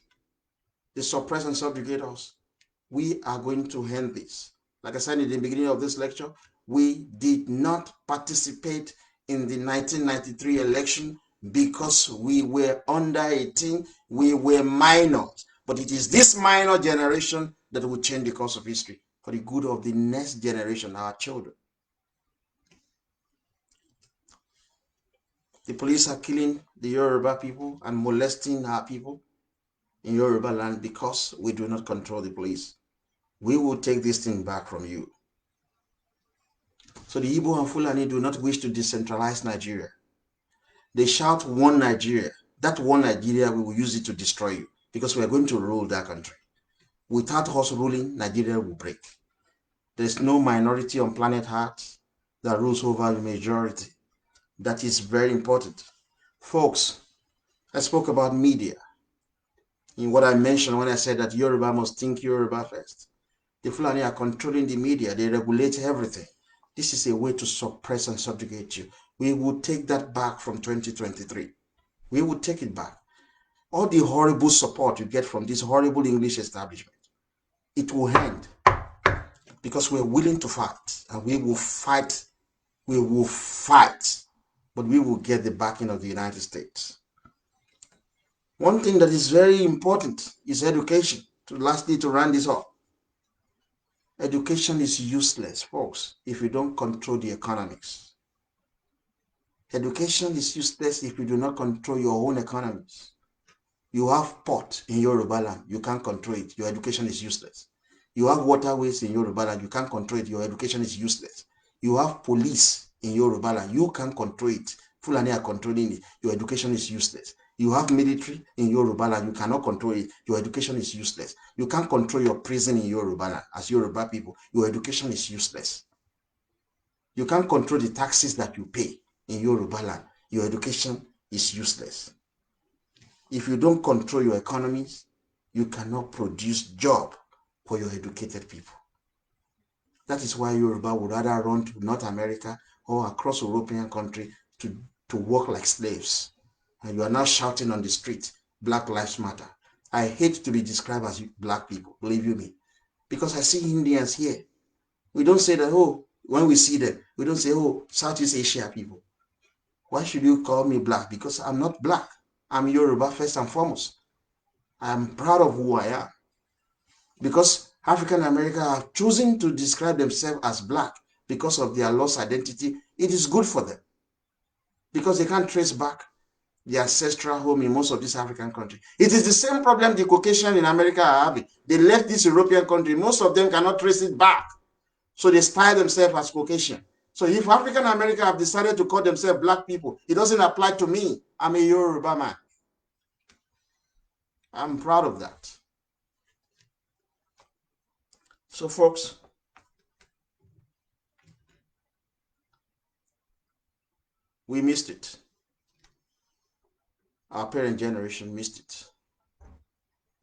They suppress and subjugate us. We are going to end this. Like I said in the beginning of this lecture, we did not participate in the 1993 election because we were under 18, we were minors. But it is this minor generation that will change the course of history for the good of the next generation, our children. The police are killing the Yoruba people and molesting our people in Yoruba land because we do not control the police. We will take this thing back from you. So the Igbo and Fulani do not wish to decentralize Nigeria. They shout one Nigeria. That one Nigeria, we will use it to destroy you because we are going to rule that country. Without us ruling, Nigeria will break. There is no minority on planet Earth that rules over the majority. That is very important. Folks, I spoke about media in what I mentioned when I said that Yoruba must think Yoruba first. The Fulani are controlling the media. They regulate everything. This is a way to suppress and subjugate you. We will take that back from 2023. We will take it back. All the horrible support you get from this horrible English establishment, it will end because we're willing to fight, and we will fight. We will fight, but we will get the backing of the United States. One thing that is very important is education. Lastly, to round this up, education is useless, folks, if you don't control the economics. Education is useless if you do not control your own economies. You have port in Yoruba land, you can't control it, your education is useless. You have waterways in Yoruba land, you can't control it, your education is useless. You have police in Yoruba land, you can't control it, Fulani are controlling it, your education is useless. You have military in Yoruba land, you cannot control it, your education is useless. You can't control your prison in Yoruba land as Yoruba people, your education is useless. You can't control the taxes that you pay in Yoruba land, your education is useless. If you don't control your economies, you cannot produce job for your educated people. That is why Yoruba would rather run to North America or across European country to work like slaves. And you are now shouting on the street, Black Lives Matter. I hate to be described as black people, believe you me, because I see Indians here. We don't say that, oh, when we see them, we don't say, oh, Southeast Asia people. Why should you call me black? Because I'm not black. I'm Yoruba first and foremost. I'm proud of who I am. Because African Americans have chosen to describe themselves as black because of their lost identity, it is good for them. Because they can't trace back the ancestral home in most of these African countries. It is the same problem the Caucasians in America are having. They left this European country. Most of them cannot trace it back. So they style themselves as Caucasian. So if African Americans have decided to call themselves black people, it doesn't apply to me. I'm a Yoruba man. I'm proud of that. So folks, we missed it. Our parent generation missed it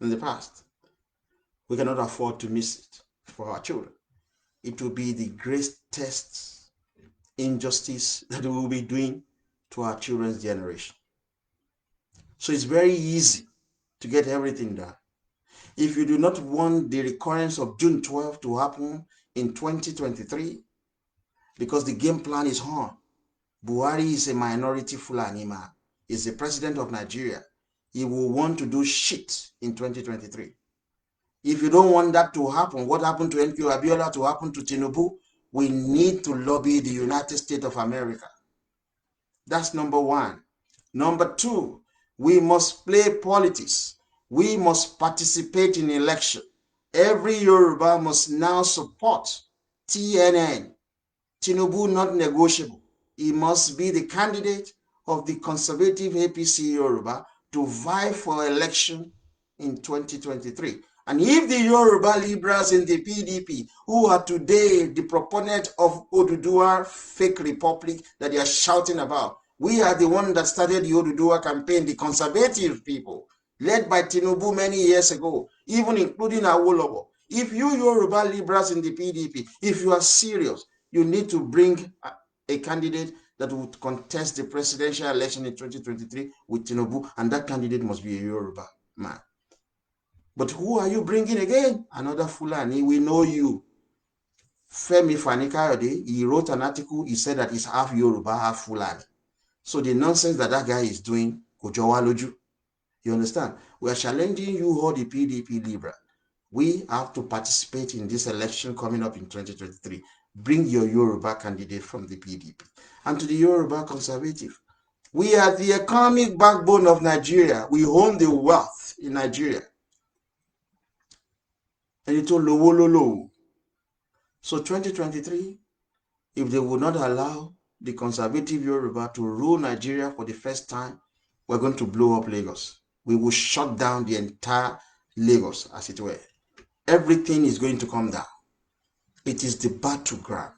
in the past. We cannot afford to miss it for our children. It will be the greatest injustice that we will be doing to our children's generation. So it's very easy to get everything done. If you do not want the recurrence of June 12 to happen in 2023, because the game plan is on, Buhari is a minority Fulani man. He's the president of Nigeria. He will want to do shit in 2023. If you don't want that to happen, what happened to NQ Abiola to happen to Tinubu? We need to lobby the United States of America. That's number one. Number two, we must play politics. We must participate in election. Every Yoruba must now support TNN. Tinubu not negotiable. He must be the candidate of the conservative APC Yoruba to vie for election in 2023. And if the Yoruba liberals in the PDP, who are today the proponent of Oduduwa fake republic that they are shouting about, we are the one that started the Oduduwa campaign, the conservative people, led by Tinubu many years ago, even including Awolowo. If you Yoruba liberals in the PDP, if you are serious, you need to bring a candidate that would contest the presidential election in 2023 with Tinubu, and that candidate must be a Yoruba man. But who are you bringing again? Another Fulani. We know you. Femi Fani-Kayode, he wrote an article, he said that he's half Yoruba, half Fulani. So the nonsense that guy is doing, Kojawaloju, you understand? We are challenging you, all the PDP Libra. We have to participate in this election coming up in 2023. Bring your Yoruba candidate from the PDP. And to the Yoruba conservative, we are the economic backbone of Nigeria. We own the wealth in Nigeria. And it's all low. So 2023, if they would not allow the conservative Yoruba to rule Nigeria for the first time, we're going to blow up Lagos. We will shut down the entire Lagos, as it were. Everything is going to come down. It is the battleground.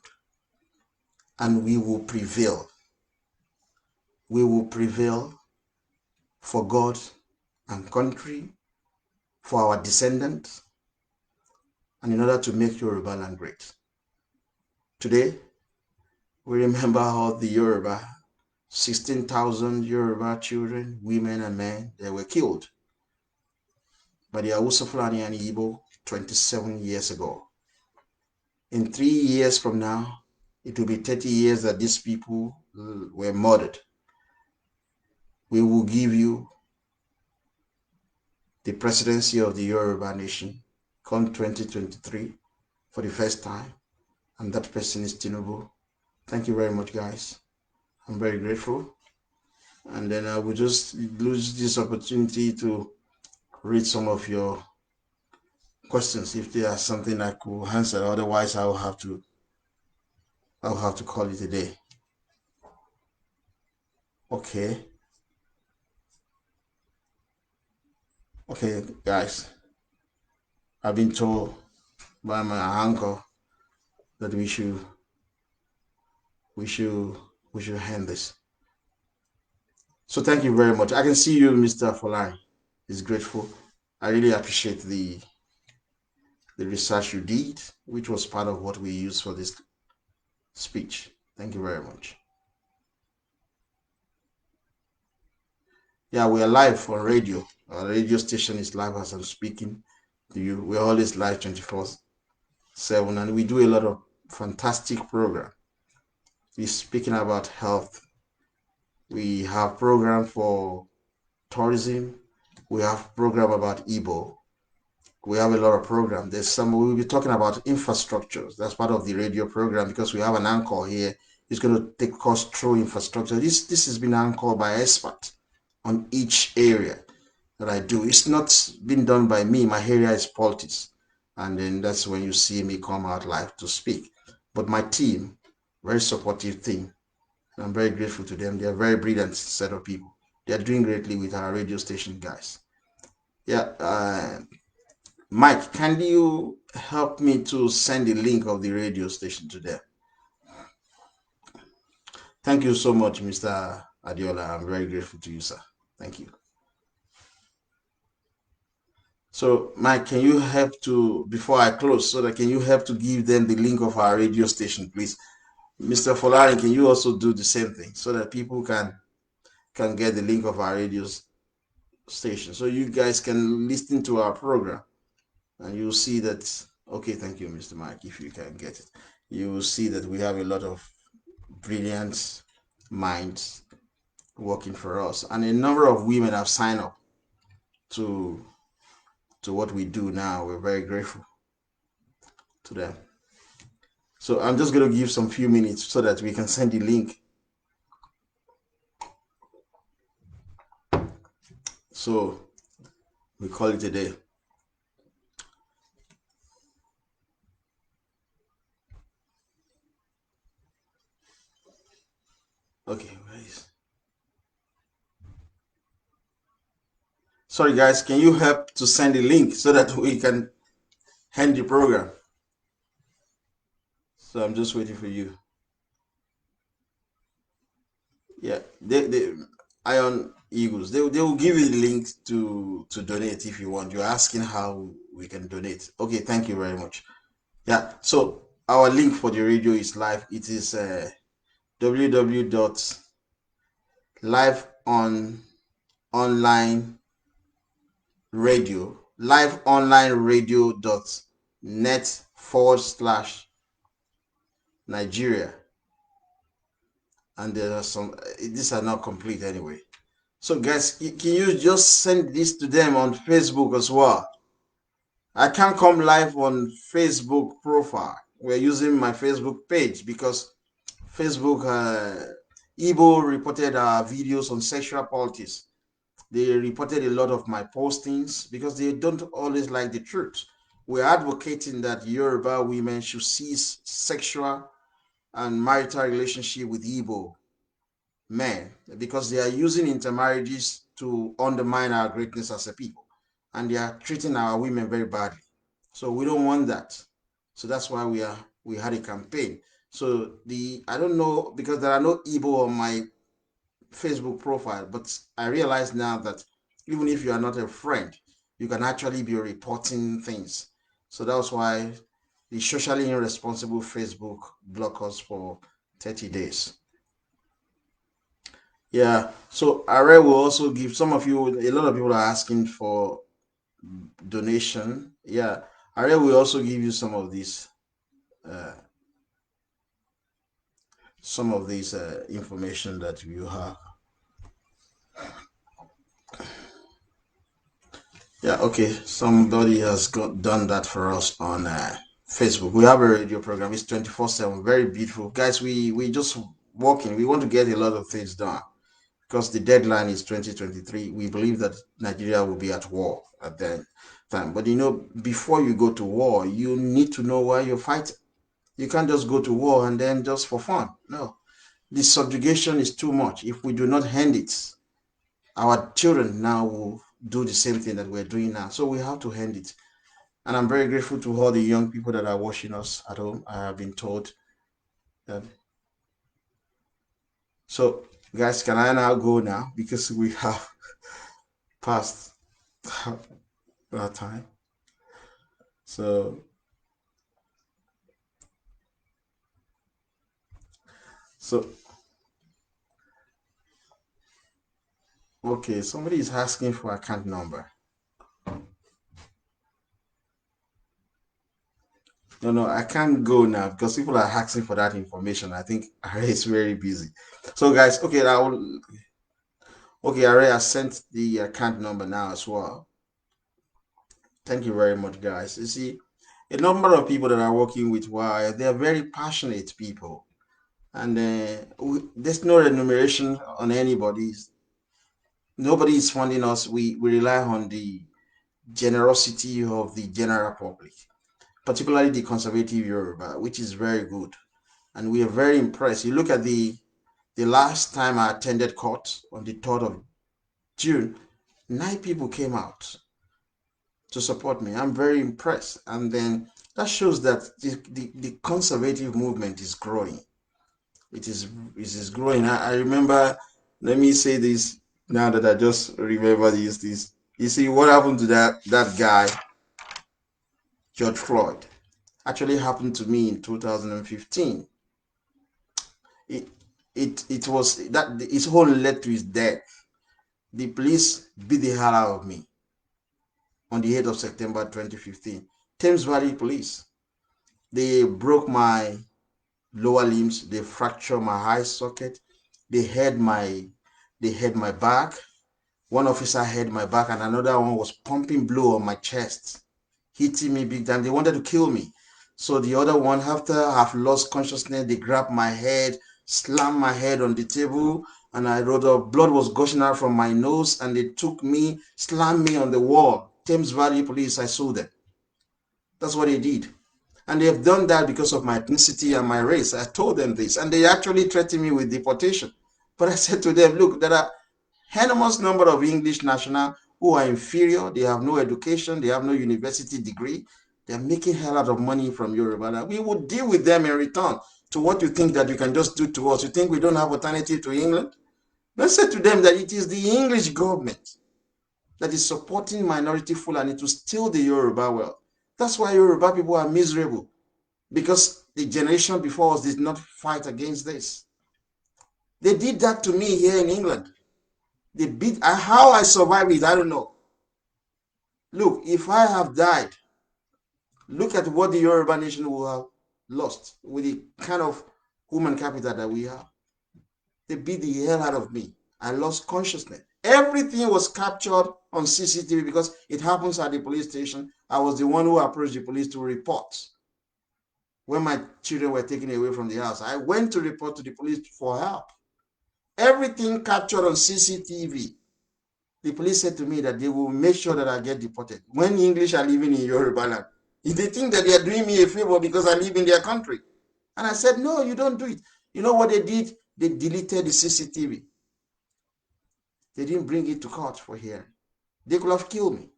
And we will prevail. We will prevail for God and country, for our descendants, and in order to make Yoruba land great. Today, we remember how the Yoruba, 16,000 Yoruba children, women and men, they were killed by the Hausa Fulani and Igbo 27 years ago. In 3 years from now, it will be 30 years that these people were murdered. We will give you the presidency of the Yoruba nation come 2023 for the first time, and that person is Tinubu. Thank you very much, guys. I'm very grateful. And then I will just lose this opportunity to read some of your questions if there are something I could answer. Otherwise, I'll have to call it a day. Okay, guys. I've been told by my uncle that we should end this. So thank you very much. I can see you, Mr. Folai, is grateful. I really appreciate the research you did, which was part of what we used for this speech. Thank you very much. Yeah, we are live on radio. Our radio station is live as I'm speaking to you. We're always live 24/7, and we do a lot of fantastic program. We're speaking about health. We have program for tourism. We have program about Igbo. We have a lot of program. We'll be talking about infrastructures. That's part of the radio program because we have an anchor here. He's going to take us through infrastructure. This has been anchored by experts on each area that I do. It's not been done by me. My area is politics. And then that's when you see me come out live to speak. But my team, very supportive team. And I'm very grateful to them. They're a very brilliant set of people. They're doing greatly with our radio station, guys. Yeah, Mike, can you help me to send the link of the radio station to them? Thank you so much, Mr. Adiola. I'm very grateful to you, sir. Thank you. So, Mike, can you help to, before I close, can you help to give them the link of our radio station, please? Mr. Folari, can you also do the same thing so that people can get the link of our radio station so you guys can listen to our program and you'll see that, okay, thank you, Mr. Mike, if you can get it. You will see that we have a lot of brilliant minds working for us, and a number of women have signed up to what we do now. We're very grateful to them. So I'm just going to give some few minutes so that we can send the link. So we call it a day. Okay, guys. Sorry, guys. Can you help to send a link so that we can end the program? So I'm just waiting for you. Yeah, they Iron Eagles. They will give you the link to donate if you want. You're asking how we can donate. Okay, thank you very much. Yeah. So our link for the radio is live. It is www.liveononlineradio liveonlineradio.net/Nigeria. And there are some. These are not complete anyway. So guys, can you just send this to them on Facebook as well? I can't come live on Facebook profile. We're using my Facebook page because Facebook, Igbo reported our videos on sexual politics. They reported a lot of my postings because they don't always like the truth. We're advocating that Yoruba women should cease sexual and marital relationship with Igbo men because they are using intermarriages to undermine our greatness as a people, and they are treating our women very badly. So we don't want that. So that's why we had a campaign. So the I don't know because there are no Igbo on my Facebook profile, but I realize now that even if you are not a friend, you can actually be reporting things. So that's why the socially irresponsible Facebook blocked us for 30 days. Yeah. So Are will also give some of you, a lot of people are asking for donation. Yeah. Are will also give you uh, some of these information that you have. Yeah, okay. Somebody has done that for us on Facebook. We have a radio program. It's 24/7. Very beautiful. Guys, we just working. We want to get a lot of things done because the deadline is 2023. We believe that Nigeria will be at war at that time. But before you go to war, you need to know why you're fighting. You can't just go to war and then just for fun. No. The subjugation is too much. If we do not end it, our children now will do the same thing that we're doing now. So we have to end it. And I'm very grateful to all the young people that are watching us at home. I have been told that. So, guys, can I now go now because we have passed our time? So, so okay. Somebody is asking for account number. No, no, I can't go now because people are asking for that information. I think Are is very busy. So, guys, okay, Are has sent the account number now as well. Thank you very much, guys. You see, a number of people that are working with Wire, they are very passionate people, and there's no remuneration on anybody. Nobody is funding us. We rely on the generosity of the general public, particularly the conservative Yoruba, which is very good, and we are very impressed. You look at the last time I attended court on the 3rd of June, 9 people came out to support me. I'm very impressed. And then that shows that the conservative movement is growing. It is growing. I remember, let me say this now that I just remember this. You see, what happened to that guy, George Floyd, actually happened to me in 2015. It it was that his whole led to his death. The police beat the hell out of me on the 8th of September 2015. Thames Valley Police. They broke my lower limbs, they fractured my eye socket, they had my back. One officer had my back and another one was pumping blow on my chest, hitting me big time. They wanted to kill me. So the other one, after I've lost consciousness, they grabbed my head, slammed my head on the table, and I wrote up, blood was gushing out from my nose, and they took me, slammed me on the wall. Thames Valley Police, I sued them. That's what they did. And they have done that because of my ethnicity and my race. I told them this. And they actually threatened me with deportation. But I said to them, look, there are enormous number of English nationals who are inferior. They have no education. They have no university degree. They're making hell out of money from Yoruba. We will deal with them in return to what you think that you can just do to us. You think we don't have alternative to England? Let's say to them that it is the English government that is supporting minority Fulani to steal the Yoruba wealth. That's why Yoruba people are miserable, because the generation before us did not fight against this. They did that to me here in England. They beat, how I survived it, I don't know. Look, if I have died, look at what the Yoruba nation will have lost with the kind of human capital that we have. They beat the hell out of me. I lost consciousness. Everything was captured on CCTV because it happens at the police station. I was the one who approached the police to report when my children were taken away from the house. I went to report to the police for help. Everything captured on CCTV. The police said to me that they will make sure that I get deported. When English are living in Yoruba land, if they think that they are doing me a favor because I live in their country. And I said, no, you don't do it. You know what they did? They deleted the CCTV. They didn't bring it to court for hearing. They could have killed me.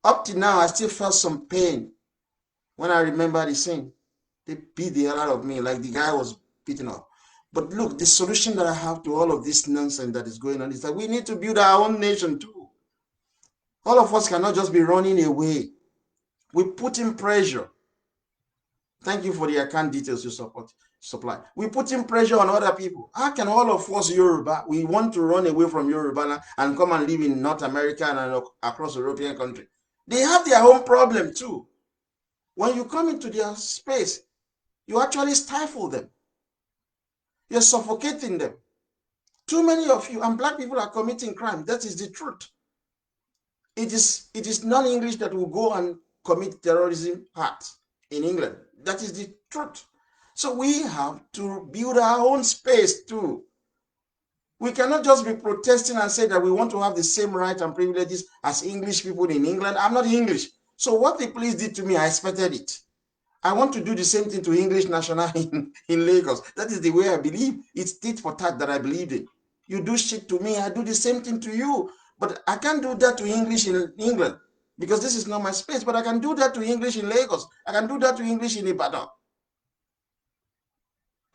Up to now, I still felt some pain when I remember the scene. They beat the hell out of me like the guy was beaten up. But look, the solution that I have to all of this nonsense that is going on is that we need to build our own nation too. All of us cannot just be running away. We put in pressure. Thank you for the account details you supply. We put in pressure on other people. How can all of us Yoruba, we want to run away from Yoruba and come and live in North America and across European countries? They have their own problem too. When you come into their space, you actually stifle them. You're suffocating them. Too many of you, and black people are committing crime. That is the truth. It is non-English that will go and commit terrorism acts in England. That is the truth. So we have to build our own space too. We cannot just be protesting and say that we want to have the same rights and privileges as English people in England. I'm not English. So what the police did to me, I expected it. I want to do the same thing to English national in Lagos. That is the way I believe. It's tit for tat that I believe in. You do shit to me, I do the same thing to you. But I can't do that to English in England because this is not my space. But I can do that to English in Lagos. I can do that to English in Ibadan.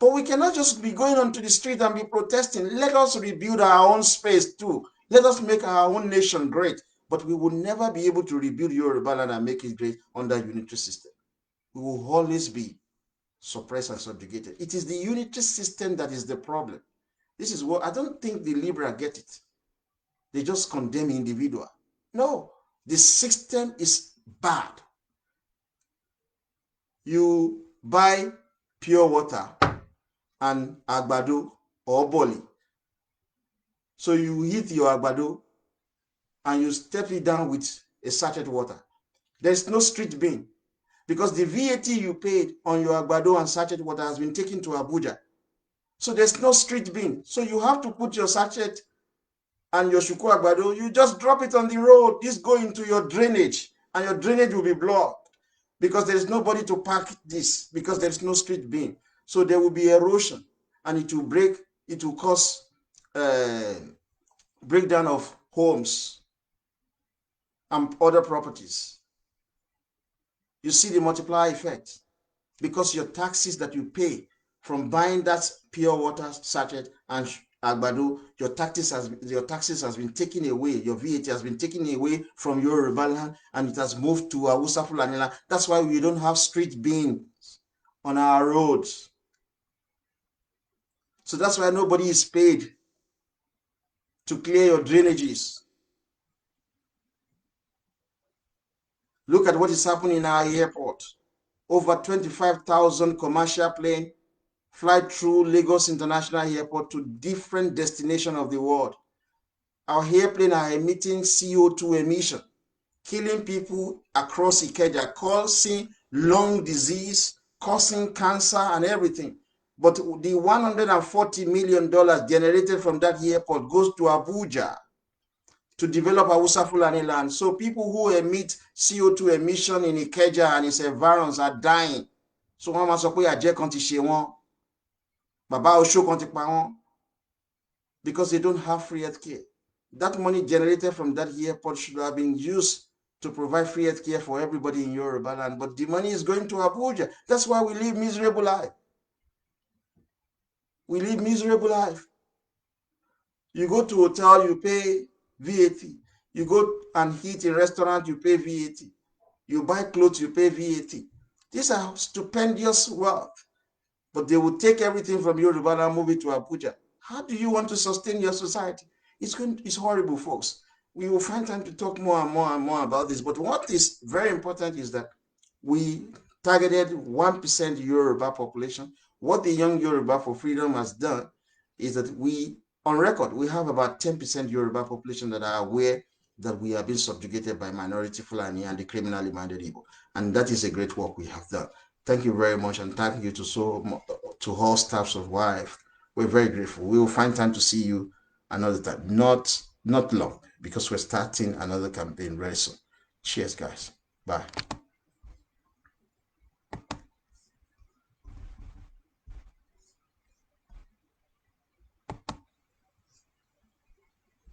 But we cannot just be going onto the street and be protesting. Let us rebuild our own space too. Let us make our own nation great. But we will never be able to rebuild Yoruba land and make it great under unitary system. We will always be suppressed and subjugated. It is the unitary system that is the problem. This is what I don't think the liberal get it. They just condemn individual. No, the system is bad. You buy pure water and agbado or boli. So you heat your agbado and you step it down with a sachet water. There's no street bin because the VAT you paid on your agbado and sachet water has been taken to Abuja. So there's no street bin. So you have to put your sachet and your shuku agbado, you just drop it on the road. This go into your drainage and your drainage will be blocked because there is nobody to pack this because there is no street bin. So there will be erosion and it will break, it will cause breakdown of homes and other properties. You see the multiplier effect because your taxes that you pay from buying that pure water sachet and agbado, your taxes has been taken away. Your VAT has been taken away from your Yoruba land and it has moved to Hausa Fulani land. That's why we don't have street bins on our roads. So that's why nobody is paid to clear your drainages. Look at what is happening in our airport. Over 25,000 commercial planes fly through Lagos International Airport to different destinations of the world. Our airplanes are emitting CO2 emission, killing people across Ikeja, causing lung disease, causing cancer and everything. But the $140 million generated from that airport goes to Abuja to develop Hausa Fulani land. So people who emit CO2 emission in Ikeja and its environs are dying. So Mama Sokoya Jekon ti ṣe wọ́n. Baba Osho kan ti pa wọ́n because they don't have free healthcare. That money generated from that airport should have been used to provide free healthcare for everybody in Yoruba land, but the money is going to Abuja. That's why we live miserable life. We live miserable life. You go to hotel, you pay VAT. You go and eat in restaurant, you pay VAT. You buy clothes, you pay VAT. These are stupendous wealth, but they will take everything from Yoruba and move it to Abuja. How do you want to sustain your society? It's horrible, folks. We will find time to talk more and more and more about this. But what is very important is that we targeted 1% Yoruba population. What the Young Yoruba for Freedom has done is that we, on record, we have about 10% Yoruba population that are aware that we are being subjugated by minority Fulani and the criminally minded Igbo. And that is a great work we have done. Thank you very much, and thank you to all staffs of WIFE. We're very grateful. We will find time to see you another time. Not long, because we're starting another campaign very soon. Cheers, guys. Bye.